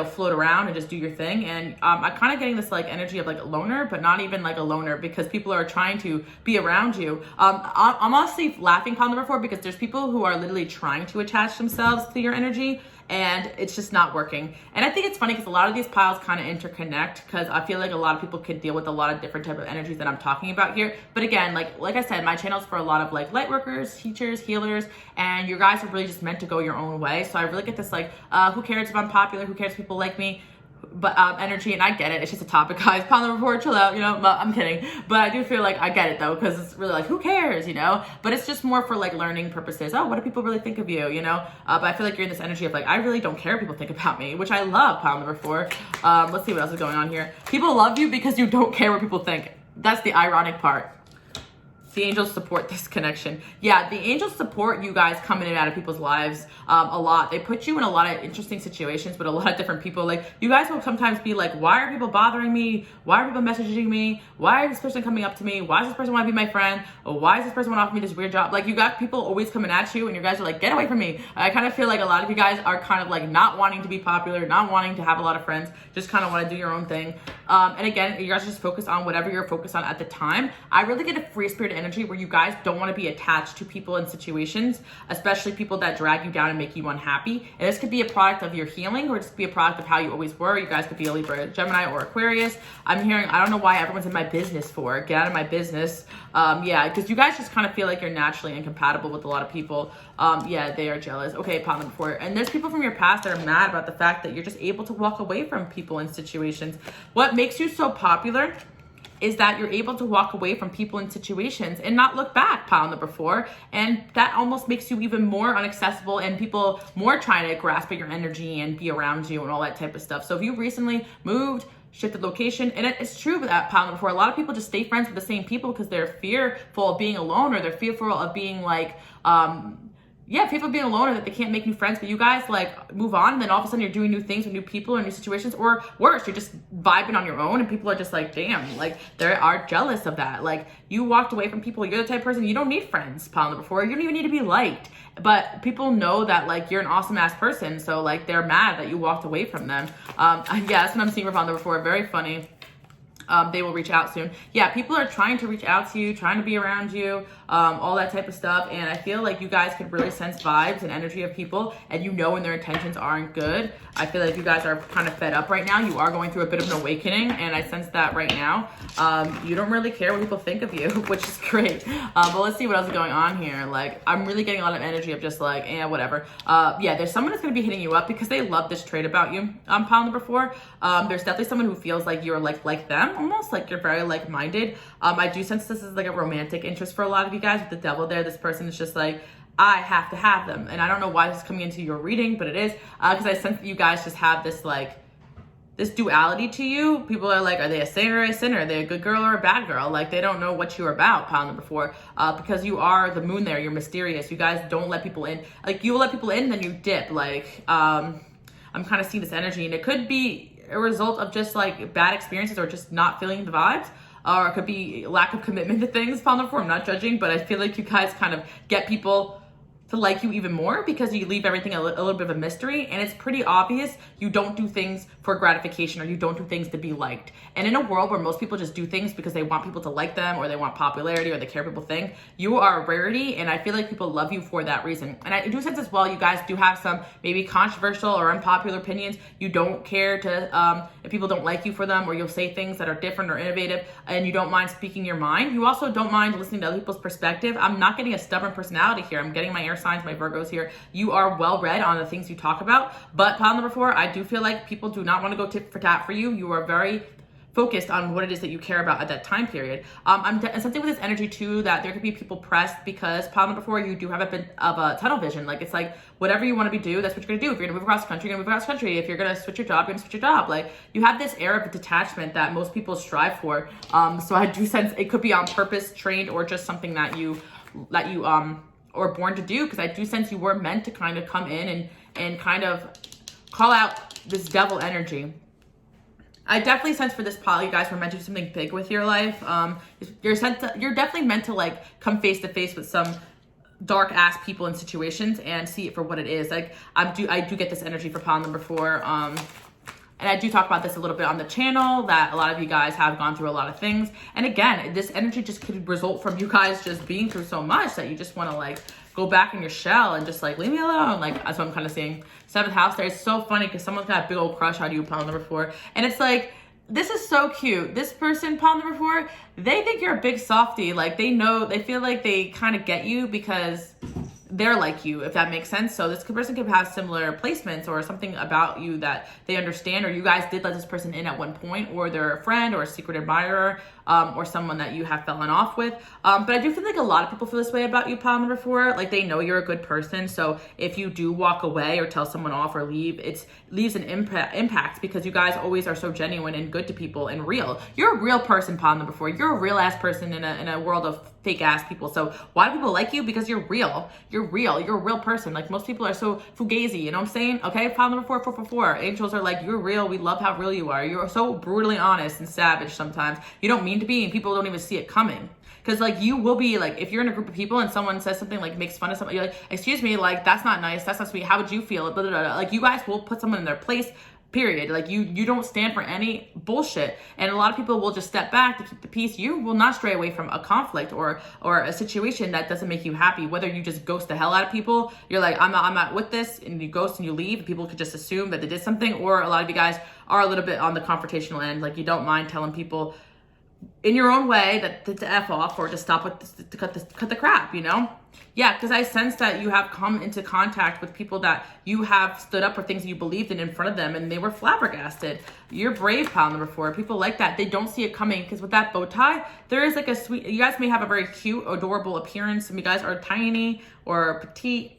[SPEAKER 1] float around and just do your thing. And I'm kind of getting this like energy of like a loner, but not even like a loner, because people are trying to be around you. I'm honestly laughing pile number 4 because there's people who are literally trying to attach themselves to your energy, and it's just not working. And I think it's funny because a lot of these piles kind of interconnect, because I feel like a lot of people could deal with a lot of different type of energies that I'm talking about here. But again, like I said, my channel is for a lot of like light workers, teachers, healers, and you guys are really just meant to go your own way. So I really get this like, who cares if I'm popular? Who cares if people like me? But energy, and I get it. It's just a topic, guys. Pile number 4, chill out. I'm kidding, but I do feel like I get it though, because it's really like, who cares, But it's just more for like learning purposes. Oh, what do people really think of you, But I feel like you're in this energy of like, I really don't care what people think about me, which I love. Pile number 4. Let's see what else is going on here. People love you because you don't care what people think. That's the ironic part. The angels support this connection. Yeah, the angels support you guys coming in and out of people's lives a lot. They put you in a lot of interesting situations with a lot of different people. Like, you guys will sometimes be like, why are people bothering me? Why are people messaging me? Why is this person coming up to me? Why does this person want to be my friend? Or why does this person want to offer me this weird job? Like, you got people always coming at you, and you guys are like, get away from me. I kind of feel like a lot of you guys are kind of like not wanting to be popular, not wanting to have a lot of friends, just kind of want to do your own thing. And again, you guys just focus on whatever you're focused on at the time. I really get a free spirit energy where you guys don't want to be attached to people and situations, especially people that drag you down and make you unhappy. And this could be a product of your healing, or just be a product of how you always were. You guys could be a Libra, Gemini, or Aquarius. I'm hearing, I don't know why everyone's in my business for. Get out of my business. Yeah, because you guys just kind of feel like you're naturally incompatible with a lot of people. Yeah, they are jealous. Okay, pile number 4. And there's people from your past that are mad about the fact that you're just able to walk away from people and situations. What makes you so popular is that you're able to walk away from people and situations and not look back, pile number 4. And that almost makes you even more inaccessible, and people more trying to grasp at your energy and be around you and all that type of stuff. So if you recently moved, shifted location, and it's true that pile number 4, a lot of people just stay friends with the same people because they're fearful of being alone, or they're fearful of being like, people being alone, or that they can't make new friends. But you guys like move on, and then all of a sudden you're doing new things with new people and new situations, or worse, you're just vibing on your own, and people are just like, damn, like they are jealous of that. Like, you walked away from people. You're the type of person, you don't need friends, pile number 4. You don't even need to be liked, but people know that like you're an awesome ass person, so like they're mad that you walked away from them. Yeah, that's what I'm seeing with pile number 4. Very funny. They will reach out soon. Yeah, people are trying to reach out to you, trying to be around you, all that type of stuff. And I feel like you guys could really sense vibes and energy of people, and when their intentions aren't good. I feel like you guys are kind of fed up right now. You are going through a bit of an awakening, and I sense that right now. You don't really care what people think of you, which is great. But let's see what else is going on here. Like, I'm really getting a lot of energy of just like, whatever. Yeah, there's someone that's going to be hitting you up because they love this trait about you, pile number 4. There's definitely someone who feels like you're like them, almost like you're very like-minded. I do sense this is like a romantic interest for a lot of you guys with the devil there. This person is just like, I have to have them. And I don't know why this is coming into your reading, but it is, because I sense that you guys just have this like, this duality to you. People are like, are they a saint or a sinner? Are they a good girl or a bad girl? Like, they don't know what you're about, pile number 4, because you are the moon there. You're mysterious. You guys don't let people in. Like, you will let people in, then you dip. Like, I'm kind of seeing this energy, and it could be a result of just like bad experiences, or just not feeling the vibes, or it could be lack of commitment to things, pile number 4. I'm not judging, but I feel like you guys kind of get people to like you even more because you leave everything a little bit of a mystery, and it's pretty obvious you don't do things for gratification, or you don't do things to be liked. And in a world where most people just do things because they want people to like them, or they want popularity, or they care what people think, you are a rarity, and I feel like people love you for that reason. And I do sense as well, you guys do have some maybe controversial or unpopular opinions. You don't care to if people don't like you for them, or you'll say things that are different or innovative, and you don't mind speaking your mind. You also don't mind listening to other people's perspective. I'm not getting a stubborn personality here. I'm getting my air air signs, my Virgos here, you are well read on the things you talk about. But pile number 4, I do feel like people do not want to go tit for tat for you. You are very focused on what it is that you care about at that time period. And something with this energy too, that there could be people pressed because pile number 4, you do have a bit of a tunnel vision. Like, it's like, whatever you want to do, that's what you're gonna do. If you're gonna move across the country, you're gonna move across the country. If you're gonna switch your job, you're gonna switch your job. Like, you have this air of detachment that most people strive for. So I do sense it could be on purpose, trained, or just something that you are born to do, because I do sense you were meant to kind of come in and kind of call out this devil energy. I definitely sense for this pile, you guys were meant to do something big with your life. You're definitely meant to like come face to face with some dark ass people and situations and see it for what it is. Like, I do get this energy for pile number 4. And I do talk about this a little bit on the channel, that a lot of you guys have gone through a lot of things. And again, this energy just could result from you guys just being through so much that you just want to like go back in your shell and just like leave me alone. Like, that's what I'm kind of seeing. 7th house there. It's so funny because someone's got a big old crush on you, pile number 4. And it's like, this is so cute. This person, pile number 4, they think you're a big softie. Like, they feel like they kind of get you because they're like you, if that makes sense. So this person could have similar placements or something about you that they understand, or you guys did let this person in at one point, or they're a friend or a secret admirer, or someone that you have fallen off with. But I do feel like a lot of people feel this way about you, pile number 4. Like, they know you're a good person. So if you do walk away or tell someone off or leave, it leaves an impact because you guys always are so genuine and good to people and real. You're a real person, pile number 4. You're a real ass person in a world of fake ass people. So why do people like you? Because you're real. You're real. You're a real person. Like, most people are so fugazi, you know what I'm saying? Okay, pile number 4, 4, 4, 4. Angels are like, you're real. We love how real you are. You're so brutally honest and savage sometimes. You don't mean to be, and people don't even see it coming. Because like, you will be like, if you're in a group of people and someone says something like makes fun of something, you're like, excuse me, like, that's not nice, that's not sweet, how would you feel? Blah, blah, blah. Like, you guys will put someone in their place, period. Like, you don't stand for any bullshit. And a lot of people will just step back to keep the peace. You will not stray away from a conflict or a situation that doesn't make you happy. Whether you just ghost the hell out of people, you're like, I'm not with this, and you ghost and you leave, and people could just assume that they did something. Or a lot of you guys are a little bit on the confrontational end. Like, you don't mind telling people in your own way that to F off, or to stop with this, to cut the crap, you know? Yeah, because I sense that you have come into contact with people that you have stood up for things that you believed in front of them, and they were flabbergasted. You're brave, pile number 4. People like that. They don't see it coming, because with that bow tie, there is like a sweet, you guys may have a very cute, adorable appearance. Some of you guys are tiny or petite,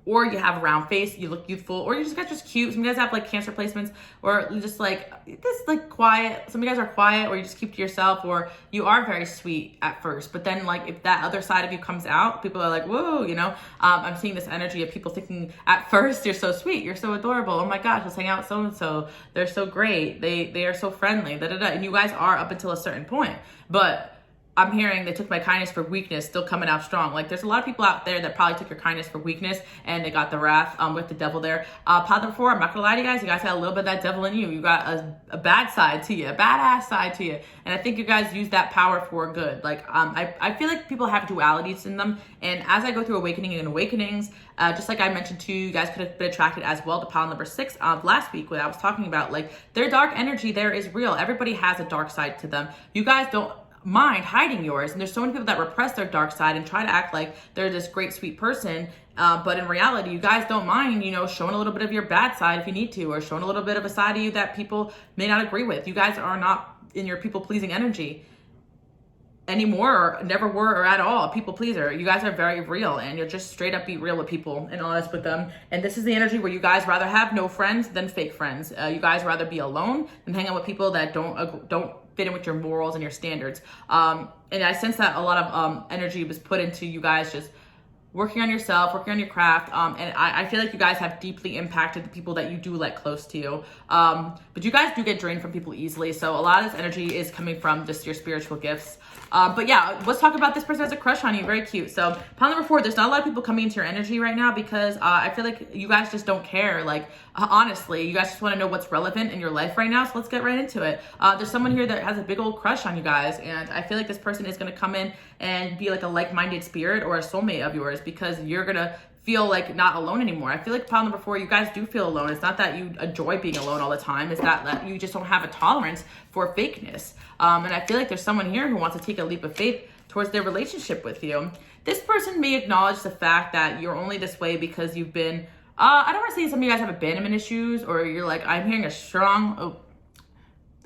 [SPEAKER 1] or you have a round face, you look youthful, or you just guys just cute. Some of you guys have like Cancer placements, or you just like this, like quiet. Some of you guys are quiet, or you just keep to yourself, or you are very sweet at first. But then, like, if that other side of you comes out, people are like, whoa, you know. I'm seeing this energy of people thinking at first you're so sweet, you're so adorable. Oh my gosh, let's hang out with so and so. They're so great. They are so friendly. Da da da. And you guys are up until a certain point, but I'm hearing they took my kindness for weakness, still coming out strong. Like, there's a lot of people out there that probably took your kindness for weakness, and they got the wrath with the devil there. Pile number 4, I'm not gonna lie to you guys got a little bit of that devil in you. You got a bad side to you, a badass side to you. And I think you guys use that power for good. Like, I feel like people have dualities in them. And as I go through awakening and awakenings, just like I mentioned too, you guys could have been attracted as well to pile number 6 last week when I was talking about, like, their dark energy there is real. Everybody has a dark side to them. You guys don't mind hiding yours, and there's so many people that repress their dark side and try to act like they're this great sweet person, but in reality you guys don't mind, you know, showing a little bit of your bad side if you need to, or showing a little bit of a side of you that people may not agree with. You guys are not in your people pleasing energy anymore, or never were, or at all a people pleaser. You guys are very real, and you're just straight up be real with people and honest with them. And this is the energy where you guys rather have no friends than fake friends. You guys rather be alone than hang out with people that don't fit in with your morals and your standards. And I sense that a lot of energy was put into you guys just working on yourself, working on your craft. And I feel like you guys have deeply impacted the people that you do let close to you. But you guys do get drained from people easily. So a lot of this energy is coming from just your spiritual gifts. But yeah, let's talk about this person who has a crush on you. Very cute. So pile number 4, there's not a lot of people coming into your energy right now because I feel like you guys just don't care. Like, honestly, you guys just want to know what's relevant in your life right now. So let's get right into it. There's someone here that has a big old crush on you guys. And I feel like this person is going to come in and be like a like-minded spirit or a soulmate of yours, because you're going to feel like not alone anymore. I feel like pile number 4, you guys do feel alone. It's not that you enjoy being alone all the time. It's that you just don't have a tolerance for fakeness. And I feel like there's someone here who wants to take a leap of faith towards their relationship with you. This person may acknowledge the fact that you're only this way because you've been, I don't want to say some of you guys have abandonment issues, or you're like, I'm hearing a strong,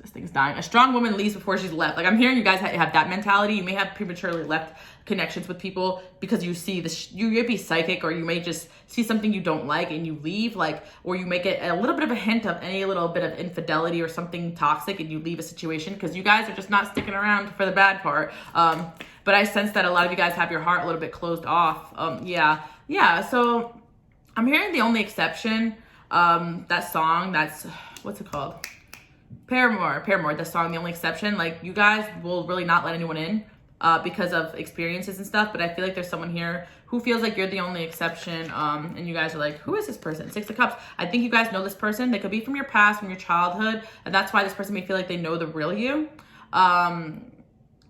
[SPEAKER 1] this thing's dying. A strong woman leaves before she's left. Like, I'm hearing you guys have that mentality. You may have prematurely left connections with people because you see this, you may be psychic, or you may just see something you don't like and you leave, like, or you make it a little bit of a hint of any little bit of infidelity or something toxic, and you leave a situation because you guys are just not sticking around for the bad part. But I sense that a lot of you guys have your heart a little bit closed off. Yeah. So I'm hearing the only exception, that song, that's, what's it called? Paramore, the song, The Only Exception. Like, you guys will really not let anyone in because of experiences and stuff, but I feel like there's someone here who feels like you're the only exception, and you guys are like, who is this person? Six of Cups. I think you guys know this person. They could be from your past, from your childhood, and that's why this person may feel like they know the real you.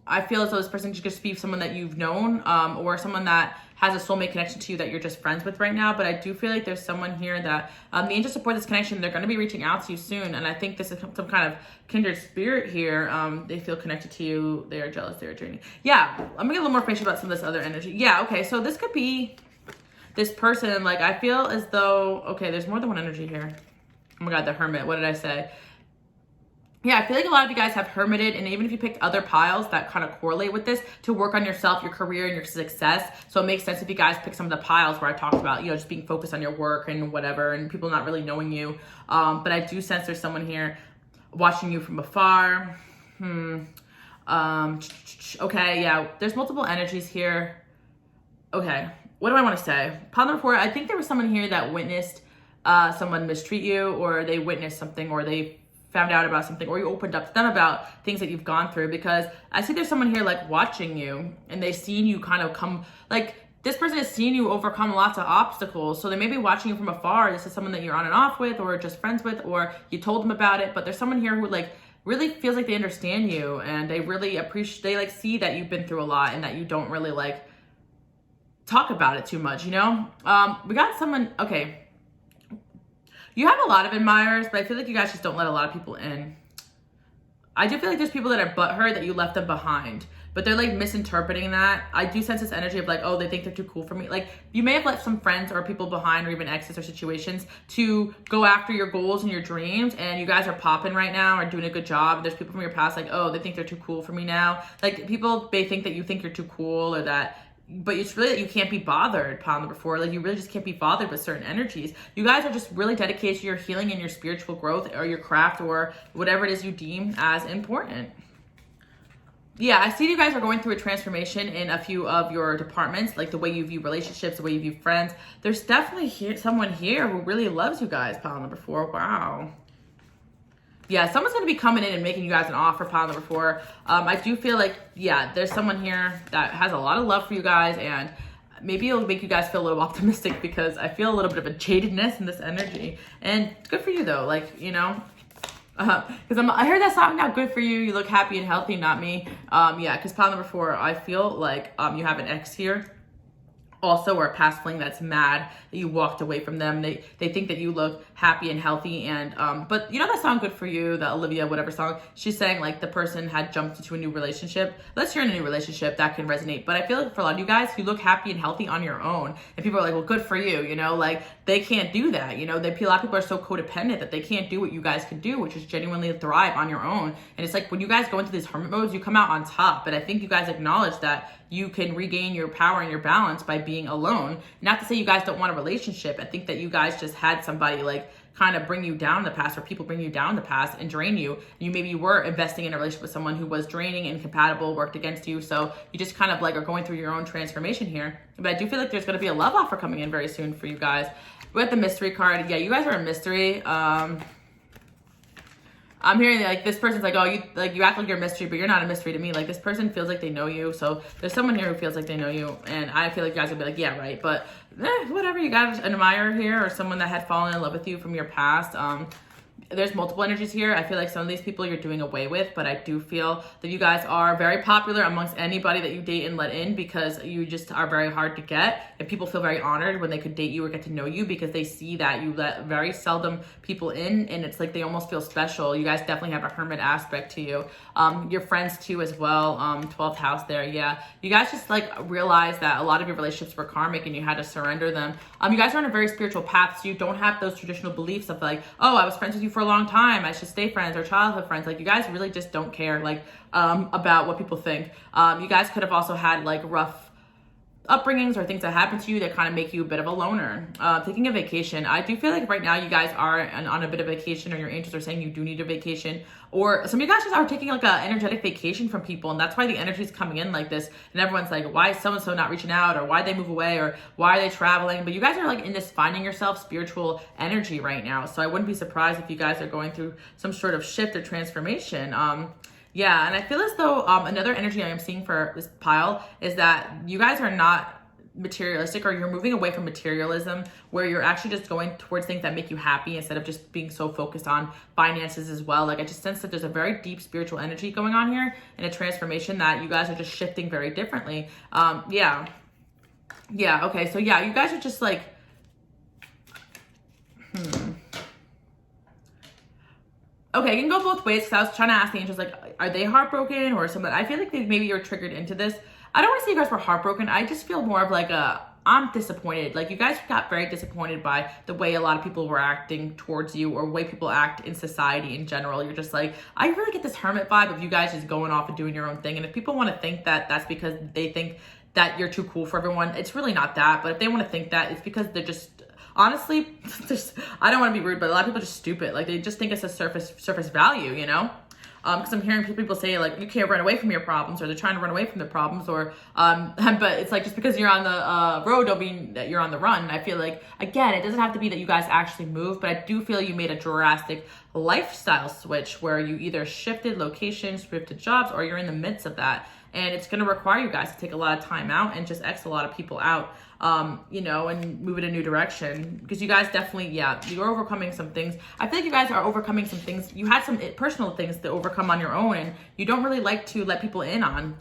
[SPEAKER 1] I feel as though this person could just be someone that you've known, or someone that has a soulmate connection to you that you're just friends with right now. But I do feel like there's someone here that the angels support this connection. They're going to be reaching out to you soon. And I think this is some kind of kindred spirit here. They feel connected to you. They are jealous. They are draining. Yeah. I'm going to get a little more information about some of this other energy. Yeah. Okay. So this could be this person. Like, I feel as though, okay, there's more than one energy here. Oh my God, the Hermit. What did I say? Yeah, I feel like a lot of you guys have hermited, and even if you picked other piles that kind of correlate with this, to work on yourself, your career, and your success. So it makes sense if you guys pick some of the piles where I talked about, you know, just being focused on your work and whatever, and people not really knowing you. But I do sense there's someone here watching you from afar. Okay, yeah, there's multiple energies here. Okay, what do I want to say? Pile number 4, I think there was someone here that witnessed someone mistreat you, or they witnessed something, or they found out about something, or you opened up to them about things that you've gone through, because I see there's someone here like watching you, and they've seen you kind of come, like, this person has seen you overcome lots of obstacles. So they may be watching you from afar. This is someone that you're on and off with, or just friends with, or you told them about it, but there's someone here who like really feels like they understand you, and they really appreciate, they like see that you've been through a lot and that you don't really like talk about it too much, you know? We got someone, okay. You have a lot of admirers, but I feel like you guys just don't let a lot of people in. I do feel like there's people that are butthurt that you left them behind, but they're like misinterpreting that. I do sense this energy of like, oh, they think they're too cool for me. Like, you may have left some friends or people behind, or even exes or situations, to go after your goals and your dreams, and you guys are popping right now, or doing a good job. There's people from your past like, oh, they think they're too cool for me now. Like, people may think that you think you're too cool, or that, but it's really that you can't be bothered, pile number 4. Like, you really just can't be bothered with certain energies. You guys are just really dedicated to your healing and your spiritual growth, or your craft, or whatever it is you deem as important. Yeah, I see you guys are going through a transformation in a few of your departments, like the way you view relationships, the way you view friends. There's definitely someone here who really loves you guys, pile number 4. Wow. Yeah, someone's going to be coming in and making you guys an offer, pile number 4. I do feel like, yeah, there's someone here that has a lot of love for you guys, and maybe it'll make you guys feel a little optimistic, because I feel a little bit of a jadedness in this energy. And good for you, though. Like, you know, because I heard that song, now good for you. You look happy and healthy, not me. Yeah, because pile number 4, I feel like you have an ex here. Also, or a past fling that's mad that you walked away from them. They think that you look happy and healthy, and but you know that song Good For You, the Olivia whatever song, she's saying like the person had jumped into a new relationship. Let's hear in a new relationship, that can resonate. But I feel like for a lot of you guys, you look happy and healthy on your own, and people are like, well, good for you, you know, like they can't do that, you know. A lot of people are so codependent that they can't do what you guys can do, which is genuinely thrive on your own. And it's like when you guys go into these hermit modes, you come out on top. But I think you guys acknowledge that you can regain your power and your balance by being alone. Not to say you guys don't want a relationship. I think that you guys just had somebody like kind of bring you down in the past, or people bring you down in the past and drain you. You maybe were investing in a relationship with someone who was draining, incompatible, worked against you. So you just kind of like are going through your own transformation here. But I do feel like there's going to be a love offer coming in very soon for you guys. We got the mystery card. Yeah, you guys are a mystery. I'm hearing like this person's like, oh, you act like you're a mystery, but you're not a mystery to me. Like, this person feels like they know you. So there's someone here who feels like they know you, and I feel like you guys will be like, yeah, right. But whatever, you got an admirer here, or someone that had fallen in love with you from your past. there's multiple energies here. I feel like some of these people you're doing away with, but I do feel that you guys are very popular amongst anybody that you date and let in, because you just are very hard to get, and people feel very honored when they could date you or get to know you, because they see that you let very seldom people in, and it's like they almost feel special. You guys definitely have a hermit aspect to you. Your friends too as well, 12th house there. Yeah, you guys just like realize that a lot of your relationships were karmic and you had to surrender them. You guys are on a very spiritual path, so you don't have those traditional beliefs of like, oh, I was friends with you for a long time, I should stay friends, or childhood friends. Like, you guys really just don't care like about what people think. You guys could have also had like rough upbringings or things that happen to you that kind of make you a bit of a loner. Taking a vacation, I do feel like right now you guys are on a bit of vacation, or your angels are saying you do need a vacation, or some of you guys just are taking like a energetic vacation from people, and that's why the energy is coming in like this, and everyone's like, why is so-and-so not reaching out, or why they move away, or why are they traveling? But you guys are like in this finding yourself spiritual energy right now, so I wouldn't be surprised if you guys are going through some sort of shift or transformation. Yeah, and I feel as though another energy I am seeing for this pile is that you guys are not materialistic, or you're moving away from materialism, where you're actually just going towards things that make you happy instead of just being so focused on finances as well. Like, I just sense that there's a very deep spiritual energy going on here, and a transformation that you guys are just shifting very differently. Yeah, okay, so yeah, you guys are just like, okay, it can go both ways, because I was trying to ask the angels, like, are they heartbroken or something? I feel like maybe you're triggered into this. I don't want to say you guys were heartbroken. I just feel more of like I'm disappointed. Like, you guys got very disappointed by the way a lot of people were acting towards you, or way people act in society in general. You're just like, I really get this hermit vibe of you guys just going off and doing your own thing. And if people want to think that that's because they think that you're too cool for everyone, it's really not that. But if they want to think that, it's because they're just, honestly, I don't want to be rude, but a lot of people are just stupid. Like, they just think it's a surface value, you know? Because I'm hearing people say like, you can't run away from your problems, or they're trying to run away from their problems, or but it's like, just because you're on the road don't mean that you're on the run. I feel like, again, it doesn't have to be that you guys actually moved, but I do feel you made a drastic lifestyle switch where you either shifted locations, shifted jobs, or you're in the midst of that, and it's going to require you guys to take a lot of time out and just X a lot of people out, you know, and move in a new direction, because you guys definitely, yeah, you're overcoming some things. I feel like you guys are overcoming some things. You had some personal things to overcome on your own, and you don't really like to let people in on,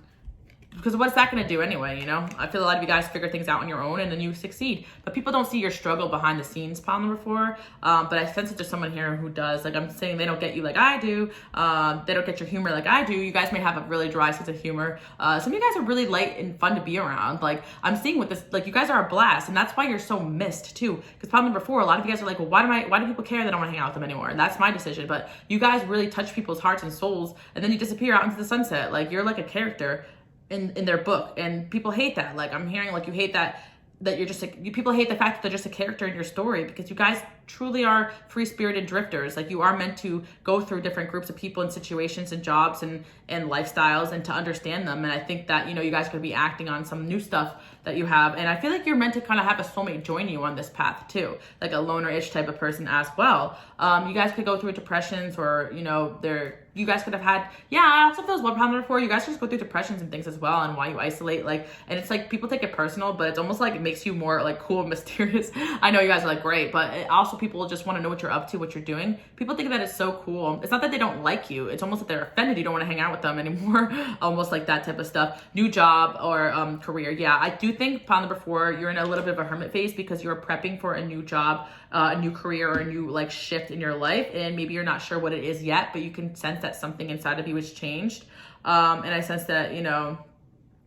[SPEAKER 1] because what's that going to do anyway, you know? I feel a lot of you guys figure things out on your own, and then you succeed. But people don't see your struggle behind the scenes, pile number 4. But I sense that there's someone here who does. Like, I'm saying they don't get you like I do. They don't get your humor like I do. You guys may have a really dry sense of humor. Some of you guys are really light and fun to be around. Like, I'm seeing with this, like, you guys are a blast, and that's why you're so missed too. Because pile number 4, a lot of you guys are like, well, why do people care that I don't want to hang out with them anymore? And that's my decision. But you guys really touch people's hearts and souls, and then you disappear out into the sunset. Like, you're like a character in their book, and people hate that. Like, I'm hearing like you hate that you're just people hate the fact that they're just a character in your story, because you guys truly are free-spirited drifters. Like, you are meant to go through different groups of people and situations and jobs and lifestyles, and to understand them. And I think that, you know, you guys could be acting on some new stuff that you have, and I feel like you're meant to kind of have a soulmate join you on this path too, like a loner-ish type of person as well. You guys could go through depressions, or, you know, you guys could have had, yeah, I also feel as one pound before, you guys just go through depressions and things as well, and why you isolate, like, and it's like people take it personal, but it's almost like it makes you more like cool and mysterious. I know you guys are like great, but also people just want to know what you're up to, what you're doing. People think that it's so cool. It's not that they don't like you, it's almost that they're offended you don't want to hang out with them anymore. Almost like that type of stuff. New job or career. Yeah, I do think pound number 4, you're in a little bit of a hermit phase, because you're prepping for a new job, a new career, or a new like shift in your life, and maybe you're not sure what it is yet, but you can sense that something inside of you has changed. And I sense that, you know,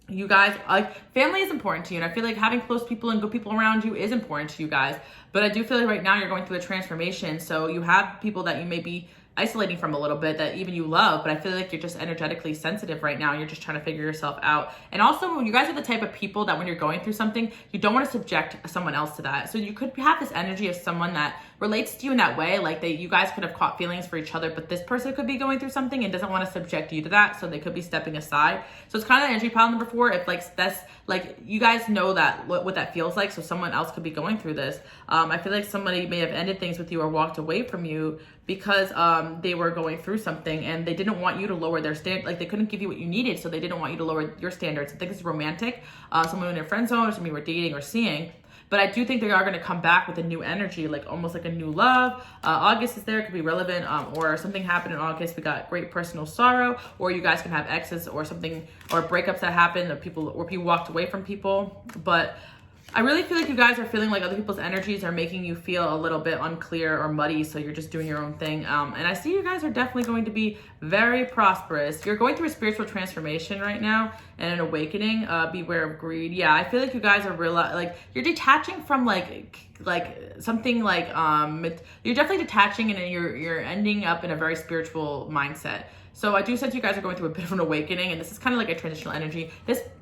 [SPEAKER 1] you guys, like, family is important to you, and I feel like having close people and good people around you is important to you guys. But I do feel like right now you're going through a transformation, so you have people that you may be isolating from a little bit that even you love, but I feel like you're just energetically sensitive right now. You're just trying to figure yourself out. And also, you guys are the type of people that when you're going through something, you don't want to subject someone else to that. So you could have this energy of someone that relates to you in that way, like you guys could have caught feelings for each other, but this person could be going through something and doesn't want to subject you to that, so they could be stepping aside. So it's kind of energy pile number 4. If like that's like, you guys know that what that feels like, so someone else could be going through this. I feel like somebody may have ended things with you or walked away from you because they were going through something, and they didn't want you to lower their standard. Like, they couldn't give you what you needed, so they didn't want you to lower your standards. I think it's romantic. Someone in their friend zone, or somebody you were dating or seeing. but I do think they are going to come back with a new energy, like almost like a new love. August is there, could be relevant, or something happened in August. We got great personal sorrow, or you guys can have exes or something, or breakups that happened, or people walked away from people. But I really feel like you guys are feeling like other people's energies are making you feel a little bit unclear or muddy, so you're just doing your own thing. And I see you guys are definitely going to be very prosperous. You're going through a spiritual transformation right now and an awakening. Beware of greed. Yeah, I feel like you guys are like you're detaching from like something like you're definitely detaching, and you're ending up in a very spiritual mindset. So I do sense you guys are going through a bit of an awakening, and this is kind of like a transitional energy.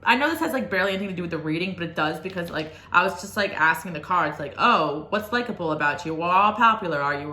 [SPEAKER 1] I know this has like barely anything to do with the reading, but it does, because like I was just like asking the cards, like, oh, what's likable about you? Well, how popular are you?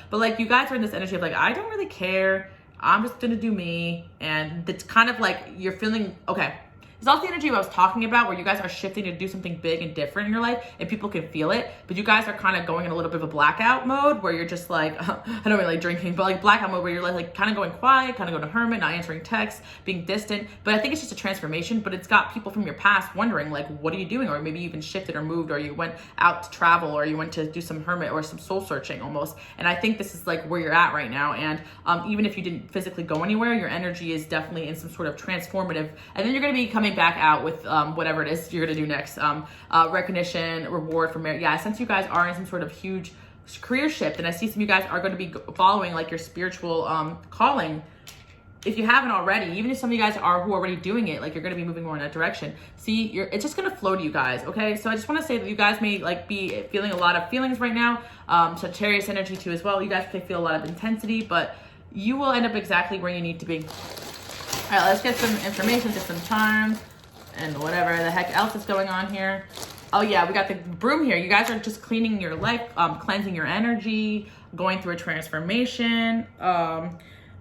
[SPEAKER 1] But like you guys are in this energy of like, I don't really care. I'm just gonna do me, and it's kind of like you're feeling okay. It's also the energy I was talking about, where you guys are shifting to do something big and different in your life, and people can feel it. But you guys are kind of going in a little bit of a blackout mode, where you're just like, I don't really like drinking, but like blackout mode, where you're like kind of going quiet, kind of going to hermit, not answering texts, being distant. But I think it's just a transformation. But it's got people from your past wondering, like, what are you doing? Or maybe you even shifted or moved, or you went out to travel, or you went to do some hermit or some soul searching almost. And I think this is like where you're at right now. And even if you didn't physically go anywhere, your energy is definitely in some sort of transformative. And then you're going to be coming back out with whatever it is you're going to do next. Recognition, reward for merit. Yeah, I sense you guys are in some sort of huge career shift. And I see some of you guys are going to be following like your spiritual calling. If you haven't already, even if some of you guys are who are already doing it, like you're going to be moving more in that direction. See, it's just going to flow to you guys. Okay. So I just want to say that you guys may like be feeling a lot of feelings right now. Sagittarius energy too as well. You guys may feel a lot of intensity, but you will end up exactly where you need to be. All right, let's get some information, get some charms, and whatever the heck else is going on here. Oh yeah, we got the broom here. You guys are just cleaning your life, cleansing your energy, going through a transformation.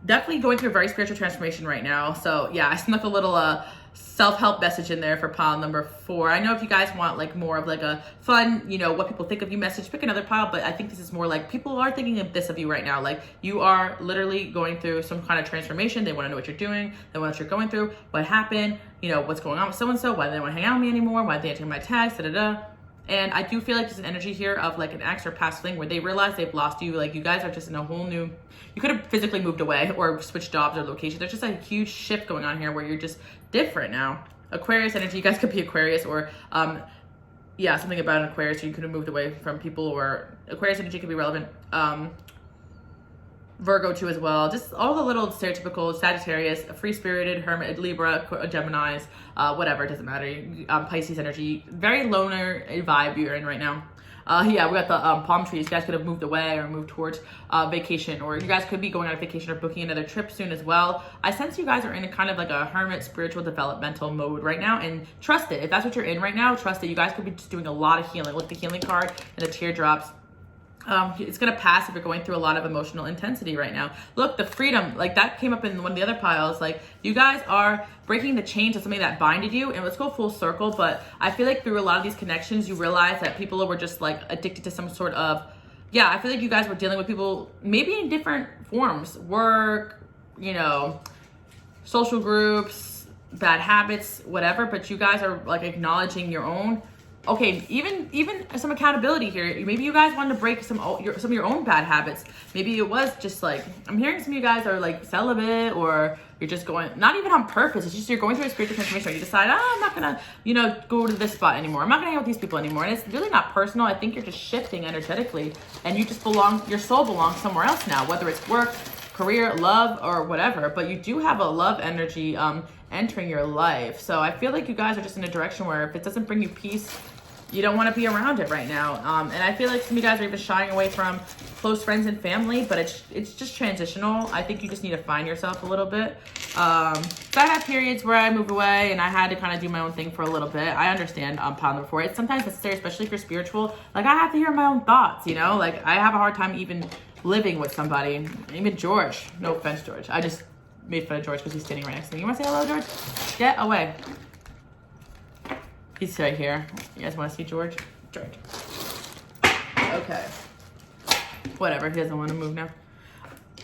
[SPEAKER 1] Definitely going through a very spiritual transformation right now. So yeah, I snuck a little self-help message in there for pile number 4. I know if you guys want like more of like a fun, what people think of you message, pick another pile, but I think this is more like people are thinking of this of you right now. Like you are literally going through some kind of transformation. They want to know what you're doing. They want what you're going through, what happened, what's going on with so-and-so, why they don't want to hang out with me anymore, why they answer my text, da-da-da. And I do feel like there's an energy here of like an ex or past fling where they realize they've lost you. Like you guys are just in a whole new, you could have physically moved away or switched jobs or location. There's just a huge shift going on here where you're just different now. Aquarius energy, you guys could be Aquarius or, something about an Aquarius. You could have moved away from people, or Aquarius energy could be relevant. Virgo too as well. Just all the little stereotypical Sagittarius, free-spirited, hermit, Libra, Geminis, whatever, it doesn't matter. Pisces energy, very loner vibe you're in right now. Yeah, we got the palm trees. You guys could have moved away or moved towards vacation, or you guys could be going on a vacation or booking another trip soon as well. I sense you guys are in a kind of like a hermit spiritual developmental mode right now, and trust it. If that's what you're in right now, trust it. You guys could be just doing a lot of healing. Look, the healing card and the teardrops. It's going to pass if you're going through a lot of emotional intensity right now. Look, the freedom, like that came up in one of the other piles. Like you guys are breaking the chains of something that binded you. And let's go full circle. But I feel like through a lot of these connections, you realize that people were just like addicted to some sort of, I feel like you guys were dealing with people maybe in different forms, work, social groups, bad habits, whatever. But you guys are like acknowledging your own. Okay, even some accountability here. Maybe you guys wanted to break some of your own bad habits. Maybe it was just like, I'm hearing some of you guys are like celibate, or you're just going, not even on purpose. It's just you're going through a spiritual transformation. You decide, I'm not gonna, go to this spot anymore. I'm not gonna hang out with these people anymore. And it's really not personal. I think you're just shifting energetically, and you just your soul belongs somewhere else now, whether it's work, career, love, or whatever. But you do have a love energy entering your life. So I feel like you guys are just in a direction where if it doesn't bring you peace, you don't want to be around it right now. And I feel like some of you guys are even shying away from close friends and family, but it's just transitional. I think you just need to find yourself a little bit. So I had periods where I moved away and I had to kind of do my own thing for a little bit. I understand pile number 4. It's sometimes necessary, especially if you're spiritual. Like I have to hear my own thoughts, like I have a hard time even living with somebody. Even George, no offense, George. I just made fun of George because he's standing right next to me. You want to say hello, George? Get away. He's right here. You guys want to see George? George. Okay. Whatever. He doesn't want to move now.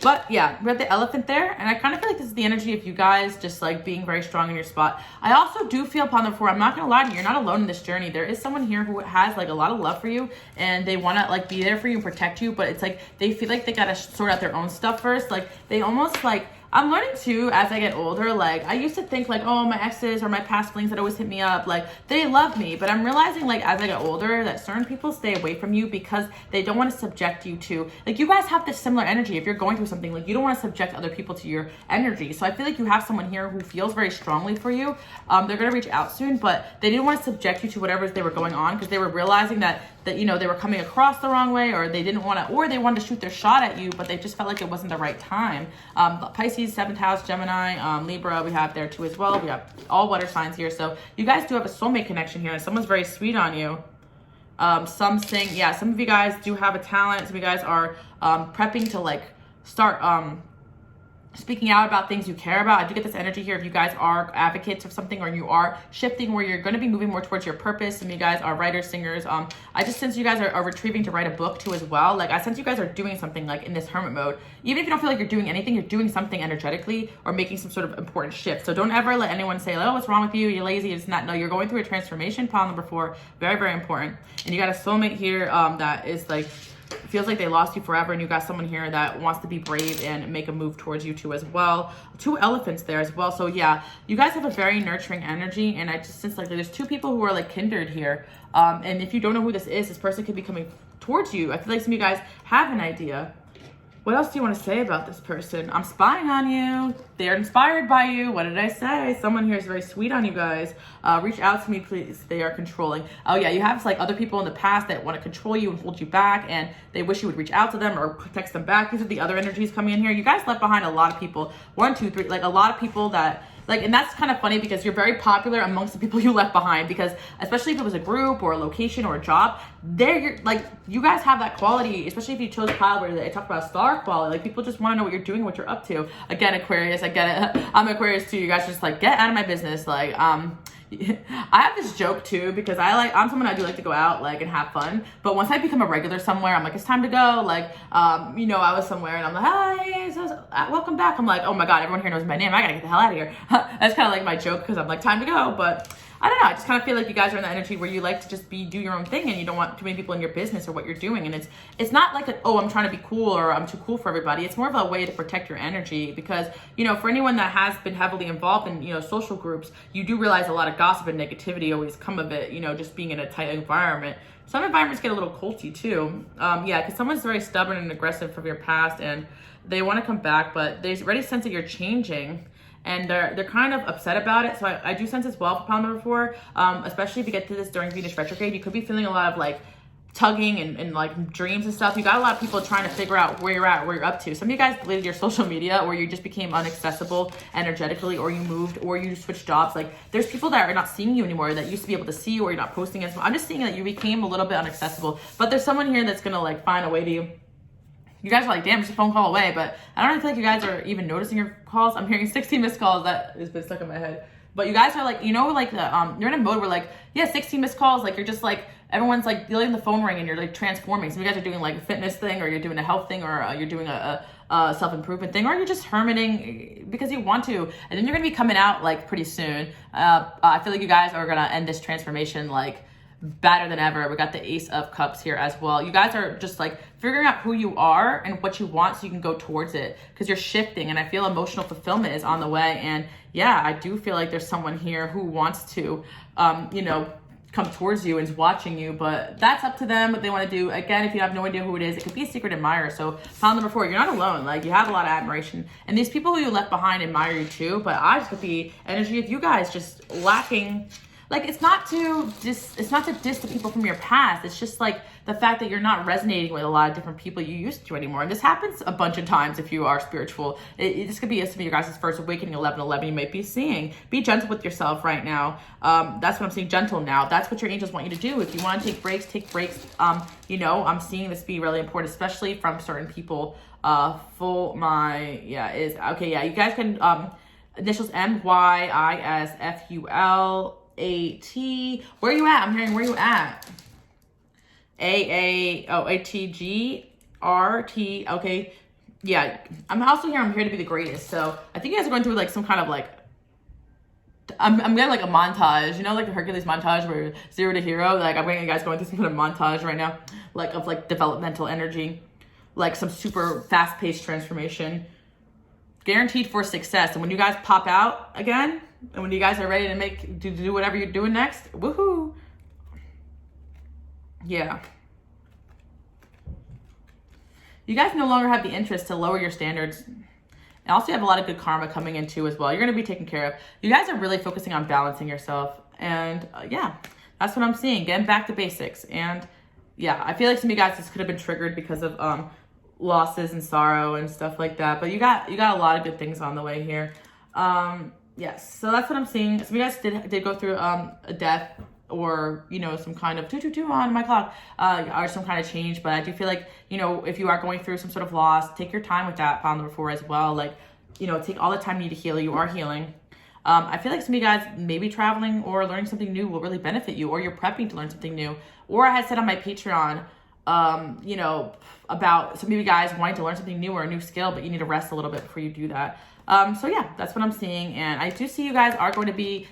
[SPEAKER 1] But yeah, we have the elephant there, and I kind of feel like this is the energy of you guys just like being very strong in your spot. I also do feel upon the before, I'm not gonna lie to you, you're not alone in this journey. There is someone here who has like a lot of love for you, and they want to like be there for you and protect you, but it's like they feel like they gotta sort out their own stuff first. Like they almost like, I'm learning too as I get older, like I used to think like, oh, my exes or my past flings that always hit me up, like they love me. But I'm realizing like as I get older that certain people stay away from you because they don't want to subject you to, like you guys have this similar energy. If you're going through something, like you don't want to subject other people to your energy. So I feel like you have someone here who feels very strongly for you. They're going to reach out soon, but they didn't want to subject you to whatever they were going on because they were realizing that you know, they were coming across the wrong way, or they didn't want to, or they wanted to shoot their shot at you, but they just felt like it wasn't the right time. Pisces, 7th house, Gemini, Libra, we have there too as well. We have all water signs here. So you guys do have a soulmate connection here, and someone's very sweet on you. Some sing, yeah, some of you guys do have a talent. Some of you guys are prepping to like start speaking out about things you care about. I do get this energy here if you guys are advocates of something, or you are shifting where you're going to be moving more towards your purpose. Some of you guys are writers, singers. I just sense you guys are retrieving to write a book too as well. Like I sense you guys are doing something like in this hermit mode. Even if you don't feel like you're doing anything, you're doing something energetically or making some sort of important shift. So don't ever let anyone say, oh, what's wrong with you? You're lazy. It's not. No, you're going through a transformation. Pile number 4, very, very important. And you got a soulmate here that is like, feels like they lost you forever, and you got someone here that wants to be brave and make a move towards you too as well. 2 elephants there as well. So yeah, you guys have a very nurturing energy, and I just sense like there's 2 people who are like kindred here. And if you don't know who this person could be coming towards you. I feel like some of you guys have an idea. What else do you want to say about this person? I'm spying on you. They're inspired by you. What did I say? Someone here is very sweet on you guys. Reach out to me, please. They are controlling. Oh yeah, you have like other people in the past that want to control you and hold you back, and they wish you would reach out to them or text them back. These are the other energies coming in here. You guys left behind a lot of people. 1, 2, 3, like a lot of people that, like, and that's kind of funny because you're very popular amongst the people you left behind, because especially if it was a group or a location or a job, you're like, you guys have that quality, especially if you chose Kyle where I talked about star quality. Like people just want to know what you're doing, what you're up to. Again, Aquarius, I get it. I'm Aquarius too. You guys just like, get out of my business. Like, I have this joke too, because I'm someone I do like to go out like and have fun, but once I become a regular somewhere, I'm like, it's time to go. Like, you know, I was somewhere and I'm like, hi, welcome back. I'm like, oh my god, everyone here knows my name. I gotta get the hell out of here. That's kind of like my joke, because I'm like, time to go. But I don't know, I just kind of feel like you guys are in the energy where you like to just do your own thing, and you don't want too many people in your business or what you're doing. And it's not like oh, I'm trying to be cool or I'm too cool for everybody. It's more of a way to protect your energy, because, you know, for anyone that has been heavily involved in, you know, social groups, you do realize a lot of gossip and negativity always come of it, you know, just being in a tight environment. Some environments get a little culty too. Yeah, because someone's very stubborn and aggressive from your past, and they want to come back, but they already sense that you're changing, and they're kind of upset about it. So I do sense as well for pile number 4, especially if you get to this during Venus retrograde, you could be feeling a lot of like tugging and like dreams and stuff. You got a lot of people trying to figure out where you're at, where you're up to. Some of you guys deleted your social media, or you just became inaccessible energetically, or you moved, or you switched jobs. Like there's people that are not seeing you anymore that used to be able to see you, or you're not posting as well. I'm just seeing that you became a little bit inaccessible, but there's someone here that's gonna like find a way to you. You guys are like, damn, just a phone call away, but I don't really feel like you guys are even noticing your calls. I'm hearing 16 missed calls. That has been stuck in my head. But you guys are like, you know, like the you're in a mode where like, yeah, 16 missed calls. Like you're just like, everyone's like letting the phone ring and you're like transforming. Some of you guys are doing like a fitness thing, or you're doing a health thing, or you're doing a self-improvement thing, or you're just hermiting because you want to. And then you're gonna be coming out like pretty soon. I feel like you guys are gonna end this transformation like better than ever. We got the Ace of Cups here as well. You guys are just like figuring out who you are and what you want, so you can go towards it, because you're shifting, and I feel emotional fulfillment is on the way. And yeah, I do feel like there's someone here who wants to you know, come towards you and is watching you, but that's up to them what they want to do. Again, if you have no idea who it is, it could be a secret admirer. So pile number 4, you're not alone. Like you have a lot of admiration, and these people who you left behind admire you too. But I just get the energy of you guys just lacking. Like it's not to diss the people from your past. It's just like the fact that you're not resonating with a lot of different people you used to anymore. And this happens a bunch of times if you are spiritual. This could be some of your guys' first awakening, 11/11 you might be seeing. Be gentle with yourself right now. That's what I'm saying, gentle now. That's what your angels want you to do. If you want to take breaks, take breaks. You know, I'm seeing this be really important, especially from certain people. You guys can initials MYISFUL. AT. Where are you at? I'm hearing, where are you at? ATGRT. Okay. yeah, I'm here to be the greatest. So I think you guys are going through like some kind of like, I'm getting like a montage, you know, like a Hercules montage where 0 to hero. Like I'm getting you guys going through some kind of montage right now, like of like developmental energy, like some super fast paced transformation, guaranteed for success. And when you guys pop out again, and when you guys are ready to do whatever you're doing next, woohoo! Yeah. You guys no longer have the interest to lower your standards. And also you have a lot of good karma coming in too as well. You're going to be taken care of. You guys are really focusing on balancing yourself. And yeah, that's what I'm seeing. Getting back to basics. And yeah, I feel like some of you guys, this could have been triggered because of losses and sorrow and stuff like that. But you got a lot of good things on the way here. Yes, so that's what I'm seeing. Some of you guys did go through a death, or, you know, some kind of 222 on my clock, or some kind of change. But I do feel like, you know, if you are going through some sort of loss, take your time with that, pile number 4 as well. Like, you know, take all the time you need to heal. You are healing. I feel like some of you guys, maybe traveling or learning something new will really benefit you, or you're prepping to learn something new. Or I had said on my Patreon, you know, about some of you guys wanting to learn something new or a new skill, but you need to rest a little bit before you do that. So yeah, that's what I'm seeing. And I do see you guys are going to be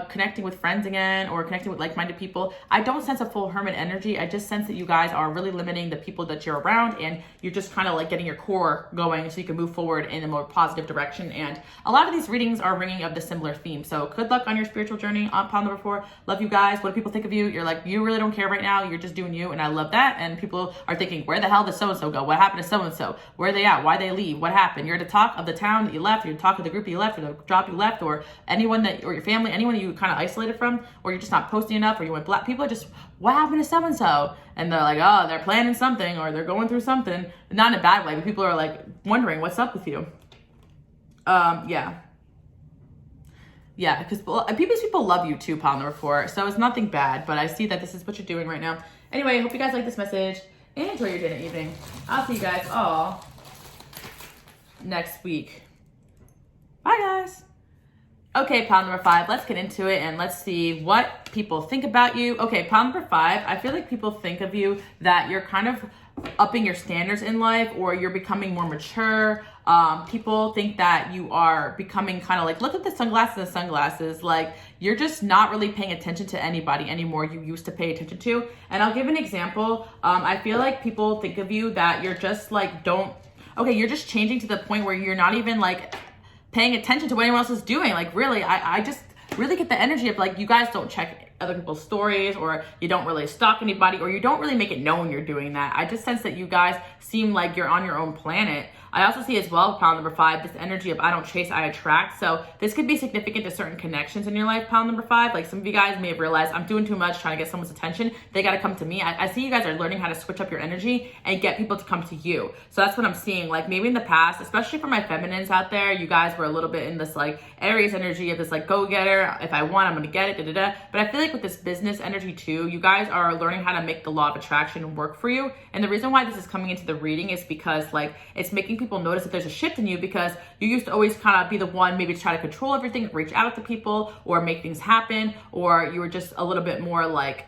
[SPEAKER 1] connecting with friends again, or connecting with like-minded people. I don't sense a full hermit energy. I just sense that you guys are really limiting the people that you're around, and you're just kind of like getting your core going so you can move forward in a more positive direction. And a lot of these readings are ringing of the similar theme. So good luck on your spiritual journey on pile number 4. Love you guys. What do people think of you? You're like, you really don't care right now. You're just doing you. And I love that. And people are thinking, where the hell did so-and-so go? What happened to so-and-so? Where are they at? Why they leave? What happened? You're the talk of the town that you left. You're the talk of the group that you left, or the job you left, or anyone that, or your family, anyone that you kind of isolated from, or you're just not posting enough, or you went black. People are just, what happened to so-and-so? And they're like, oh, they're planning something, or they're going through something. Not in a bad way, but people are like wondering what's up with you. Yeah, because people love you too, pile number 4. So it's nothing bad, but I see that this is what you're doing right now. Anyway, I hope you guys like this message and enjoy your day and evening. I'll see you guys all next week. Bye, guys. Okay, pile number 5, let's get into it and let's see what people think about you. Okay, pile number 5, I feel like people think of you that you're kind of upping your standards in life, or you're becoming more mature. People think that you are becoming kind of like, look at the sunglasses, like you're just not really paying attention to anybody anymore you used to pay attention to. And I'll give an example. I feel like people think of you that you're just like, you're just changing to the point where you're not even like paying attention to what anyone else is doing. Like really, I just really get the energy of like, you guys don't check other people's stories, or you don't really stalk anybody, or you don't really make it known you're doing that. I just sense that you guys seem like you're on your own planet. I also see as well, pile number 5, this energy of I don't chase, I attract. So this could be significant to certain connections in your life, pile number 5. Like some of you guys may have realized, I'm doing too much trying to get someone's attention. They got to come to me. I see you guys are learning how to switch up your energy and get people to come to you. So that's what I'm seeing. Like maybe in the past, especially for my feminines out there, you guys were a little bit in this like Aries energy of this like go-getter. If I want, I'm going to get it, But I feel like with this business energy too, you guys are learning how to make the law of attraction work for you. And the reason why this is coming into the reading is because like it's making people notice that there's a shift in you, because you used to always kind of be the one maybe to try to control everything, reach out to people or make things happen, or you were just a little bit more like,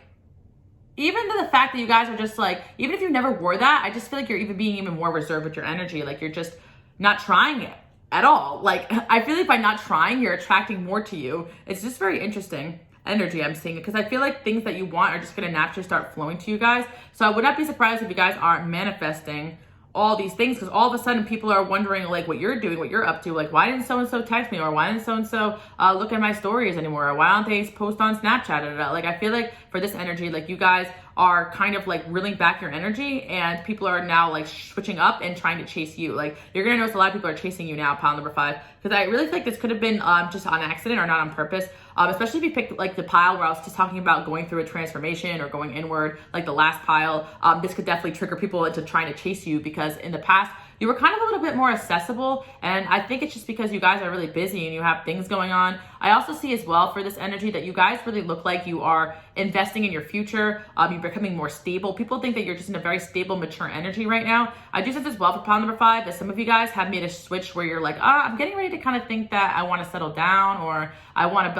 [SPEAKER 1] even to the fact that you guys are just like, even if you never wore that, I just feel like you're even being even more reserved with your energy. Like you're just not trying it at all. Like I feel like by not trying, you're attracting more to you. It's just very interesting energy I'm seeing, because I feel like things that you want are just going to naturally start flowing to you guys. So I would not be surprised if you guys aren't manifesting all these things, because all of a sudden people are wondering like what you're doing, what you're up to. Like, why didn't so-and-so text me, or why didn't so-and-so look at my stories anymore, or why don't they post on Snapchat? Like I feel like for this energy, like you guys are kind of like reeling back your energy, and people are now like switching up and trying to chase you. Like you're gonna notice a lot of people are chasing you now, pile number 5, because I really think this could have been just on accident or not on purpose. Especially if you picked like the pile where I was just talking about going through a transformation or going inward, like the last pile. This could definitely trigger people into trying to chase you, because in the past you were kind of a little bit more accessible, and I think it's just because you guys are really busy and you have things going on. I also see as well for this energy that you guys really look like you are investing in your future. You're becoming more stable. People think that you're just in a very stable, mature energy right now. I do sense as well for pile number 5 that some of you guys have made a switch where you're like, I'm getting ready to kind of think that I want to settle down, or I want to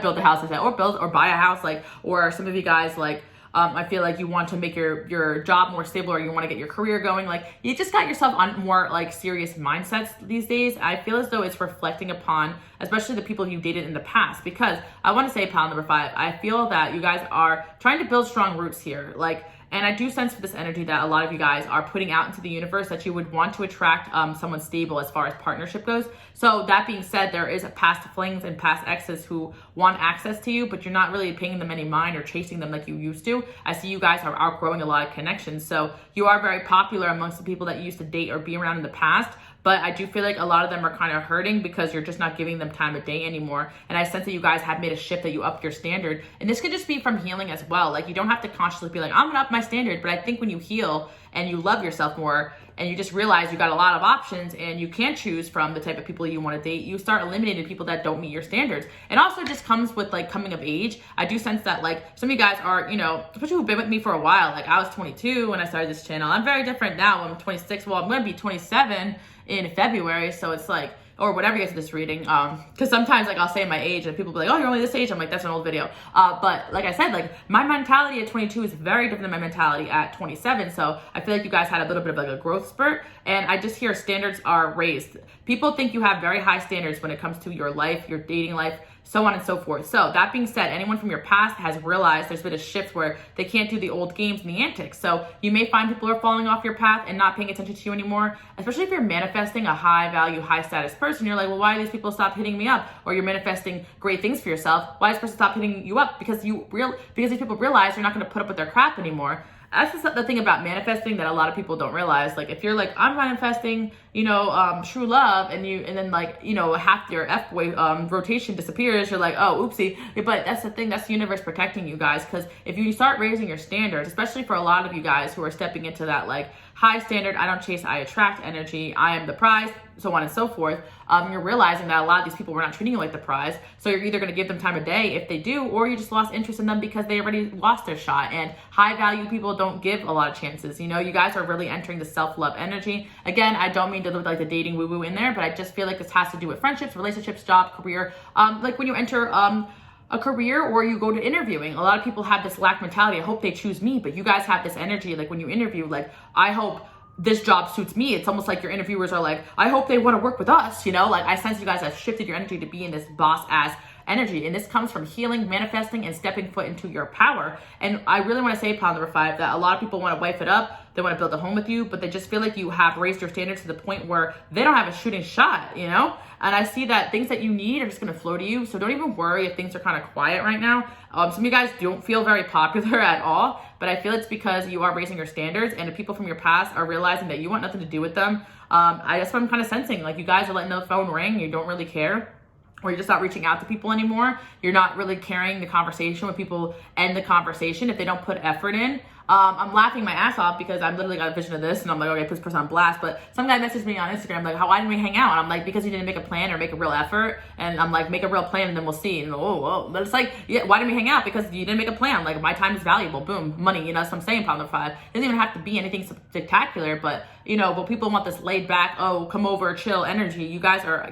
[SPEAKER 1] build a house, or buy a house, like, or some of you guys like I feel like you want to make your job more stable, or you want to get your career going. Like, you just got yourself on more like serious mindsets these days. I feel as though it's reflecting upon, especially the people you dated in the past, because I want to say, pile number 5, I feel that you guys are trying to build strong roots here. Like, and I do sense for this energy that a lot of you guys are putting out into the universe that you would want to attract someone stable as far as partnership goes. So that being said, there is past flings and past exes who want access to you, but you're not really paying them any mind or chasing them like you used to. I see you guys are outgrowing a lot of connections. So you are very popular amongst the people that you used to date or be around in the past. But I do feel like a lot of them are kind of hurting because you're just not giving them time of day anymore. And I sense that you guys have made a shift, that you upped your standard. And this could just be from healing as well. Like, you don't have to consciously be like, I'm gonna up my standard. But I think when you heal and you love yourself more, and you just realize you got a lot of options and you can choose from the type of people you want to date, you start eliminating people that don't meet your standards. It also just comes with like coming of age. I do sense that like some of you guys are, you know, especially who've been with me for a while. Like, I was 22 when I started this channel. I'm very different now. I'm 26. Well, I'm going to be 27 in February. So it's like, or whatever you guys are this reading, because sometimes like I'll say my age and people be like, oh, you're only this age. I'm like, that's an old video. But like I said, like my mentality at 22 is very different than my mentality at 27. So I feel like you guys had a little bit of like a growth spurt, and I just hear standards are raised. People think you have very high standards when it comes to your life, your dating life, so on and so forth. So that being said, anyone from your past has realized there's been a shift where they can't do the old games and the antics. So you may find people are falling off your path and not paying attention to you anymore, especially if you're manifesting a high value, high status person. You're like, well, why do these people stop hitting me up? Or you're manifesting great things for yourself. Why does this person stop hitting you up? Because these people realize you're not going to put up with their crap anymore. That's just the thing about manifesting that a lot of people don't realize. Like, if you're like, I'm manifesting, you know, true love, and then like, you know, half your F-boy rotation disappears, you're like, oh, oopsie. But that's the thing, that's the universe protecting you guys. Because if you start raising your standards, especially for a lot of you guys who are stepping into that like high standard, I don't chase, I attract energy, I am the prize, so on and so forth, you're realizing that a lot of these people were not treating you like the prize. So you're either going to give them time of day if they do, or you just lost interest in them because they already lost their shot. And high value people don't give a lot of chances. You know, you guys are really entering the self-love energy. Again, I don't mean to look like the dating woo-woo in there, but I just feel like this has to do with friendships, relationships, job, career. Like when you enter a career or you go to interviewing, a lot of people have this lack mentality. I hope they choose me, but you guys have this energy. Like when you interview, like, I hope this job suits me. It's almost like your interviewers are like, I hope they want to work with us, you know? Like, I sense you guys have shifted your energy to be in this boss ass energy, and this comes from healing, manifesting, and stepping foot into your power. And I really want to say, pile number 5, that a lot of people want to wife it up, they want to build a home with you, but they just feel like you have raised your standards to the point where they don't have a shooting shot, you know? And I see that things that you need are just going to flow to you, so don't even worry if things are kind of quiet right now. Some of you guys don't feel very popular at all, but I feel it's because you are raising your standards, and the people from your past are realizing that you want nothing to do with them. That's what I'm kind of sensing. Like, you guys are letting the phone ring, you don't really care, or you're just not reaching out to people anymore. You're not really carrying the conversation when people end the conversation if they don't put effort in. I'm laughing my ass off because I'm literally got a vision of this, and I'm like, okay, put this person on blast. But some guy messaged me on Instagram like, why didn't we hang out? And I'm like, because you didn't make a plan or make a real effort. And I'm like, make a real plan and then we'll see. And but it's like, yeah, why didn't we hang out? Because you didn't make a plan. Like, my time is valuable. Boom, money. You know, that's what I'm saying. Pile number 5. It doesn't even have to be anything spectacular, but you know, but people want this laid back, oh, come over, chill energy. You guys are,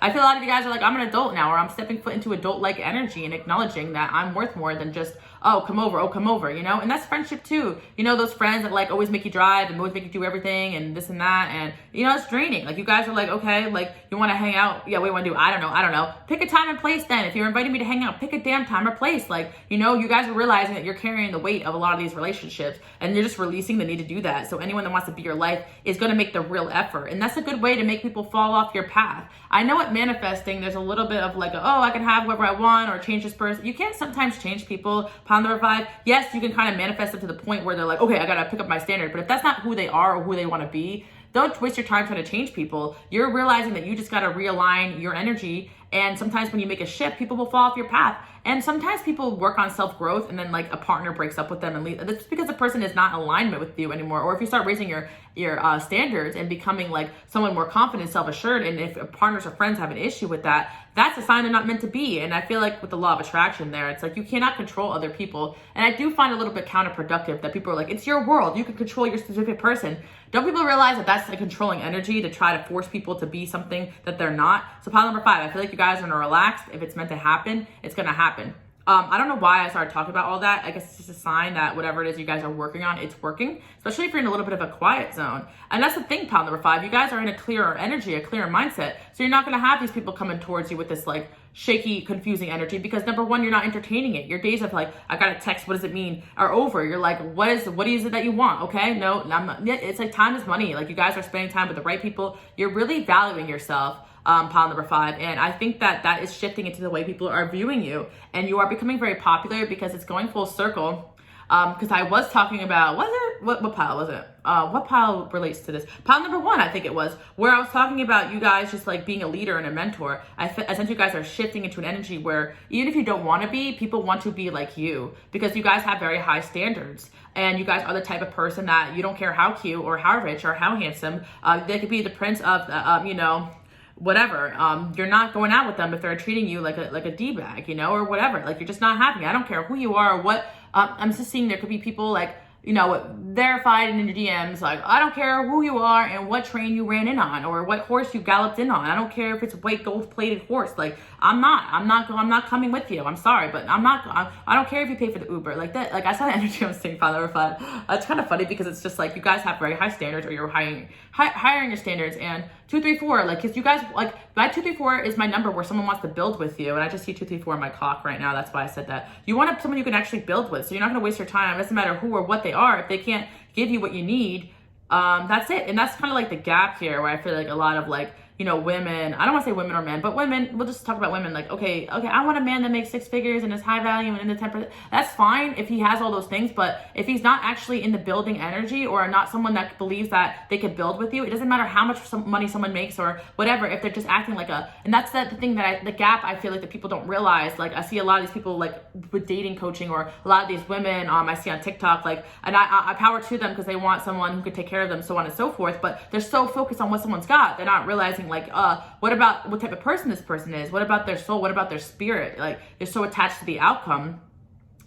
[SPEAKER 1] I feel a lot of you guys are like, I'm an adult now, or I'm stepping foot into adult-like energy and acknowledging that I'm worth more than just, oh, come over, you know? And that's friendship too. You know, those friends that like always make you drive and always make you do everything and this and that. And you know, it's draining. Like, you guys are like, okay, like, you want to hang out? Yeah, what do you want to do? I don't know. Pick a time and place then. If you're inviting me to hang out, pick a damn time or place. Like, you know, you guys are realizing that you're carrying the weight of a lot of these relationships, and you're just releasing the need to do that. So anyone that wants to be your life is going to make the real effort. And that's a good way to make people fall off your path. I know at manifesting, there's a little bit of like, oh, I can have whoever I want or change this person. You can't sometimes change people. Pile number 5, yes, you can kind of manifest them to the point where they're like, okay, I got to pick up my standard. But if that's not who they are or who they want to be, don't waste your time trying to change people. You're realizing that you just got to realign your energy. And sometimes when you make a shift, people will fall off your path. And sometimes people work on self-growth and then like a partner breaks up with them and leave. That's because the person is not in alignment with you anymore. Or if you start raising your standards and becoming like someone more confident, self-assured, and if partners or friends have an issue with that, that's a sign they're not meant to be. And I feel like with the law of attraction there, it's like you cannot control other people. And I do find it a little bit counterproductive that people are like, it's your world, you can control your specific person. Don't people realize that that's a controlling energy to try to force people to be something that they're not? So pile number 5, I feel like you guys are gonna relax. If it's meant to happen, it's gonna happen. I don't know why I started talking about all that. I guess it's just a sign that whatever it is you guys are working on, it's working, especially if you're in a little bit of a quiet zone. And that's the thing, pile number 5. You guys are in a clearer energy, a clearer mindset. So you're not going to have these people coming towards you with this like shaky, confusing energy, because number 1, you're not entertaining it. Your days of like, I got a text, what does it mean, are over. You're like, what is it that you want? Okay, no, I'm not. It's like time is money. Like you guys are spending time with the right people. You're really valuing yourself. Pile number 5, and I think that is shifting into the way people are viewing you, and you are becoming very popular because it's going full circle. Because I was talking about, what pile was it? What pile relates to this? Pile number 1, I think it was, where I was talking about you guys just like being a leader and a mentor. I sense you guys are shifting into an energy where even if you don't want to be, people want to be like you, because you guys have very high standards. And you guys are the type of person that you don't care how cute or how rich or how handsome. They could be the prince of, whatever, you're not going out with them if they're treating you like a D-bag, or whatever. Like, you're just not happy. I don't care who you are or what. I'm just seeing there could be people like, they're fighting in your DMs, like, I don't care who you are and what train you ran in on or what horse you galloped in on. I don't care if it's a white gold-plated horse. Like, I'm not coming with you. I'm sorry, but I don't care if you pay for the Uber. Like that, like I saw the energy I'm seeing, pile number 5. It's kind of funny because it's just like you guys have very high standards, or you're hiring your standards. And 2, 3, 4, like, because you guys, like, my 2, 3, 4 is my number where someone wants to build with you. And I just see 2, 3, 4 on my clock right now. That's why I said that. You want someone you can actually build with. So you're not going to waste your time. It doesn't matter who or what they are. If they can't give you what you need, that's it. And that's kind of like the gap here where I feel like a lot of like, women, I don't want to say women or men, but women, we'll just talk about women. Like, okay, I want a man that makes 6 figures and is high value and in the 10%. That's fine if he has all those things, but if he's not actually in the building energy, or not someone that believes that they could build with you, it doesn't matter how much money someone makes or whatever, if they're just acting like and that's the thing that the gap I feel like that people don't realize. Like, I see a lot of these people like with dating coaching, or a lot of these women I see on TikTok, like, and I power to them because they want someone who could take care of them, so on and so forth, but they're so focused on what someone's got, they're not realizing like, what about what type of person this person is? What about their soul? What about their spirit? Like, they're so attached to the outcome.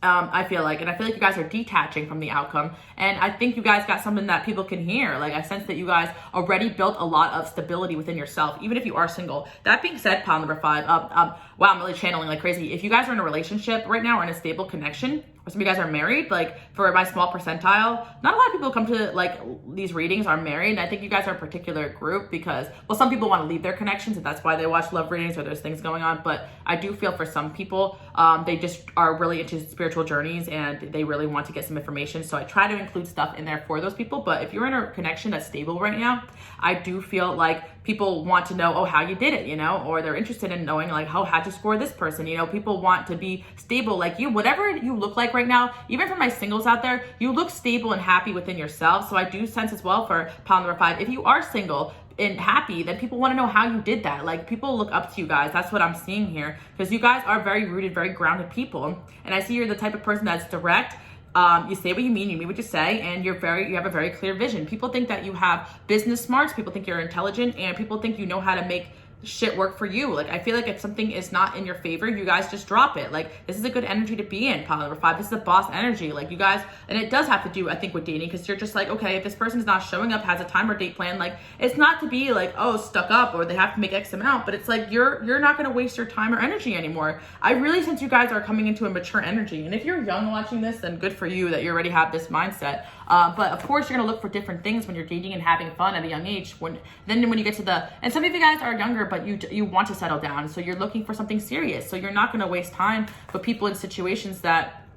[SPEAKER 1] I feel like you guys are detaching from the outcome. And I think you guys got something that people can hear. Like, I sense that you guys already built a lot of stability within yourself, even if you are single. That being said, pile number 5, wow, I'm really channeling like crazy. If you guys are in a relationship right now, or in a stable connection, or some of you guys are married, like, for my small percentile, not a lot of people who come to like these readings are married. And I think you guys are a particular group because, well, some people want to leave their connections, and that's why they watch love readings, or there's things going on. But I do feel for some people, they just are really into spiritual journeys and they really want to get some information. So I try to include stuff in there for those people. But if you're in a connection that's stable right now, I do feel like people want to know, how you did it, or they're interested in knowing like, how'd you score this person? People want to be stable like you. Whatever you look like right now, even for my singles out there, you look stable and happy within yourself. So I do sense as well for pile number 5, if you are single and happy, then people want to know how you did that. Like, people look up to you guys. That's what I'm seeing here, because you guys are very rooted, very grounded people. And I see you're the type of person that's direct. You say what you mean what you say, and you have a very clear vision. People think that you have business smarts, people think you're intelligent, and people think you know how to make shit work for you. Like, I feel like if something is not in your favor, you guys just drop it. Like, this is a good energy to be in, pile number 5. This is a boss energy. Like, you guys, and it does have to do, I think, with dating, because you're just like, okay, if this person's not showing up, has a time or date plan, like, it's not to be like, stuck up, or they have to make X amount, but it's like, you're not going to waste your time or energy anymore. I really sense you guys are coming into a mature energy. And if you're young watching this, then good for you that you already have this mindset. But of course, you're going to look for different things when you're dating and having fun at a young age. When you get to and some of you guys are younger, but you want to settle down. So you're looking for something serious. So you're not going to waste time with people in situations that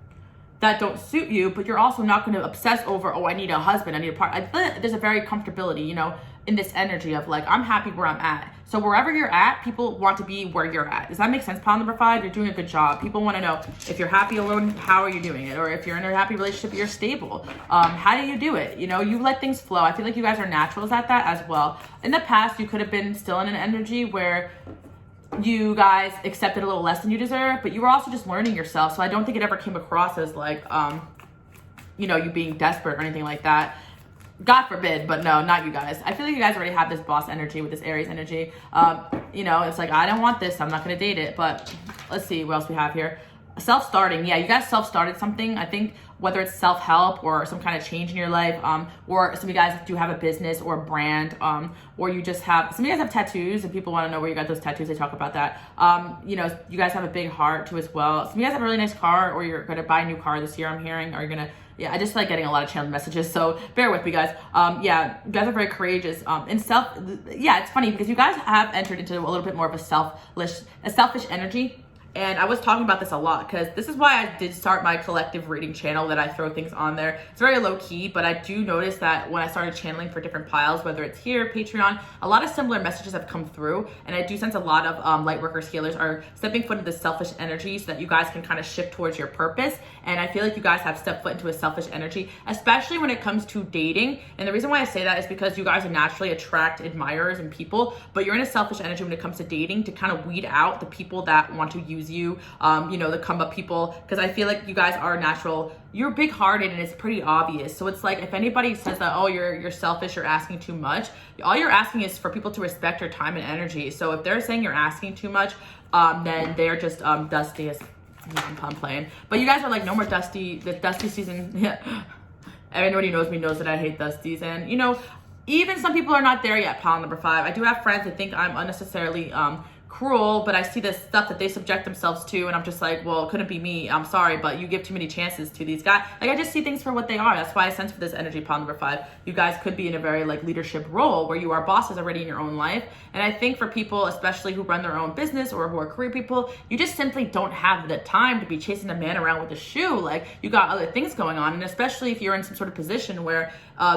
[SPEAKER 1] don't suit you, but you're also not going to obsess over, I need a husband, I need a partner. There's a very comfortability, in this energy of like, I'm happy where I'm at. So wherever you're at, people want to be where you're at. Does that make sense? Pile number 5, you're doing a good job. People want to know if you're happy alone, how are you doing it? Or if you're in a happy relationship, you're stable. How do you do it? You let things flow. I feel like you guys are naturals at that as well. In the past, you could have been still in an energy where you guys accepted a little less than you deserve, but you were also just learning yourself. So I don't think it ever came across as like, you being desperate or anything like that. God forbid, but no, not you guys. I feel like you guys already have this boss energy with this Aries energy. It's like, I don't want this, I'm not going to date it. But let's see what else we have here. Self-starting, yeah, you guys self-started something. I think whether it's self-help or some kind of change in your life, or some of you guys do have a business or a brand, or you just have, some of you guys have tattoos and people want to know where you got those tattoos. They talk about that. You know, you guys have a big heart too as well. Some of you guys have a really nice car, or you're going to buy a new car this year, I'm hearing, or you're going to, yeah, I just like getting a lot of channel messages, so bear with me, guys. Yeah, you guys are very courageous. Yeah, it's funny because you guys have entered into a little bit more of a selfish energy. And I was talking about this a lot because this is why I did start my collective reading channel, that I throw things on there. It's very low key, but I do notice that when I started channeling for different piles, whether it's here, Patreon, a lot of similar messages have come through. And I do sense a lot of light workers, healers are stepping foot into the selfish energy so that you guys can kind of shift towards your purpose. And I feel like you guys have stepped foot into a selfish energy, especially when it comes to dating. And the reason why I say that is because you guys naturally attract admirers and people, but you're in a selfish energy when it comes to dating to kind of weed out the people that want to use you, you know, the come up people, because I feel like you guys are natural, you're big hearted, and it's pretty obvious. So it's like, if anybody says that, oh, you're selfish, you're asking too much, all you're asking is for people to respect your time and energy. So if they're saying you're asking too much, then they're just dusty as I'm playing. But you guys are like, no more dusty, the dusty season. Yeah. Everybody knows me knows that I hate dusties, and you know, even some people are not there yet, pile number 5. I do have friends that think I'm unnecessarily cruel, but I see this stuff that they subject themselves to, and I'm just like, well, it couldn't be me. I'm sorry, but you give too many chances to these guys. Like, I just see things for what they are. That's why I sense for this energy, pile number 5. You guys could be in a very like leadership role where you are bosses already in your own life. And I think for people, especially who run their own business or who are career people, you just simply don't have the time to be chasing a man around with a shoe. Like, you got other things going on. And especially if you're in some sort of position where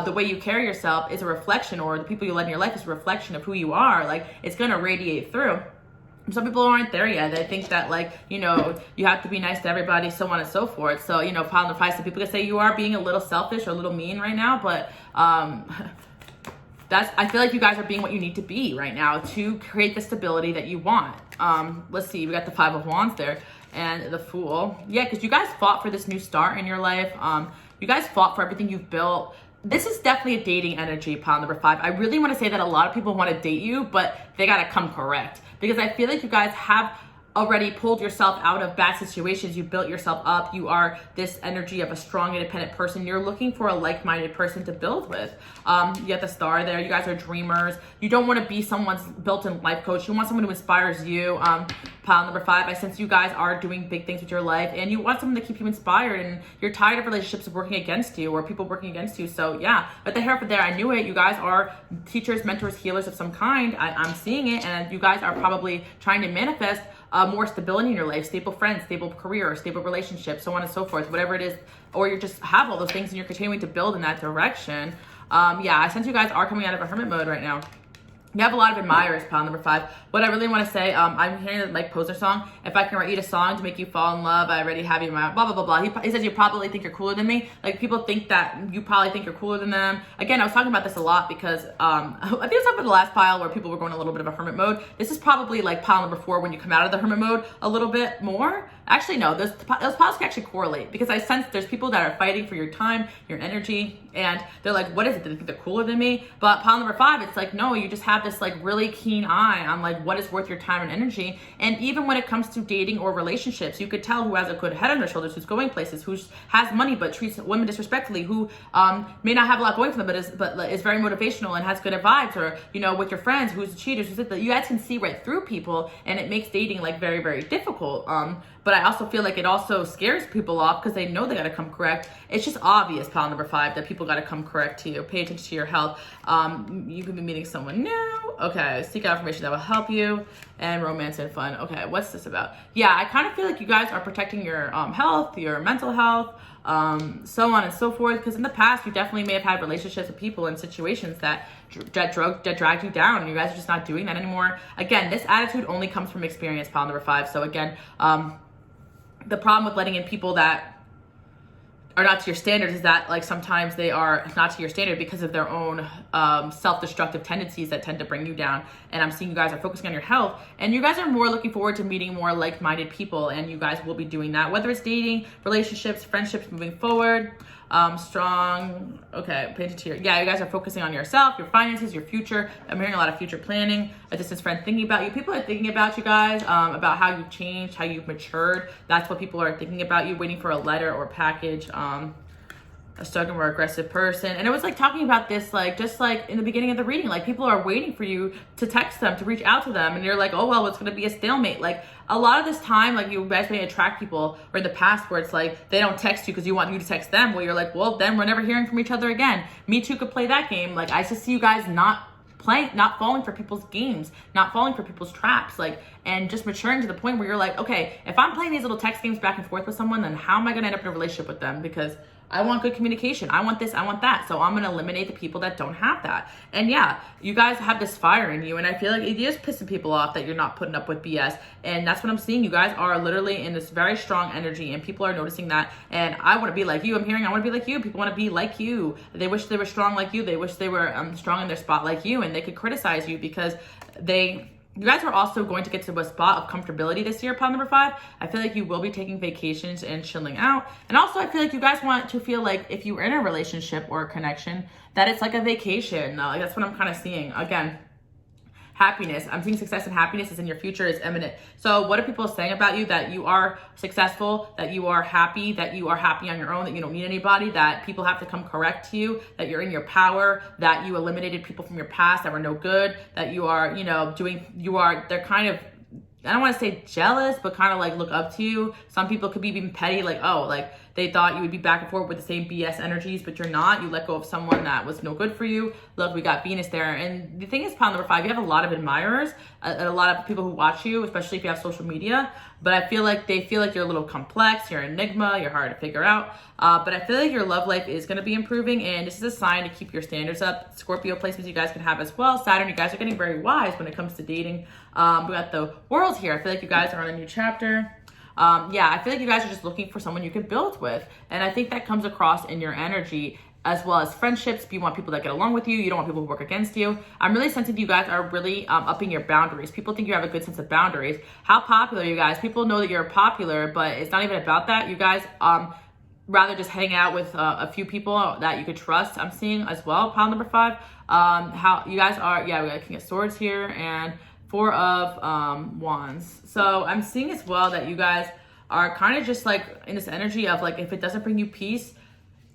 [SPEAKER 1] the way you carry yourself is a reflection, or the people you let in your life is a reflection of who you are, like, it's going to radiate through. Some people aren't there yet. They think that, like, you know, you have to be nice to everybody, so on and so forth. So, you know, pile number 5, some people can say you are being a little selfish or a little mean right now, but I feel like you guys are being what you need to be right now to create the stability that you want. Let's see, we got the 5 of Wands there and the Fool. Yeah, because you guys fought for this new start in your life. You guys fought for everything you've built. This is definitely a dating energy, pile number 5. I really want to say that a lot of people want to date you, but they got to come correct. Because I feel like you guys have already pulled yourself out of bad situations. You built yourself up. You are this energy of a strong, independent person. You're looking for a like-minded person to build with. You got the Star there. You guys are dreamers. You don't want to be someone's built-in life coach. You want someone who inspires you. Pile number 5, I sense you guys are doing big things with your life, and you want someone to keep you inspired, and you're tired of relationships working against you or people working against you. So yeah, but the hair up there, I knew it. You guys are teachers, mentors, healers of some kind. I'm seeing it, and you guys are probably trying to manifest more stability in your life, stable friends, stable career, stable relationships, so on and so forth, whatever it is, or you just have all those things and you're continuing to build in that direction. Yeah, I sense you guys are coming out of a hermit mode right now. You have a lot of admirers, pile number 5. What I really want to say, I'm hearing the Mike Posner song. If I can write you a song to make you fall in love, I already have you in my blah, blah, blah, blah. He says you probably think you're cooler than me. Like, people think that you probably think you're cooler than them. Again, I was talking about this a lot because I think it was up in the last pile where people were going a little bit of a hermit mode. This is probably like pile number 4 when you come out of the hermit mode a little bit more. Actually, no, those piles can actually correlate because I sense there's people that are fighting for your time, your energy, and they're like, what is it? They think they're cooler than me? But pile number 5, it's like, no, you just have this like really keen eye on like what is worth your time and energy. And even when it comes to dating or relationships, you could tell who has a good head on their shoulders, who's going places, who has money but treats women disrespectfully, who may not have a lot going for them, but is very motivational and has good vibes, or, you know, with your friends, who's a cheater, you guys can see right through people, and it makes dating like very, very difficult. But I also feel like it also scares people off because they know they got to come correct. It's just obvious, pile number 5, that people got to come correct to you. Pay attention to your health. You could be meeting someone new. Okay, seek out information that will help you. And romance and fun. Okay, what's this about? Yeah, I kind of feel like you guys are protecting your health, your mental health, so on and so forth. Because in the past, you definitely may have had relationships with people in situations that dragged you down, and you guys are just not doing that anymore. Again, this attitude only comes from experience, pile number 5. So again, the problem with letting in people that are not to your standards is that like sometimes they are not to your standard because of their own self-destructive tendencies that tend to bring you down. And I'm seeing you guys are focusing on your health, and you guys are more looking forward to meeting more like-minded people, and you guys will be doing that, whether it's dating, relationships, friendships moving forward. Strong. Okay, pay attention to your, yeah, you guys are focusing on yourself, your finances, your future. I'm hearing a lot of future planning, a distance friend thinking about you. People are thinking about you guys, about how you've changed, how you've matured. That's what people are thinking about you, waiting for a letter or package. A stubborn or aggressive person. And it was like talking about this, like, just like in the beginning of the reading, like people are waiting for you to text them, to reach out to them. And you're like, oh, well, it's going to be a stalemate. Like a lot of this time, like you guys may attract people, or in the past where it's like, they don't text you because you want you to text them. Well, you're like, well, then we're never hearing from each other again. Me Too could play that game. Like I just see you guys not falling for people's games, not falling for people's traps, like, and just maturing to the point where you're like, okay, if I'm playing these little text games back and forth with someone, then how am I going to end up in a relationship with them? Because I want good communication. I want this, I want that. So I'm going to eliminate the people that don't have that. And yeah, you guys have this fire in you. And I feel like it is pissing people off that you're not putting up with BS. And that's what I'm seeing. You guys are literally in this very strong energy and people are noticing that. And I want to be like you. I'm hearing I want to be like you. People want to be like you. They wish they were strong like you. They wish they were strong in their spot like you. And they could criticize you because you guys are also going to get to a spot of comfortability this year, pile number 5. I feel like you will be taking vacations and chilling out. And also I feel like you guys want to feel like if you're in a relationship or a connection, that it's like a vacation. Like that's what I'm kind of seeing. Again, happiness. I'm seeing success and happiness is in your future, is imminent. So what are people saying about you? That you are successful, that you are happy on your own, that you don't need anybody, that people have to come correct to you, that you're in your power, that you eliminated people from your past that were no good, that you are, they're kind of, I don't want to say jealous, but kind of like look up to you. Some people could be even petty, like, oh, like they thought you would be back and forth with the same BS energies, but you're not. You let go of someone that was no good for you. Look, we got Venus there. And the thing is, pile number 5, you have a lot of admirers, a lot of people who watch you, especially if you have social media. But I feel like they feel like you're a little complex, you're an enigma, you're hard to figure out. But I feel like your love life is going to be improving, and this is a sign to keep your standards up. Scorpio placements you guys can have as well. Saturn, you guys are getting very wise when it comes to dating. We got the world here. I feel like you guys are on a new chapter. Yeah, I feel like you guys are just looking for someone you can build with. And I think that comes across in your energy, as well as friendships. You want people that get along with you. You don't want people who work against you. I'm really sensing you guys are really upping your boundaries. People think you have a good sense of boundaries. How popular you guys? People know that you're popular, but it's not even about that. You guys rather just hang out with a few people that you could trust. I'm seeing as well, pile number 5. How you guys are, yeah, we got King of Swords here and 4 of Wands. So I'm seeing as well that you guys are kind of just like in this energy of like, if it doesn't bring you peace,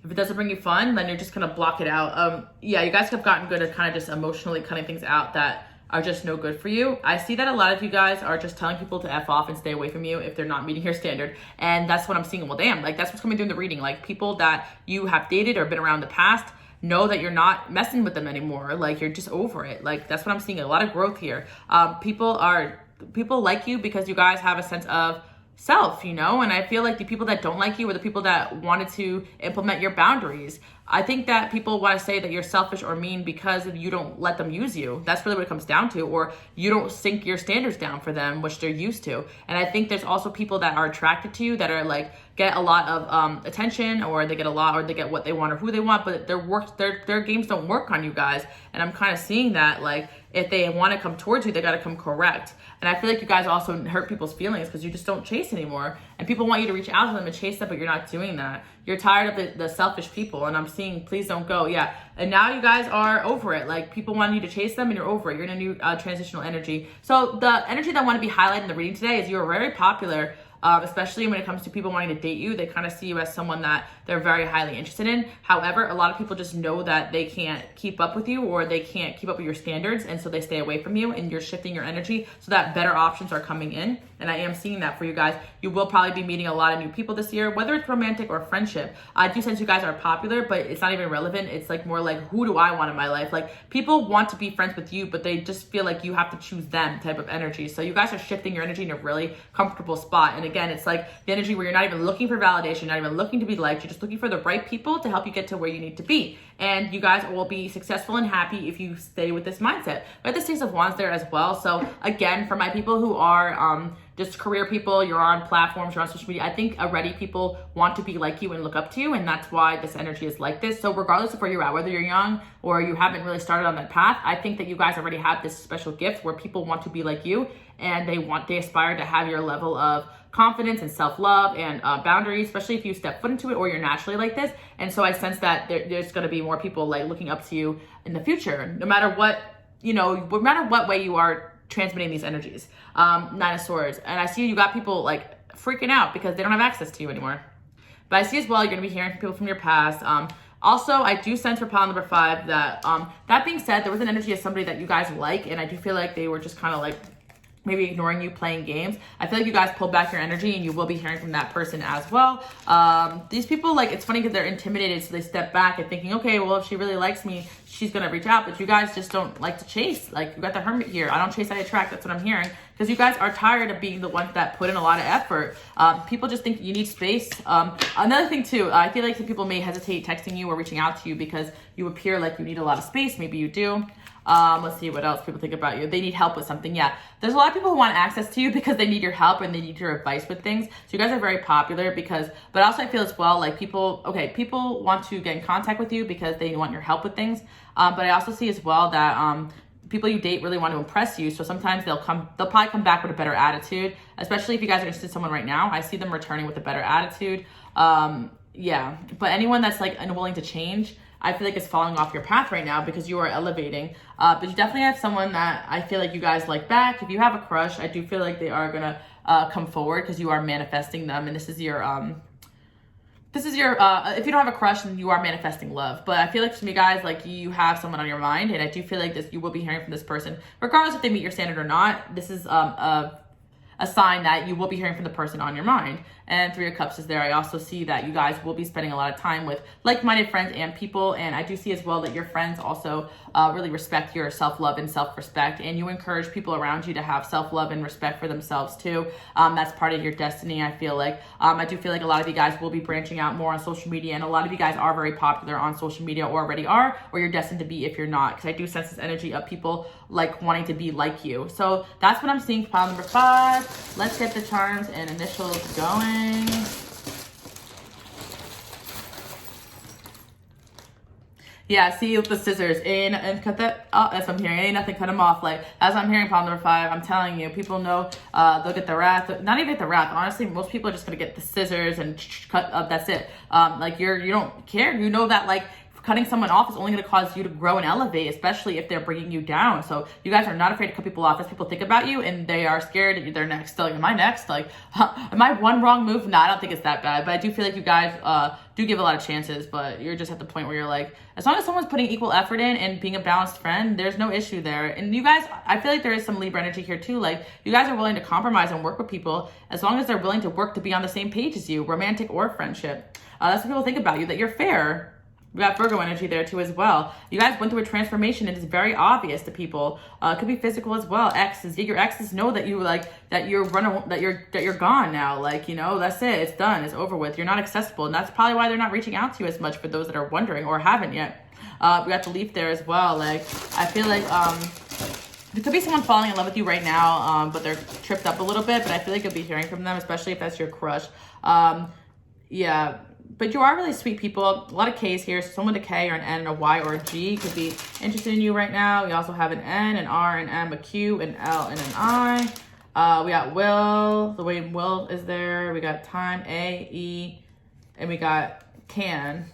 [SPEAKER 1] if it doesn't bring you fun, then you're just gonna block it out. Yeah, you guys have gotten good at kind of just emotionally cutting things out that are just no good for you. I see that a lot of you guys are just telling people to F off and stay away from you if they're not meeting your standard. And that's what I'm seeing. Well, damn, like that's what's coming through in the reading. Like people that you have dated or been around the past, know that you're not messing with them anymore. Like you're just over it. Like that's what I'm seeing. A lot of growth here. People like you because you guys have a sense of self, and I feel like the people that don't like you are the people that wanted to implement your boundaries. I think that people want to say that you're selfish or mean because you don't let them use you. That's really what it comes down to. Or you don't sink your standards down for them, which they're used to. And I think there's also people that are attracted to you that are like get a lot of attention, or they get a lot, or they get what they want or who they want, but their games don't work on you guys. And I'm kind of seeing that like if they want to come towards you, they got to come correct. And I feel like you guys also hurt people's feelings because you just don't chase anymore. And people want you to reach out to them and chase them, but you're not doing that. You're tired of the selfish people. And I'm seeing, please don't go. Yeah. And now you guys are over it. Like people want you to chase them and you're over it. You're in a new transitional energy. So the energy that I want to be highlighted in the reading today is you're very popular. Especially when it comes to people wanting to date you, they kind of see you as someone that they're very highly interested in. However, a lot of people just know that they can't keep up with you, or they can't keep up with your standards, and so they stay away from you, and you're shifting your energy so that better options are coming in. And I am seeing that for you guys. You will probably be meeting a lot of new people this year, whether it's romantic or friendship. I do sense you guys are popular, but it's not even relevant. It's like more like, who do I want in my life? Like people want to be friends with you, but they just feel like you have to choose them type of energy. So you guys are shifting your energy in a really comfortable spot. And again, it's like the energy where you're not even looking for validation, not even looking to be liked. You're just looking for the right people to help you get to where you need to be. And you guys will be successful and happy if you stay with this mindset. But the Six of Wands there as well. So again, for my people who are just career people, you're on platforms, you're on social media. I think already people want to be like you and look up to you, and that's why this energy is like this. So regardless of where you're at, whether you're young or you haven't really started on that path, I think that you guys already have this special gift where people want to be like you, and they aspire to have your level of confidence and self-love and boundaries, especially if you step foot into it or you're naturally like this. And so I sense that there's going to be more people like looking up to you in the future, no matter what, no matter what way you are transmitting these energies. Nine of Swords. And I see you got people like freaking out because they don't have access to you anymore. But I see as well, you're going to be hearing from people from your past. Also, I do sense for pile number 5 that, that being said, there was an energy of somebody that you guys like, and I do feel like they were just kind of like maybe ignoring you, playing games. I feel like you guys pulled back your energy, and you will be hearing from that person as well. These people, like, it's funny because they're intimidated, so they step back and thinking, okay, well, if she really likes me, she's gonna reach out. But you guys just don't like to chase. Like, you got the Hermit here. I don't chase, I attract. That's what I'm hearing. Because you guys are tired of being the ones that put in a lot of effort. People just think you need space. Another thing too, I feel like some people may hesitate texting you or reaching out to you because you appear like you need a lot of space. Maybe you do. Let's see what else people think about you. They need help with something. Yeah, there's a lot of people who want access to you because they need your help and they need your advice with things. So you guys are very popular but also I feel as well like people want to get in contact with you because they want your help with things. But I also see as well that people you date really want to impress you. So sometimes they'll probably come back with a better attitude, especially if you guys are interested in someone right now. I see them returning with a better attitude. Yeah, but anyone that's like unwilling to change, I feel like is falling off your path right now because you are elevating. But you definitely have someone that I feel like you guys like back. If you have a crush, I do feel like they are gonna come forward because you are manifesting them, and this is your if you don't have a crush, then you are manifesting love. But I feel like some of you guys, like, you have someone on your mind, and I do feel like you will be hearing from this person, regardless if they meet your standard or not. This is a sign that you will be hearing from the person on your mind. And 3 of Cups is there. I also see that you guys will be spending a lot of time with like-minded friends and people. And I do see as well that your friends also really respect your self-love and self-respect. And you encourage people around you to have self-love and respect for themselves too. That's part of your destiny, I feel like. I do feel like a lot of you guys will be branching out more on social media. And a lot of you guys are very popular on social media or already are, or you're destined to be if you're not. Because I do sense this energy of people like wanting to be like you. So that's what I'm seeing for pile number 5. Let's get the charms and initials going. Yeah, see with the scissors and cut that. Oh, that's what I'm hearing. Ain't nothing, cut them off. Like, as I'm hearing pile number 5, I'm telling you, people know they'll get the wrath. Not even get the wrath. Honestly, most people are just gonna get the scissors and cut up. That's it. Like you don't care. You know that like cutting someone off is only going to cause you to grow and elevate, especially if they're bringing you down. So you guys are not afraid to cut people off as people think about you and they are scared that they're next. Like, am I next? Like, am I one wrong move? No, I don't think it's that bad. But I do feel like you guys do give a lot of chances, but you're just at the point where you're like, as long as someone's putting equal effort in and being a balanced friend, there's no issue there. And you guys, I feel like there is some Libra energy here too. Like, you guys are willing to compromise and work with people as long as they're willing to work to be on the same page as you, romantic or friendship. That's what people think about you, that you're fair. We got Virgo energy there too as well. You guys went through a transformation. It is very obvious to people. It could be physical as well. Exes, your exes know that you're gone now. Like, you know, that's it. It's done. It's over with. You're not accessible, and that's probably why they're not reaching out to you as much. For those that are wondering or haven't yet, we got the Leaf there as well. Like, I feel like there could be someone falling in love with you right now, but they're tripped up a little bit. But I feel like you'll be hearing from them, especially if that's your crush. Yeah. But you are really sweet people. A lot of K's here. So someone with a K or an N and a Y or a G could be interested in you right now. We also have an N, an R, an M, a Q, an L, and an I. We got Will. The way Will is there. We got Time, A, E, and we got Can.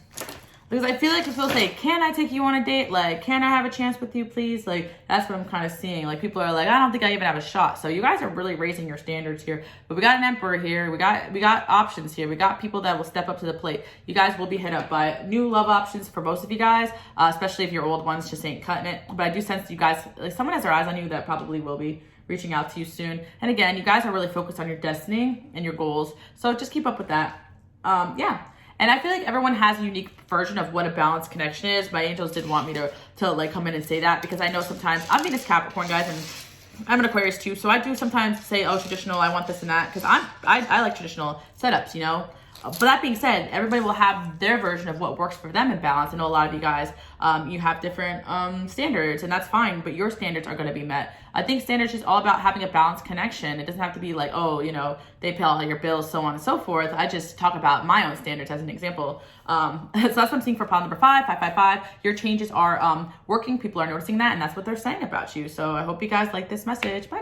[SPEAKER 1] Because I feel like if people say, can I take you on a date? Like, can I have a chance with you, please? Like, that's what I'm kind of seeing. Like, people are like, I don't think I even have a shot. So you guys are really raising your standards here. But we got an Emperor here. We got options here. We got people that will step up to the plate. You guys will be hit up by new love options for most of you guys, especially if your old ones just ain't cutting it. But I do sense you guys, like, someone has their eyes on you that probably will be reaching out to you soon. And again, you guys are really focused on your destiny and your goals. So just keep up with that. Yeah. And I feel like everyone has a unique version of what a balanced connection is. My angels did want me to like come in and say that, because I know sometimes I'm Venus Capricorn, guys, and I'm an Aquarius too. So I do sometimes say, oh, traditional, I want this and that, because I like traditional setups, you know. But that being said, everybody will have their version of what works for them in balance. I know a lot of you guys, you have different standards, and that's fine, but your standards are going to be met. I think standards is all about having a balanced connection. It doesn't have to be like, oh, you know, they pay all your bills, so on and so forth. I just talk about my own standards as an example. So that's what I'm seeing for pile number 555. Your changes are working. People are noticing that, and that's what they're saying about you. So I hope you guys like this message. Bye.